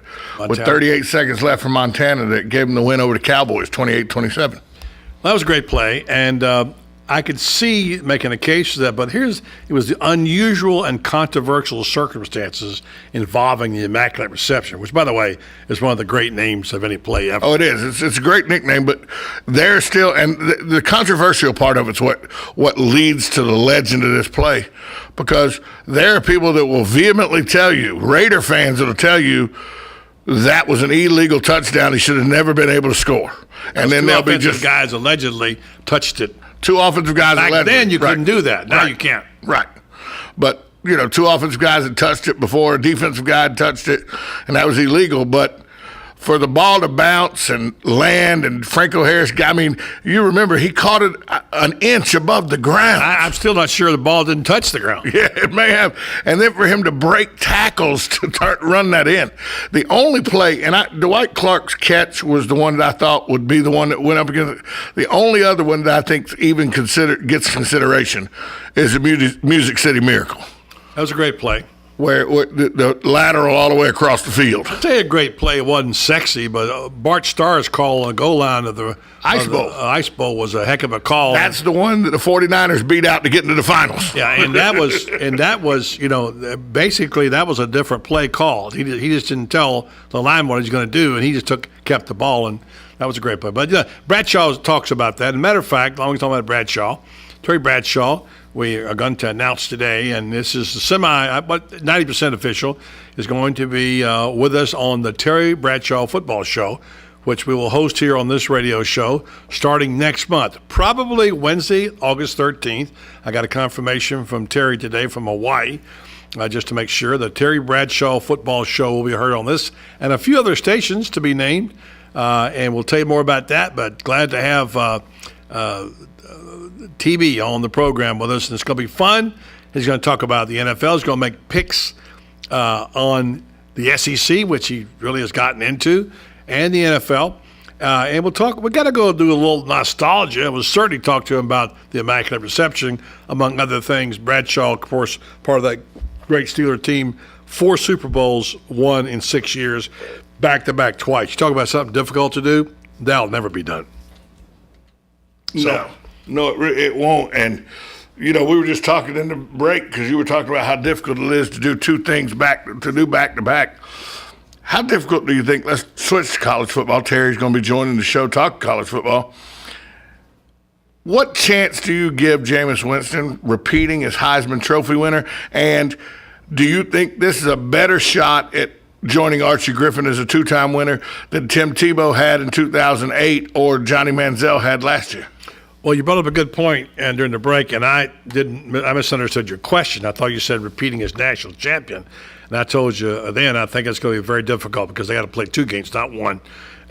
with 38 seconds left for Montana that gave them the win over the Cowboys, 28-27. That was a great play, and I could see making a case for that, but it was the unusual and controversial circumstances involving the immaculate reception, which, by the way, is one of the great names of any play ever. Oh, it is. It's a great nickname, but there's still, and the controversial part of it's what leads to the legend of this play, because there are people that will vehemently tell you, Raider fans that will tell you, that was an illegal touchdown. He should have never been able to score. And then they'll be just guys allegedly touched it. Two offensive guys. Back then, you couldn't do that. Now you can't. Right. But, two offensive guys had touched it before. A defensive guy had touched it, and that was illegal. But for the ball to bounce and land, and Franco Harris, you remember he caught it an inch above the ground. I'm still not sure the ball didn't touch the ground. Yeah, it may have. And then for him to break tackles to run that in. The only play, and Dwight Clark's catch was the one that I thought would be the one that went up against it. The only other one that I think even gets consideration is the Music City Miracle. That was a great play. Where the lateral all the way across the field. I'll tell you a great play. It wasn't sexy, but Bart Starr's call on the goal line of the Ice Bowl. Ice Bowl was a heck of a call. That's the one that the 49ers beat out to get into the finals. Yeah, and that was basically that was a different play called. He just didn't tell the line what he's going to do, and he just kept the ball, and that was a great play. But Bradshaw talks about that. As a matter of fact, long as talking about Bradshaw, Terry Bradshaw, we are going to announce today, and this is the 90% official, is going to be with us on the Terry Bradshaw Football Show, which we will host here on this radio show starting next month, probably Wednesday, August 13th. I got a confirmation from Terry today from Hawaii, just to make sure. The Terry Bradshaw Football Show will be heard on this and a few other stations to be named, and we'll tell you more about that, but glad to have TB on the program with us, and it's going to be fun. He's going to talk about the NFL. He's going to make picks on the SEC, which he really has gotten into, and the NFL. And we'll talk. We got to go do a little nostalgia. We'll certainly talk to him about the immaculate reception, among other things. Bradshaw, of course, part of that great Steeler team, 4 Super Bowls, won in 6 years, back-to-back twice. You talk about something difficult to do, that'll never be done. No, it won't. And, we were just talking in the break because you were talking about how difficult it is to do two things back-to-back. How difficult do you think? Let's switch to college football. Terry's going to be joining the show talking college football. What chance do you give Jameis Winston repeating as Heisman Trophy winner? And do you think this is a better shot at joining Archie Griffin as a 2-time winner than Tim Tebow had in 2008 or Johnny Manziel had last year? Well, you brought up a good point, and during the break, and I misunderstood your question. I thought you said repeating as national champion, and I told you then I think it's going to be very difficult because they got to play 2 games, not 1.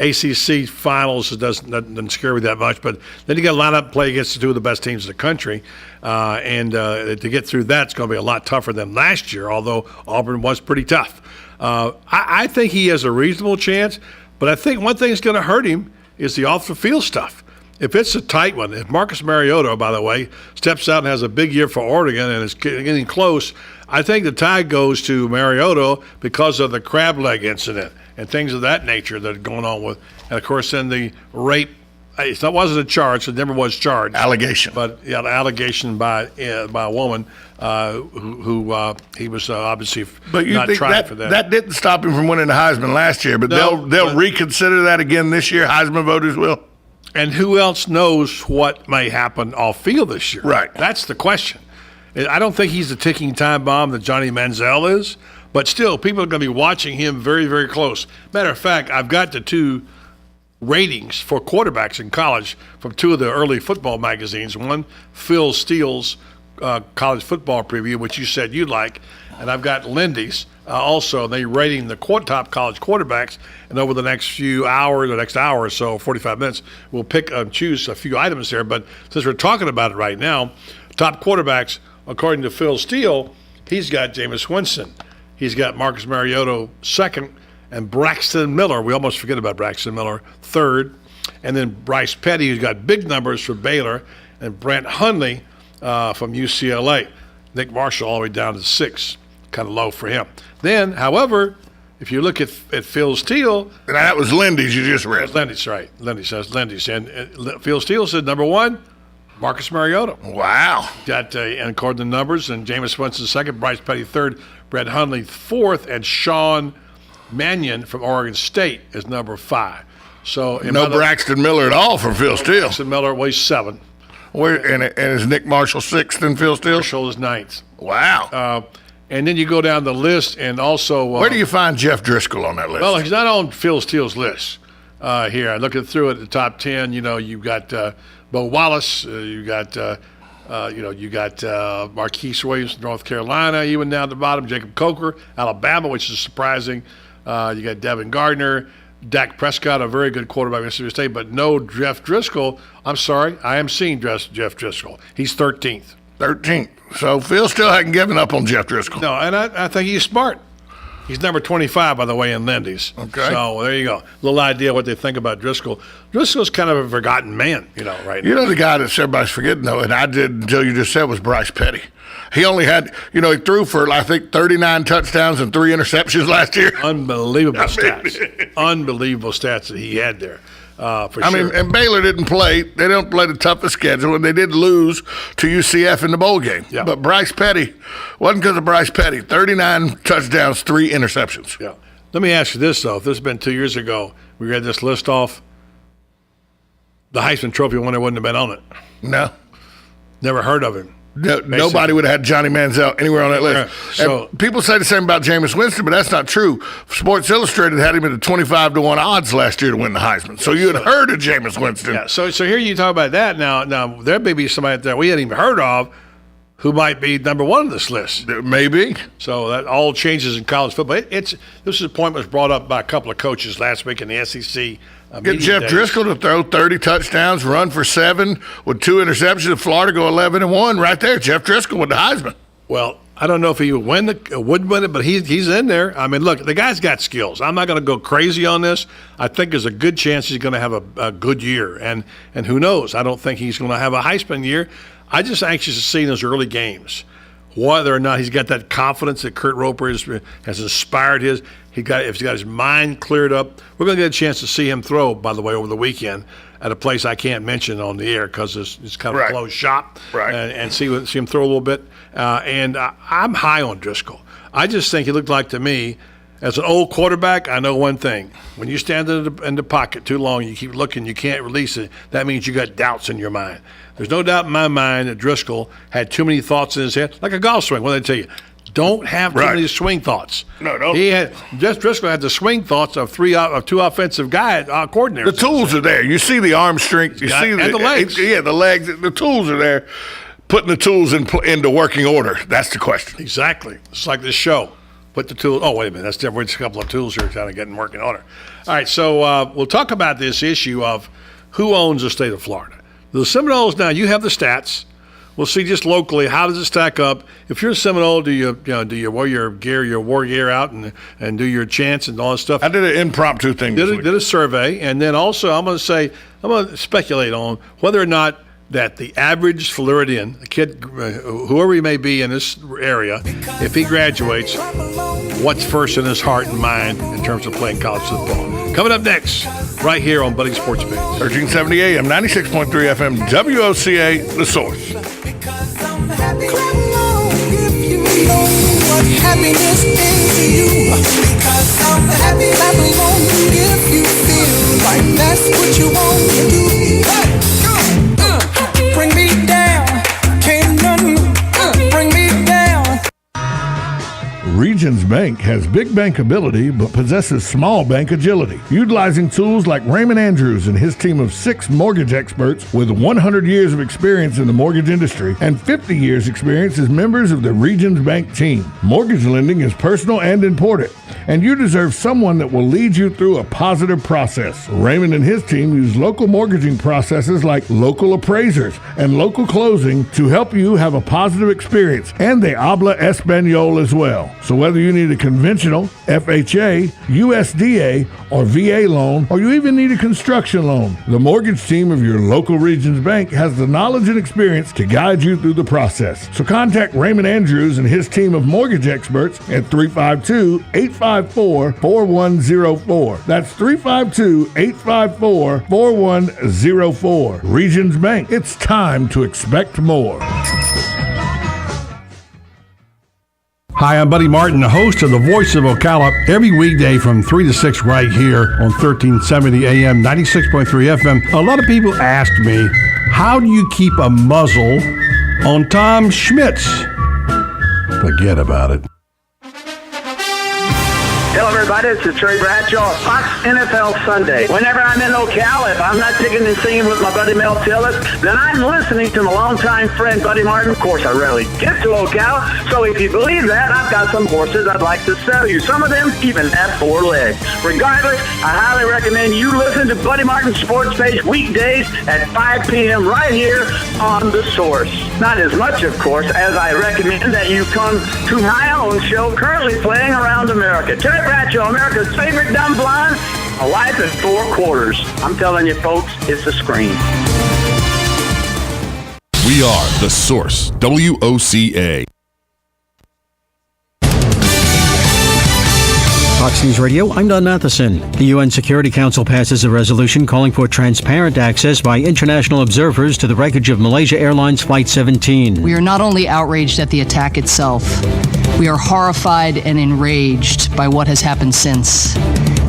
ACC finals doesn't scare me that much, but then you got to line up and play against the 2 of the best teams in the country, and to get through that, it's going to be a lot tougher than last year, although Auburn was pretty tough. I think he has a reasonable chance, but I think one thing that's going to hurt him is the off-the-field stuff. If it's a tight one, if Marcus Mariota, by the way, steps out and has a big year for Oregon and is getting close, I think the tie goes to Mariota because of the crab leg incident and things of that nature that are going on with, and of course, then the rape it wasn't a charge. It never was charged. Allegation. But yeah, the allegation by a woman who he was obviously but you not think trying for that. That didn't stop him from winning the Heisman last year, but they'll reconsider that again this year. Heisman voters will. And who else knows what may happen off field this year? Right. That's the question. I don't think he's the ticking time bomb that Johnny Manziel is, but still, people are going to be watching him very, very close. Matter of fact, I've got the 2 ratings for quarterbacks in college from 2 of the early football magazines. One, Phil Steele's college football preview, which you said you like, and I've got Lindy's also. They rating the top college quarterbacks, and over the next few hours, the next hour or so, 45 minutes, we'll choose a few items there. But since we're talking about it right now, top quarterbacks, according to Phil Steele, he's got Jameis Winston. He's got Marcus Mariota second, and Braxton Miller. We almost forget about Braxton Miller third, and then Bryce Petty, who's got big numbers for Baylor, and Brent Hundley from UCLA. Nick Marshall all the way down to 6, kind of low for him. Then, however, if you look at Phil Steele, and that was Lindy's you just read. Lindy's right. Lindy's, and Phil Steele said number 1. Marcus Mariota. Wow. Got and according to the numbers, and Jameis Winston second, Bryce Petty third, Brett Hundley fourth, and Sean Mannion from Oregon State is number 5. So no Braxton Miller at all from Phil Steele. Braxton Miller weighs 7. And is Nick Marshall 6th and Phil Steele? Marshall is 9th. Wow. And then you go down the list, and also where do you find Jeff Driscoll on that list? Well, he's not on Phil Steele's list. Here, I looking through it, the top 10. You've got Bo Wallace. You got Marquise Williams, North Carolina. Even down at the bottom, Jacob Coker, Alabama, which is surprising. You got Devin Gardner, Dak Prescott, a very good quarterback at Mississippi State, but no Jeff Driscoll. I'm sorry, I am seeing Jeff Driscoll. He's 13th. 13th. So Phil still hadn't given up on Jeff Driscoll. No, and I think he's smart. He's number 25, by the way, in Lindy's. Okay. So there you go. Little idea what they think about Driscoll. Driscoll's kind of a forgotten man, right now. The guy that everybody's forgetting, though, and I did until you just said, was Bryce Petty. He only had, he threw for, I think, 39 touchdowns and 3 interceptions last year. Unbelievable stats. Unbelievable stats that he had there. For sure. I mean, and Baylor didn't play. They don't play the toughest schedule, and they did lose to UCF in the bowl game. Yeah. But Bryce Petty, wasn't because of Bryce Petty. 39 touchdowns, 3 interceptions. Yeah. Let me ask you this, though. If this had been 2 years ago, we read this list off, the Heisman Trophy winner wouldn't have been on it. No. Never heard of him. No, nobody would have had Johnny Manziel anywhere on that list. So, people say the same about Jameis Winston, but that's not true. Sports Illustrated had him at the 25-1 odds last year to win the Heisman. So you had heard of Jameis Winston. Yeah. So here you talk about that. Now there may be somebody out there we hadn't even heard of who might be number 1 on this list. Maybe. So that all changes in college football. This is a point that was brought up by a couple of coaches last week in the SEC. Get Jeff Driscoll to throw 30 touchdowns, run for 7 with 2 interceptions. Florida go 11-1 right there. Jeff Driscoll with the Heisman. Well, I don't know if he would win it, but he's in there. I mean, look, the guy's got skills. I'm not going to go crazy on this. I think there's a good chance he's going to have a good year, and who knows? I don't think he's going to have a Heisman year. I just anxious to see in those early games whether or not he's got that confidence that Kurt Roper has inspired his. If he's got his mind cleared up, we're going to get a chance to see him throw, by the way, over the weekend at a place I can't mention on the air because it's kind of a closed shop. Right. And see him throw a little bit. I'm high on Driscoll. I just think he looked like to me, as an old quarterback, I know one thing. When you stand in the pocket too long, you keep looking, you can't release it, that means you got doubts in your mind. There's no doubt in my mind that Driscoll had too many thoughts in his head, like a golf swing. What did I tell you? Don't have too many swing thoughts. No. Jeff Driscoll had the swing thoughts of 2 offensive coordinators. The tools are there. You see the arm strength. You see the legs. The legs. The tools are there. Putting the tools into working order. That's the question. Exactly. It's like this show. Put the tools. Oh, wait a minute. That's different. It's a couple of tools here trying to get in working order. All right. So we'll talk about this issue of who owns the state of Florida. The Seminoles. Now you have the stats. We'll see just locally how does it stack up. If you're a Seminole, do you wear your war gear out and do your chants and all that stuff? I did an impromptu thing. Did a survey, and then also I'm going to speculate on whether or not that the average Floridian, a kid, whoever he may be in this area, if he graduates, what's first in his heart and mind in terms of playing college football. Coming up next, right here on Buddy Sports Page. 1370 AM, 96.3 FM, WOCA, The Source. What happiness is to you, because I'm happy. Clap along if you feel like that's what you want to do. Bring me down, can't none bring me down. Regions Bank has big bank ability but possesses small bank agility. Utilizing tools like Raymond Andrews and his team of 6 mortgage experts with 100 years of experience in the mortgage industry and 50 years experience as members of the Regions Bank team. Mortgage lending is personal and important, and you deserve someone that will lead you through a positive process. Raymond and his team use local mortgaging processes like local appraisers and local closing to help you have a positive experience, and they habla Espanol as well. So whether you need a conventional, FHA, USDA, or VA loan, or you even need a construction loan, the mortgage team of your local Regions Bank has the knowledge and experience to guide you through the process. So contact Raymond Andrews and his team of mortgage experts at 352-854-4104. That's 352-854-4104. Regions Bank, it's time to expect more. Hi, I'm Buddy Martin, the host of The Voice of Ocala, every weekday from 3 to 6 right here on 1370 AM, 96.3 FM. A lot of people ask me, how do you keep a muzzle on Tom Schmitz? Forget about it. Hello, everybody. This is Trey Bradshaw, Fox NFL Sunday. Whenever I'm in Ocala, if I'm not digging and singing with my buddy Mel Tillis, then I'm listening to my longtime friend Buddy Martin. Of course, I rarely get to Ocala, so if you believe that, I've got some horses I'd like to sell you. Some of them even have 4 legs. Regardless, I highly recommend you listen to Buddy Martin's Sports Page weekdays at 5 p.m. right here on The Source. Not as much, of course, as I recommend that you come to my own show currently playing around America. Trey Bradshaw, America's favorite dumb blonde, a life in 4 quarters. I'm telling you, folks, it's a scream. We are The Source, WOCA. Fox News Radio, I'm Don Matheson. The UN Security Council passes a resolution calling for transparent access by international observers to the wreckage of Malaysia Airlines Flight 17. We are not only outraged at the attack itself, we are horrified and enraged by what has happened since,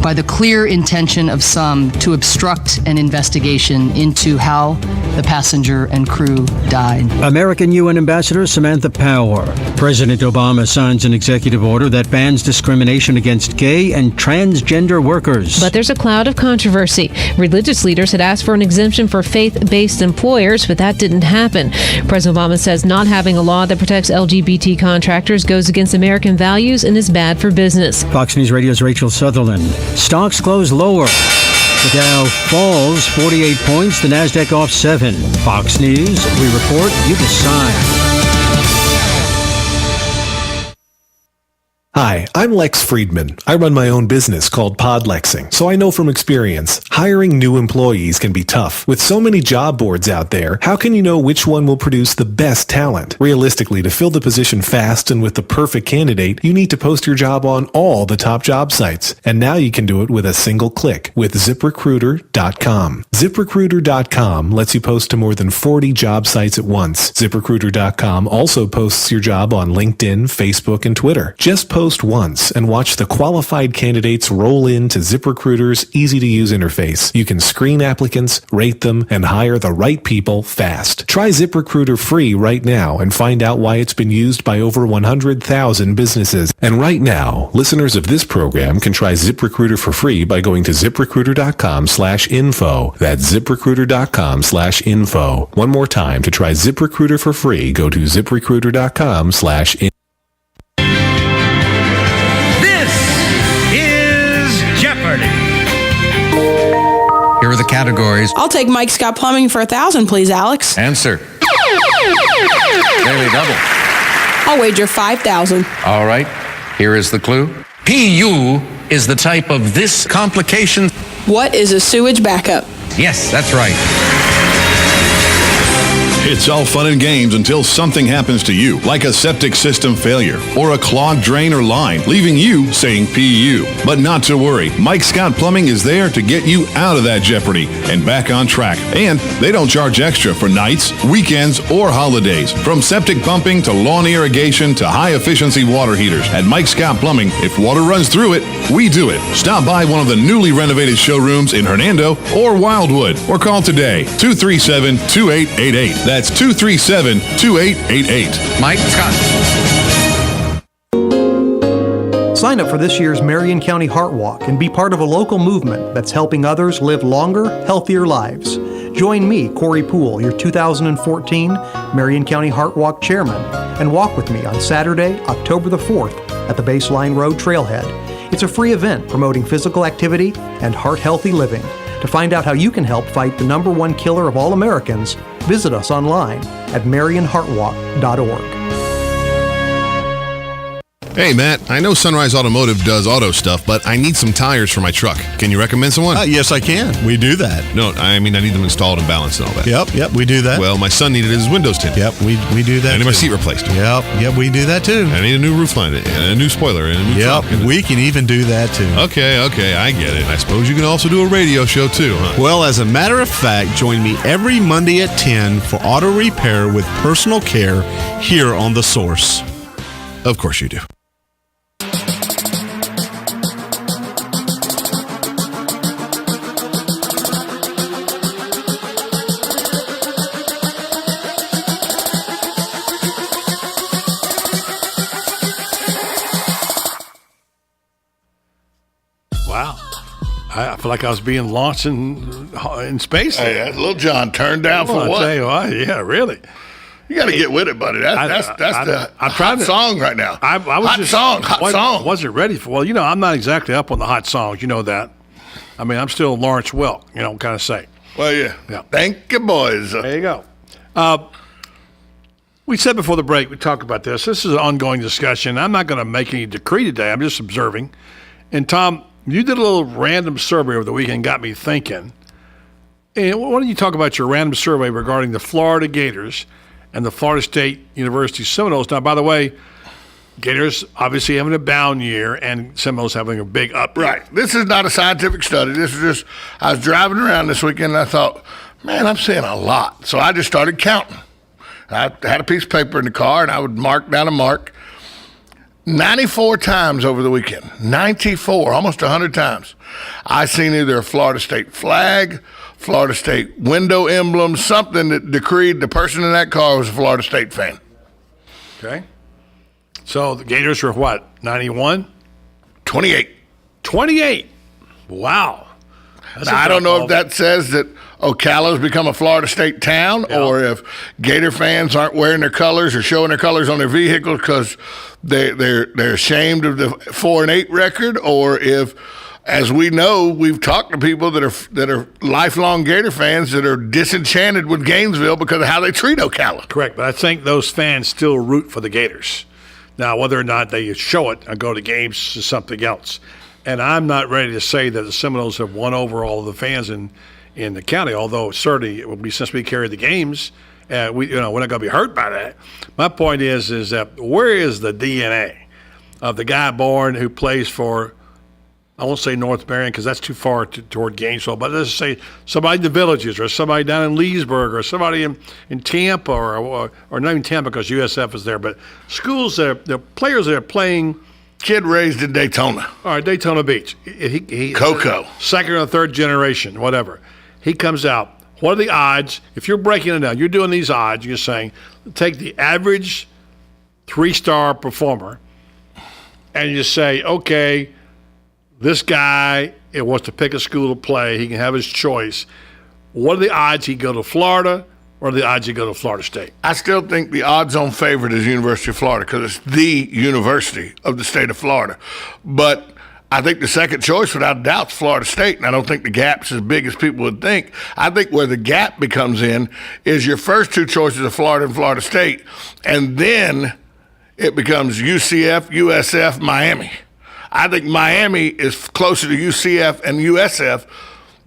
by the clear intention of some to obstruct an investigation into how the passenger and crew died. American UN Ambassador Samantha Power. President Obama signs an executive order that bans discrimination against gay and transgender workers. But there's a cloud of controversy. Religious leaders had asked for an exemption for faith-based employers, but that didn't happen. President Obama says not having a law that protects LGBT contractors goes against American values and is bad for business. Fox News Radio's Rachel Sutherland. Stocks close lower. The Dow falls 48 points, the NASDAQ off 7. Fox News, we report, you decide. Hi, I'm Lex Friedman. I run my own business called Podlexing, so I know from experience, hiring new employees can be tough. With so many job boards out there, how can you know which one will produce the best talent? Realistically, to fill the position fast and with the perfect candidate, you need to post your job on all the top job sites. And now you can do it with a single click with ZipRecruiter.com. ZipRecruiter.com lets you post to more than 40 job sites at once. ZipRecruiter.com also posts your job on LinkedIn, Facebook, and Twitter. Just post once and watch the qualified candidates roll into ZipRecruiter's easy-to-use interface. You can screen applicants, rate them, and hire the right people fast. Try ZipRecruiter free right now and find out why it's been used by over 100,000 businesses. And right now, listeners of this program can try ZipRecruiter for free by going to ZipRecruiter.com/info. That's ZipRecruiter.com/info. One more time, to try ZipRecruiter for free, go to ZipRecruiter.com/info. Here are the categories. I'll take Mike Scott Plumbing for $1,000, please, Alex. Answer. Nearly double. I'll wager $5,000. All right. Here is the clue. PU is the type of this complication. What is a sewage backup? Yes, that's right. It's all fun and games until something happens to you, like a septic system failure or a clogged drain or line, leaving you saying PU. But not to worry. Mike Scott Plumbing is there to get you out of that jeopardy and back on track. And they don't charge extra for nights, weekends, or holidays. From septic pumping to lawn irrigation to high-efficiency water heaters. At Mike Scott Plumbing, if water runs through it, we do it. Stop by one of the newly renovated showrooms in Hernando or Wildwood, or call today, 237-2888. That's 237-2888. Mike Scott. Sign up for this year's Marion County Heart Walk and be part of a local movement that's helping others live longer, healthier lives. Join me, Corey Poole, your 2014 Marion County Heart Walk Chairman, and walk with me on Saturday, October the 4th at the Baseline Road Trailhead. It's a free event promoting physical activity and heart-healthy living. To find out how you can help fight the #1 killer of all Americans, visit us online at marionheartwalk.org. Hey, Matt, I know Sunrise Automotive does auto stuff, but I need some tires for my truck. Can you recommend someone? Yes, I can. We do that. No, I mean, I need them installed and balanced and all that. Yep, we do that. Well, my son needed his windows tinted. Yep, we do that. I need my seat replaced. Yep, we do that too. I need a new roof line and a new spoiler and a new truck. We can even do that too. Okay, I get it. I suppose you can also do a radio show too, huh? Well, as a matter of fact, join me every Monday at 10 for auto repair with personal care here on The Source. Of course you do. Wow. I feel like I was being launched in space. Hey, Little John turned down for what? I tell you what, yeah, really. You got to get with it, buddy. That's the hot song right now. I was hot song. Wasn't ready for. Well, I'm not exactly up on the hot songs. You know that. I mean, I'm still Lawrence Welk. Kind of say. Well, yeah. Thank you, boys. There you go. We said before the break, we talked about this. This is an ongoing discussion. I'm not going to make any decree today. I'm just observing. And Tom, you did a little random survey over the weekend, got me thinking. And why don't you talk about your random survey regarding the Florida Gators and the Florida State University Seminoles? Now, by the way, Gators obviously having a down year and Seminoles having a big up year. Right. This is not a scientific study. This is just, I was driving around this weekend and I thought, man, I'm seeing a lot. So I just started counting. I had a piece of paper in the car and I would mark down a mark. 94 times over the weekend, 94, almost 100 times. I seen either a Florida State flag, Florida State window emblem, something that decreed the person in that car was a Florida State fan. Okay. So the Gators were what, 91? 28. 28. Wow. Now, I don't know if that says that Ocala's become a Florida State town or if Gator fans aren't wearing their colors or showing their colors on their vehicles because they're ashamed of the 4-8 record, or if, as we know, we've talked to people that are lifelong Gator fans that are disenchanted with Gainesville because of how they treat Ocala. Correct, but I think those fans still root for the Gators. Now, whether or not they show it or go to games is something else. And I'm not ready to say that the Seminoles have won over all of the fans in the county, although certainly it will be, since we carry the games, we're not going to be hurt by that. My point is that where is the DNA of the guy born who plays for, I won't say North Marion because that's too far toward Gainesville, but let's say somebody in the Villages or somebody down in Leesburg or somebody in Tampa or not even Tampa because USF is there, but schools the players that are playing. Kid raised in Daytona. All right, Daytona Beach. He Cocoa. Second or third generation, whatever. He comes out. What are the odds? If you're breaking it down, you're doing these odds, you're saying, take the average 3-star performer and you say, okay, this guy wants to pick a school to play. He can have his choice. What are the odds he go to Florida? Or are the odds you go to Florida State? I still think the odds-on favorite is University of Florida because it's the university of the state of Florida. But I think the second choice, without a doubt, is Florida State, and I don't think the gap's as big as people would think. I think where the gap becomes in is your first two choices of Florida and Florida State, and then it becomes UCF, USF, Miami. I think Miami is closer to UCF and USF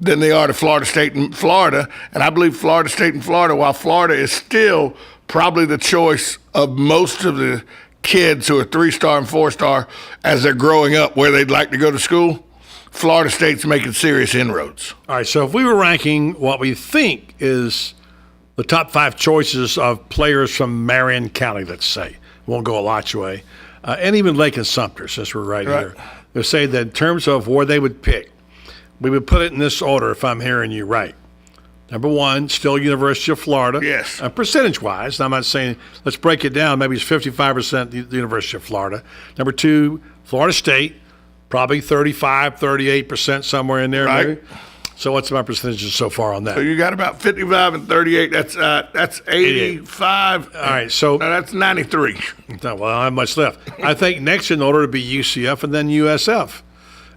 than they are to Florida State and Florida. And I believe Florida State and Florida, while Florida is still probably the choice of most of the kids who are 3-star and 4-star as they're growing up where they'd like to go to school, Florida State's making serious inroads. All right, so if we were ranking what we think is the top 5 choices of players from Marion County, let's say, won't go Alachua, and even Lake and Sumter, since we're right here, they're saying that in terms of where they would pick, we would put it in this order if I'm hearing you right. Number 1, still University of Florida. Yes. Percentage-wise, I'm not saying let's break it down. Maybe it's 55% the University of Florida. Number 2, Florida State, probably 35, 38%, somewhere in there. Right. Maybe. So what's my percentages so far on that? So you got about 55 and 38. That's 85. All right, so that's 93. Well, I have much left. I think next in order to be UCF and then USF.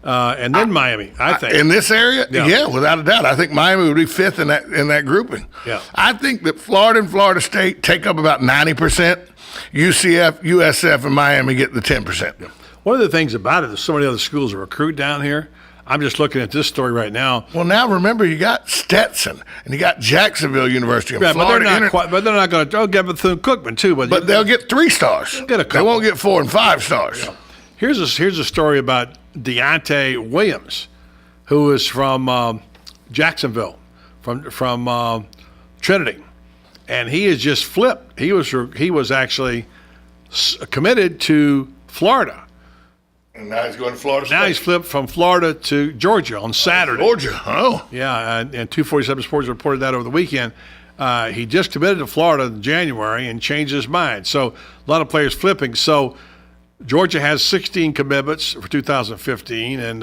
And then Miami, I think. In this area? Yeah, without a doubt. I think Miami would be 5th in that grouping. Yeah. I think that Florida and Florida State take up about 90%. UCF, USF, and Miami get the 10%. Yeah. One of the things about it is so many other schools that recruit down here. I'm just looking at this story right now. Well, now remember, you got Stetson and you got Jacksonville University and Florida. But they're not going to. They'll get Bethune-Cookman too. But they'll get 3 stars. Get a couple. They won't get 4 and 5 stars. Yeah. Here's a story about Deontay Williams, who is from Jacksonville, from Trinity, and he has just flipped. He was actually committed to Florida. And now he's going to Florida State. Now he's flipped from Florida to Georgia on Saturday. Georgia, oh. Yeah, and 247 Sports reported that over the weekend. He just committed to Florida in January and changed his mind. So a lot of players flipping. So Georgia has 16 commitments for 2015, and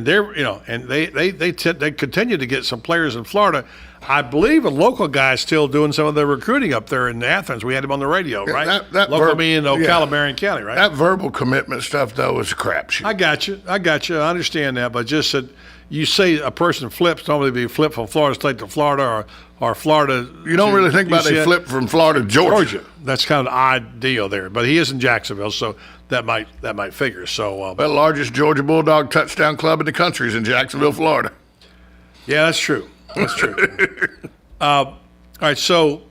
they're they continue to get some players in Florida. I believe a local guy is still doing some of the recruiting up there in Athens. We had him on the radio, right? Local being Ocala, Marion County, right? That verbal commitment stuff, though, is a crapshoot. I got you. I understand that, but just that you say a person flips, normally be flipped from Florida State to Florida or Florida. You don't really think about they flip from Florida to Georgia. That's kind of an odd deal there, but he is in Jacksonville, so that might figure. So the largest Georgia Bulldog touchdown club in the country is in Jacksonville, Florida. Yeah, that's true. That's true. All right, so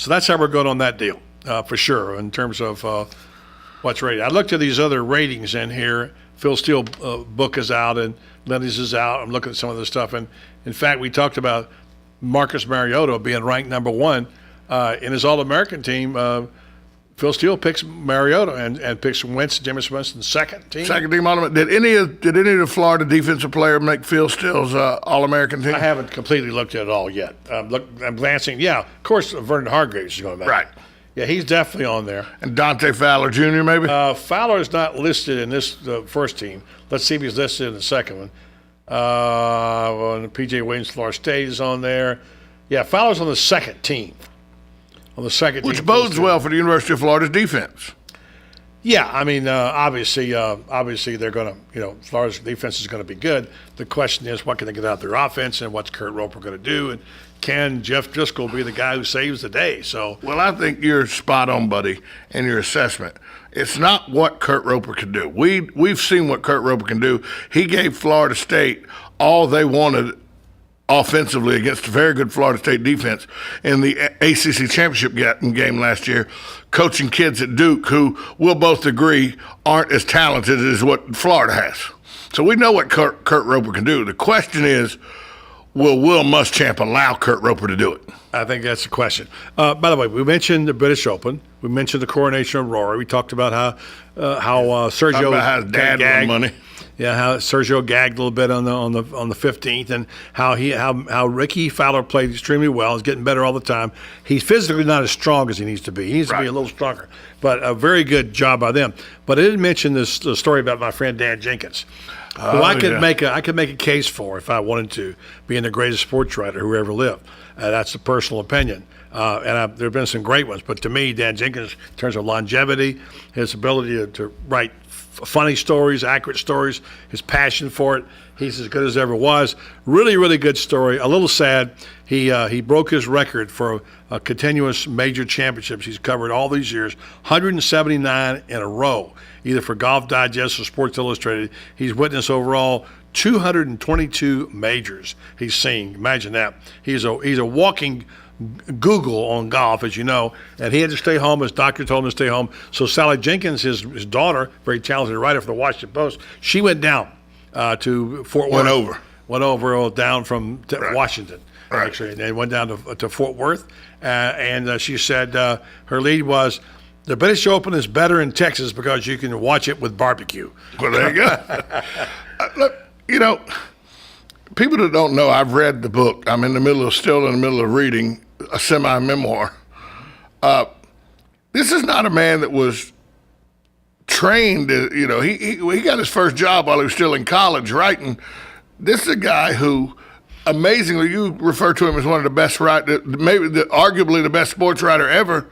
that's how we're going on that deal for sure in terms of what's rated. I looked at these other ratings in here. Phil Steele book is out and Lenny's is out. I'm looking at some of this stuff, and in fact, we talked about Marcus Mariota being ranked number 1 in his All-American team. Phil Steele picks Mariota and picks Jameis Winston second team. Second team All-American. Did any of the Florida defensive player make Phil Steele's All-American team? I haven't completely looked at it all yet. I'm glancing. Yeah, of course, Vernon Hargreaves is going back. Right. Yeah, he's definitely on there. And Dante Fowler Jr. maybe? Fowler is not listed in this first team. Let's see if he's listed in the second one. P.J. Williams, Florida State is on there. Yeah, Fowler's on the second team. Which bodes well for the University of Florida's defense. Yeah, I mean, obviously they're going to, Florida's defense is going to be good. The question is, what can they get out of their offense, and what's Kurt Roper going to do, and can Jeff Driscoll be the guy who saves the day? So, well, I think you're spot on, buddy, in your assessment. It's not what Kurt Roper can do. We've seen what Kurt Roper can do. He gave Florida State all they wanted offensively against a very good Florida State defense in the ACC championship game last year, coaching kids at Duke who we'll both agree aren't as talented as what Florida has. So we know what Kurt Roper can do. The question is, will Will Muschamp allow Kurt Roper to do it? I think that's the question. By the way, we mentioned the British Open. We mentioned the coronation of Rory. We talked about how Sergio how his dad won money. Yeah, how Sergio gagged a little bit on the 15th, and how Ricky Fowler played extremely well. He's getting better all the time. He's physically not as strong as he needs to be. He needs to be a little stronger. But a very good job by them. But I didn't mention the story about my friend Dan Jenkins, who I could make a case for if I wanted to, being the greatest sports writer who ever lived. That's a personal opinion. And there have been some great ones. But to me, Dan Jenkins, in terms of longevity, his ability to write funny stories, accurate stories, his passion for it, he's as good as ever was. Really, really good story. A little sad. He broke his record for continuous major championships he's covered all these years, 179 in a row, either for Golf Digest or Sports Illustrated. He's witnessed overall 222 majors he's seen. Imagine that. He's a walking Google on golf, as you know, and he had to stay home. His doctor told him to stay home. So Sally Jenkins, his daughter, very talented writer for the Washington Post, she went down to Fort Worth. Went over down from Washington, actually, and they went down to Fort Worth. And she said her lead was, the British Open is better in Texas because you can watch it with barbecue. Well, there you go. Look, you know, people that don't know, I've read the book. I'm still in the middle of reading a semi-memoir. This is not a man that was trained. You know, he got his first job while he was still in college writing. This is a guy who, amazingly, you refer to him as one of the best writers, maybe arguably the best sports writer ever,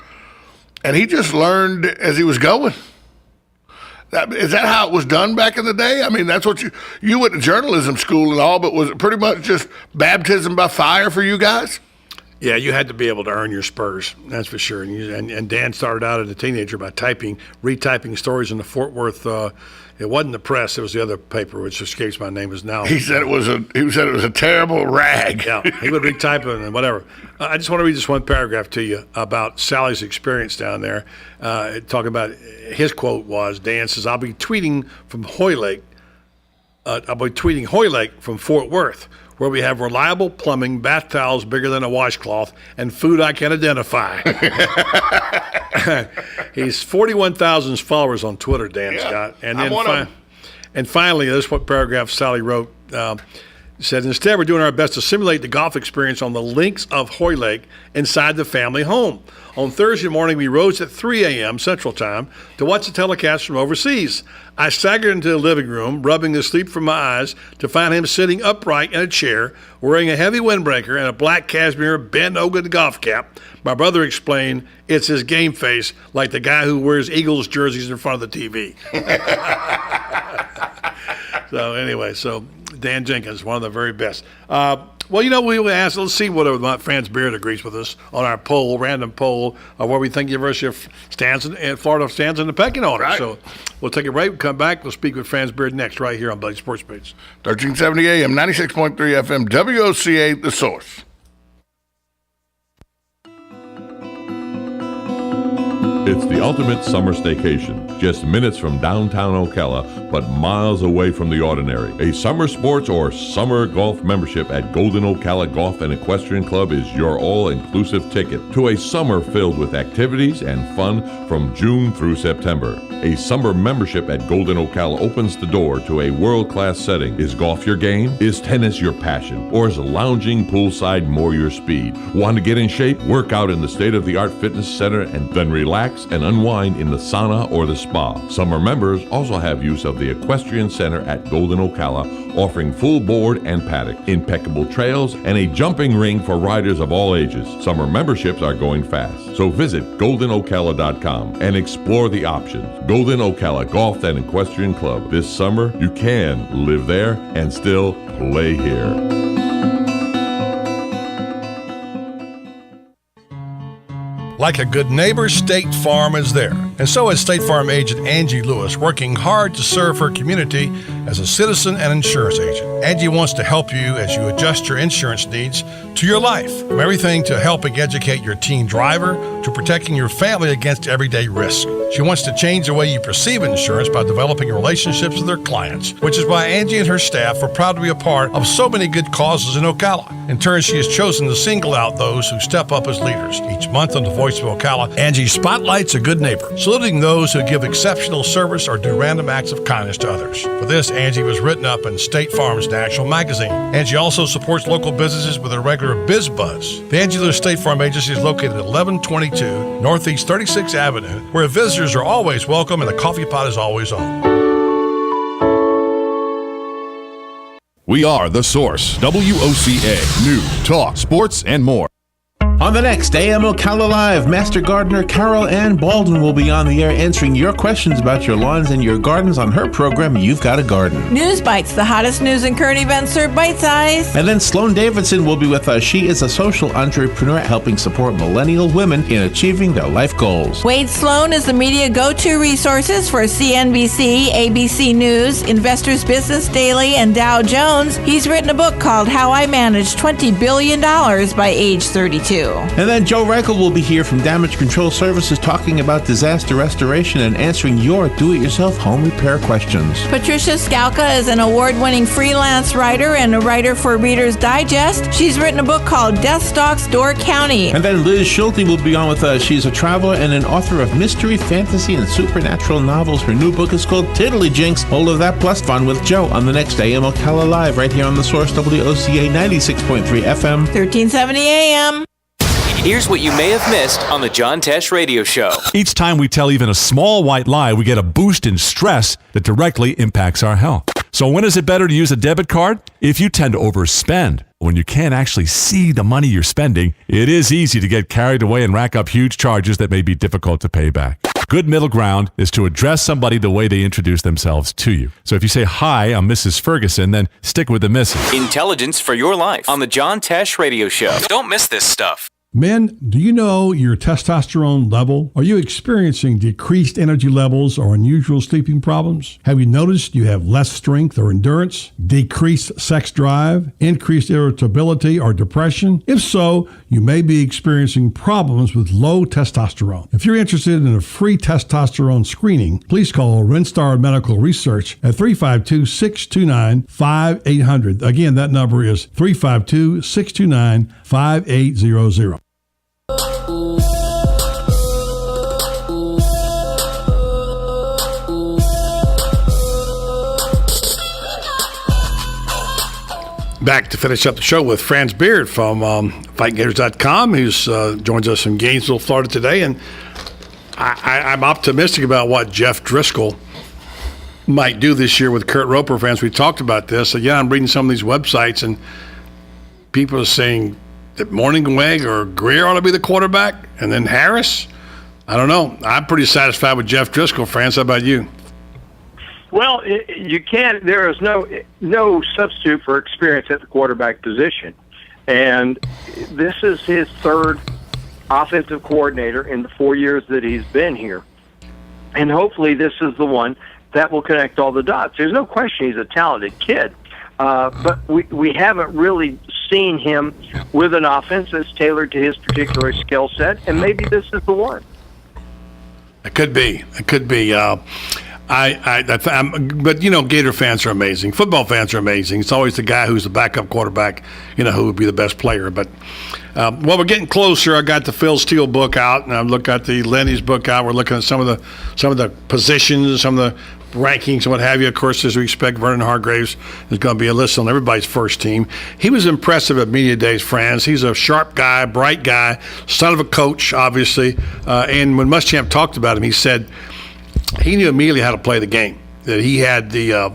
and he just learned as he was going. Is that how it was done back in the day? I mean, that's what you went to journalism school and all, but was it pretty much just baptism by fire for you guys? Yeah, you had to be able to earn your spurs, that's for sure. And Dan started out as a teenager by retyping stories in the Fort Worth. It wasn't the Press; it was the other paper, which escapes my name is now. He said it was a terrible rag. Yeah, he would retype it and whatever. I just want to read this one paragraph to you about Sally's experience down there. Talking about his quote was, Dan says, "I'll be tweeting from Hoylake. From Fort Worth, where we have reliable plumbing, bath towels bigger than a washcloth, and food I can identify." He's 41,000 followers on Twitter, Dan Scott. And then and finally, this is what paragraph Sally wrote. Said, instead, we're doing our best to simulate the golf experience on the links of Hoylake inside the family home. On Thursday morning, we rose at 3 a.m. Central Time to watch the telecast from overseas. I staggered into the living room, rubbing the sleep from my eyes, to find him sitting upright in a chair, wearing a heavy windbreaker and a black cashmere Ben Hogan golf cap. My brother explained, it's his game face, like the guy who wears Eagles jerseys in front of the TV. So anyway, Dan Jenkins, one of the very best. Well, you know, we asked, let's see whether my Franz Beard agrees with us on our random poll of where we think the University of Florida stands in the pecking order. Right. So we'll take a break, we'll come back, we'll speak with Franz Beard next, right here on Blaze Sports Page. 1370 AM, 96.3 FM, WOCA, The Source. It's the ultimate summer staycation, just minutes from downtown Ocala, but miles away from the ordinary. A summer sports or summer golf membership at Golden Ocala Golf and Equestrian Club is your all-inclusive ticket to a summer filled with activities and fun from June through September. A summer membership at Golden Ocala opens the door to a world-class setting. Is golf your game? Is tennis your passion? Or is lounging poolside more your speed? Want to get in shape? Work out in the state-of-the-art fitness center and then relax and unwind in the sauna or the spa. Summer members also have use of the Equestrian Center at Golden Ocala, offering full board and paddock, impeccable trails, and a jumping ring for riders of all ages. Summer memberships are going fast, so visit goldenocala.com and explore the options. Golden Ocala Golf and Equestrian Club. This summer, you can live there and still play here. Like a good neighbor, State Farm is there. And so is State Farm agent Angie Lewis, working hard to serve her community as a citizen and insurance agent. Angie wants to help you as you adjust your insurance needs to your life. From everything to helping educate your teen driver to protecting your family against everyday risk. She wants to change the way you perceive insurance by developing relationships with her clients, which is why Angie and her staff are proud to be a part of so many good causes in Ocala. In turn, she has chosen to single out those who step up as leaders. Each month on the Voice of Ocala, Angie spotlights a good neighbor, saluting those who give exceptional service or do random acts of kindness to others. For this, Angie was written up in State Farm's National Magazine. Angie also supports local businesses with a regular Biz Buzz. The Angie Lewis State Farm Agency is located at 1122 Northeast 36th Avenue, where visitors are always welcome and the coffee pot is always on. We are The Source, WOCA, news, talk, sports, and more. On the next AM Ocala Live, Master Gardener Carol Ann Baldwin will be on the air answering your questions about your lawns and your gardens on her program, You've Got a Garden. News Bites, the hottest news and current events served bite-sized. And then Sloan Davidson will be with us. She is a social entrepreneur helping support millennial women in achieving their life goals. Wade Sloan is the media go-to resources for CNBC, ABC News, Investors Business Daily, and Dow Jones. He's written a book called How I Managed $20 billion by age 32. And then Joe Reichel will be here from Damage Control Services talking about disaster restoration and answering your do-it-yourself home repair questions. Patricia Skalka is an award-winning freelance writer and a writer for Reader's Digest. She's written a book called Death Stalks Door County. And then Liz Schulte will be on with us. She's a traveler and an author of mystery, fantasy, and supernatural novels. Her new book is called Tiddlywinks. All of that plus fun with Joe on the next AM Ocala Live right here on The Source, WOCA 96.3 FM. 1370 AM. Here's what you may have missed on the John Tesh Radio Show. Each time we tell even a small white lie, we get a boost in stress that directly impacts our health. So when is it better to use a debit card? If you tend to overspend, when you can't actually see the money you're spending, it is easy to get carried away and rack up huge charges that may be difficult to pay back. Good middle ground is to address somebody the way they introduce themselves to you. So if you say, "Hi, I'm Mrs. Ferguson," then stick with the Mrs. Intelligence for your life on the John Tesh Radio Show. Don't miss this stuff. Men, do you know your testosterone level? Are you experiencing decreased energy levels or unusual sleeping problems? Have you noticed you have less strength or endurance, decreased sex drive, increased irritability or depression? If so, you may be experiencing problems with low testosterone. If you're interested in a free testosterone screening, please call Rinstar Medical Research at 352-629-5800. Again, that number is 352-629-5800. Back to finish up the show with Franz Beard from FightGators.com, who joins us in Gainesville, Florida today. And I'm optimistic about what Jeff Driscoll might do this year with Kurt Roper. Fans, we talked about this. Again, I'm reading some of these websites, and people are saying that Morningweg or Greer ought to be the quarterback, and then Harris. I don't know. I'm pretty satisfied with Jeff Driscoll, France. How about you? Well, you can't. There is no substitute for experience at the quarterback position, and this is his third offensive coordinator in the 4 years that he's been here, and hopefully this is the one that will connect all the dots. There's no question he's a talented kid, but we haven't really seen him with an offense that's tailored to his particular skill set, and maybe this is the one. It could be. It could be. But, you know, Gator fans are amazing. Football fans are amazing. It's always the guy who's the backup quarterback, you know, who would be the best player. But, well, we're getting closer. I got the Phil Steele book out, and I look at the Lenny's book out. We're looking at some of the positions, some of the rankings and what have you. Of course, as we expect, Vernon Hargraves is going to be a list on everybody's first team. He was impressive at Media Days, Franz. He's a sharp guy, bright guy, son of a coach, obviously. And when Muschamp talked about him, he said he knew immediately how to play the game. That he had the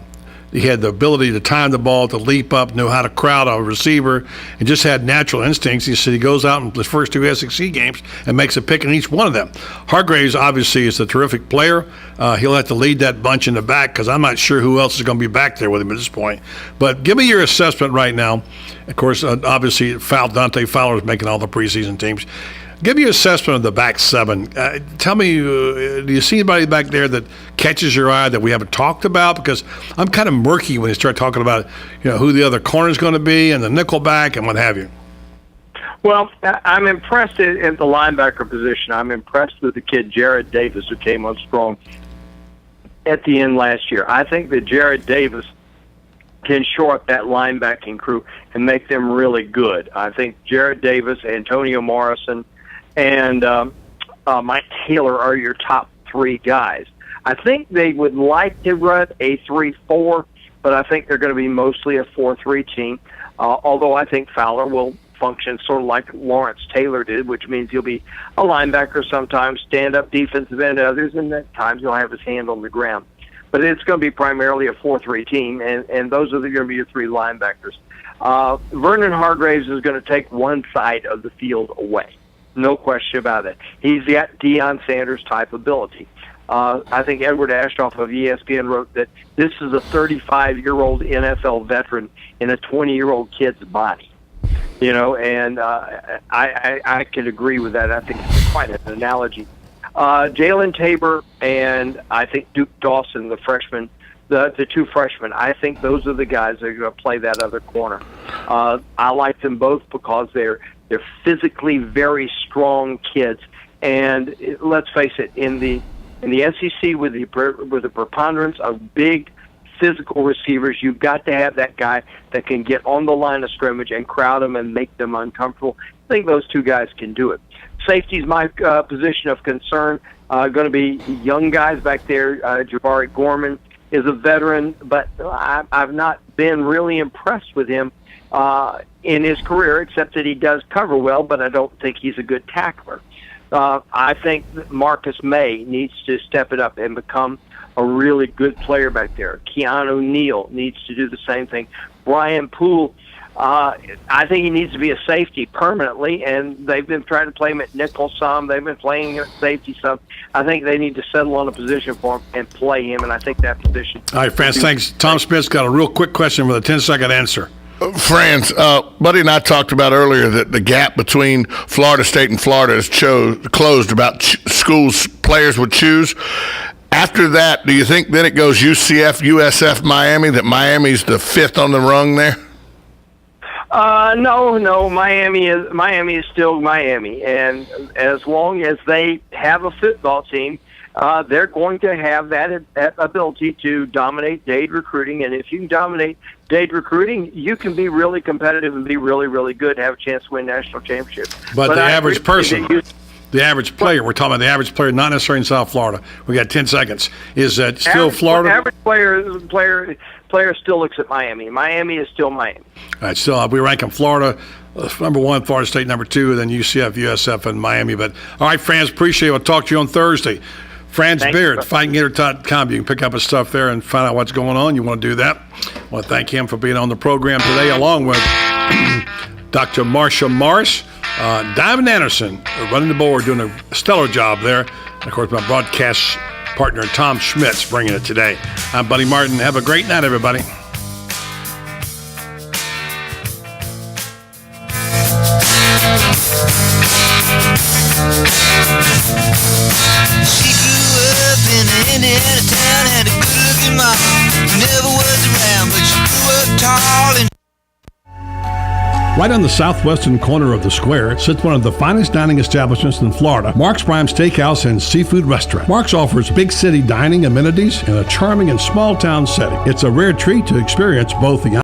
ability to time the ball, to leap up, know how to crowd a receiver, and just had natural instincts. He said he goes out in the first two SEC games and makes a pick in each one of them. Hargraves obviously is a terrific player. He'll have to lead that bunch in the back because I'm not sure who else is going to be back there with him at this point. But give me your assessment right now. Of course, obviously, Dante Fowler is making all the preseason teams. Give me your assessment of the back seven. Tell me, do you see anybody back there that catches your eye that we haven't talked about? Because I'm kind of murky when you start talking about, you know, who the other corner is going to be and the nickel back and what have you. Well, I'm impressed at the linebacker position. I'm impressed with the kid Jared Davis, who came on strong at the end last year. I think that Jared Davis can shore up that linebacking crew and make them really good. I think Jared Davis, Antonio Morrison, and Mike Taylor are your top three guys. I think they would like to run a 3-4, but I think they're going to be mostly a 4-3 team, although I think Fowler will function sort of like Lawrence Taylor did, which means he'll be a linebacker sometimes, stand-up defensive end others, and at times he'll have his hand on the ground. but it's going to be primarily a 4-3 team, and those are going to be your three linebackers. Vernon Hargraves is going to take one side of the field away. No question about it. He's got Deion Sanders type ability. I think Edward Ashtoff of ESPN wrote that this is a 35-year-old NFL veteran in a 20-year-old kid's body. You know, and I can agree with that. I think it's quite an analogy. Jalen Tabor and I think Duke Dawson, the freshman, the two freshmen, I think those are the guys that are going to play that other corner. I like them both because they're physically very strong kids, and let's face it, in the SEC with the preponderance of big physical receivers, you've got to have that guy that can get on the line of scrimmage and crowd them and make them uncomfortable. I think those two guys can do it. Safety's my position of concern. Going to be young guys back there. Jabari Gorman is a veteran, but I've not been really impressed with him in his career, except that he does cover well, but I don't think he's a good tackler. I think that Marcus May needs to step it up and become a really good player back there. Keanu Neal needs to do the same thing. Brian Poole, I think he needs to be a safety permanently, and they've been trying to play him at nickel some. They've been playing him at safety some. I think they need to settle on a position for him and play him, and I think that position. All right, Franz, thanks. Tom Smith's got a real quick question with a 10-second answer. Franz, Buddy and I talked about earlier that the gap between Florida State and Florida is closed about schools players would choose. After that, do you think then it goes UCF, USF, Miami, that Miami's the fifth on the rung there? No. Miami is still Miami, and as long as they have a football team, they're going to have that ability to dominate Dade recruiting. And if you can dominate Dade recruiting, you can be really competitive and be really, really good, have a chance to win national championships. But the average person, the average player, we're talking about the average player, not necessarily in South Florida. We got 10 seconds. Is that still Florida? Average player still looks at Miami. Miami is still Miami. All right, still we rank them Florida number one, Florida State number two, and then UCF, USF, and Miami. But all right, Franz, appreciate it. We'll talk to you on Thursday. Franz Beard, fightinggator.com. You can pick up his stuff there and find out what's going on. You want to do that. I want to thank him for being on the program today, along with Dr. Marsha Morris, Diamond Anderson, running the board, doing a stellar job there. And, of course, my broadcast partner, Tom Schmitz, bringing it today. I'm Buddy Martin. Have a great night, everybody. Indiana town, had a good-looking mom. Never was around, but she grew up tall and... Right on the southwestern corner of the square sits one of the finest dining establishments in Florida, Mark's Prime Steakhouse and Seafood Restaurant. Mark's offers big city dining amenities in a charming and small town setting. It's a rare treat to experience both the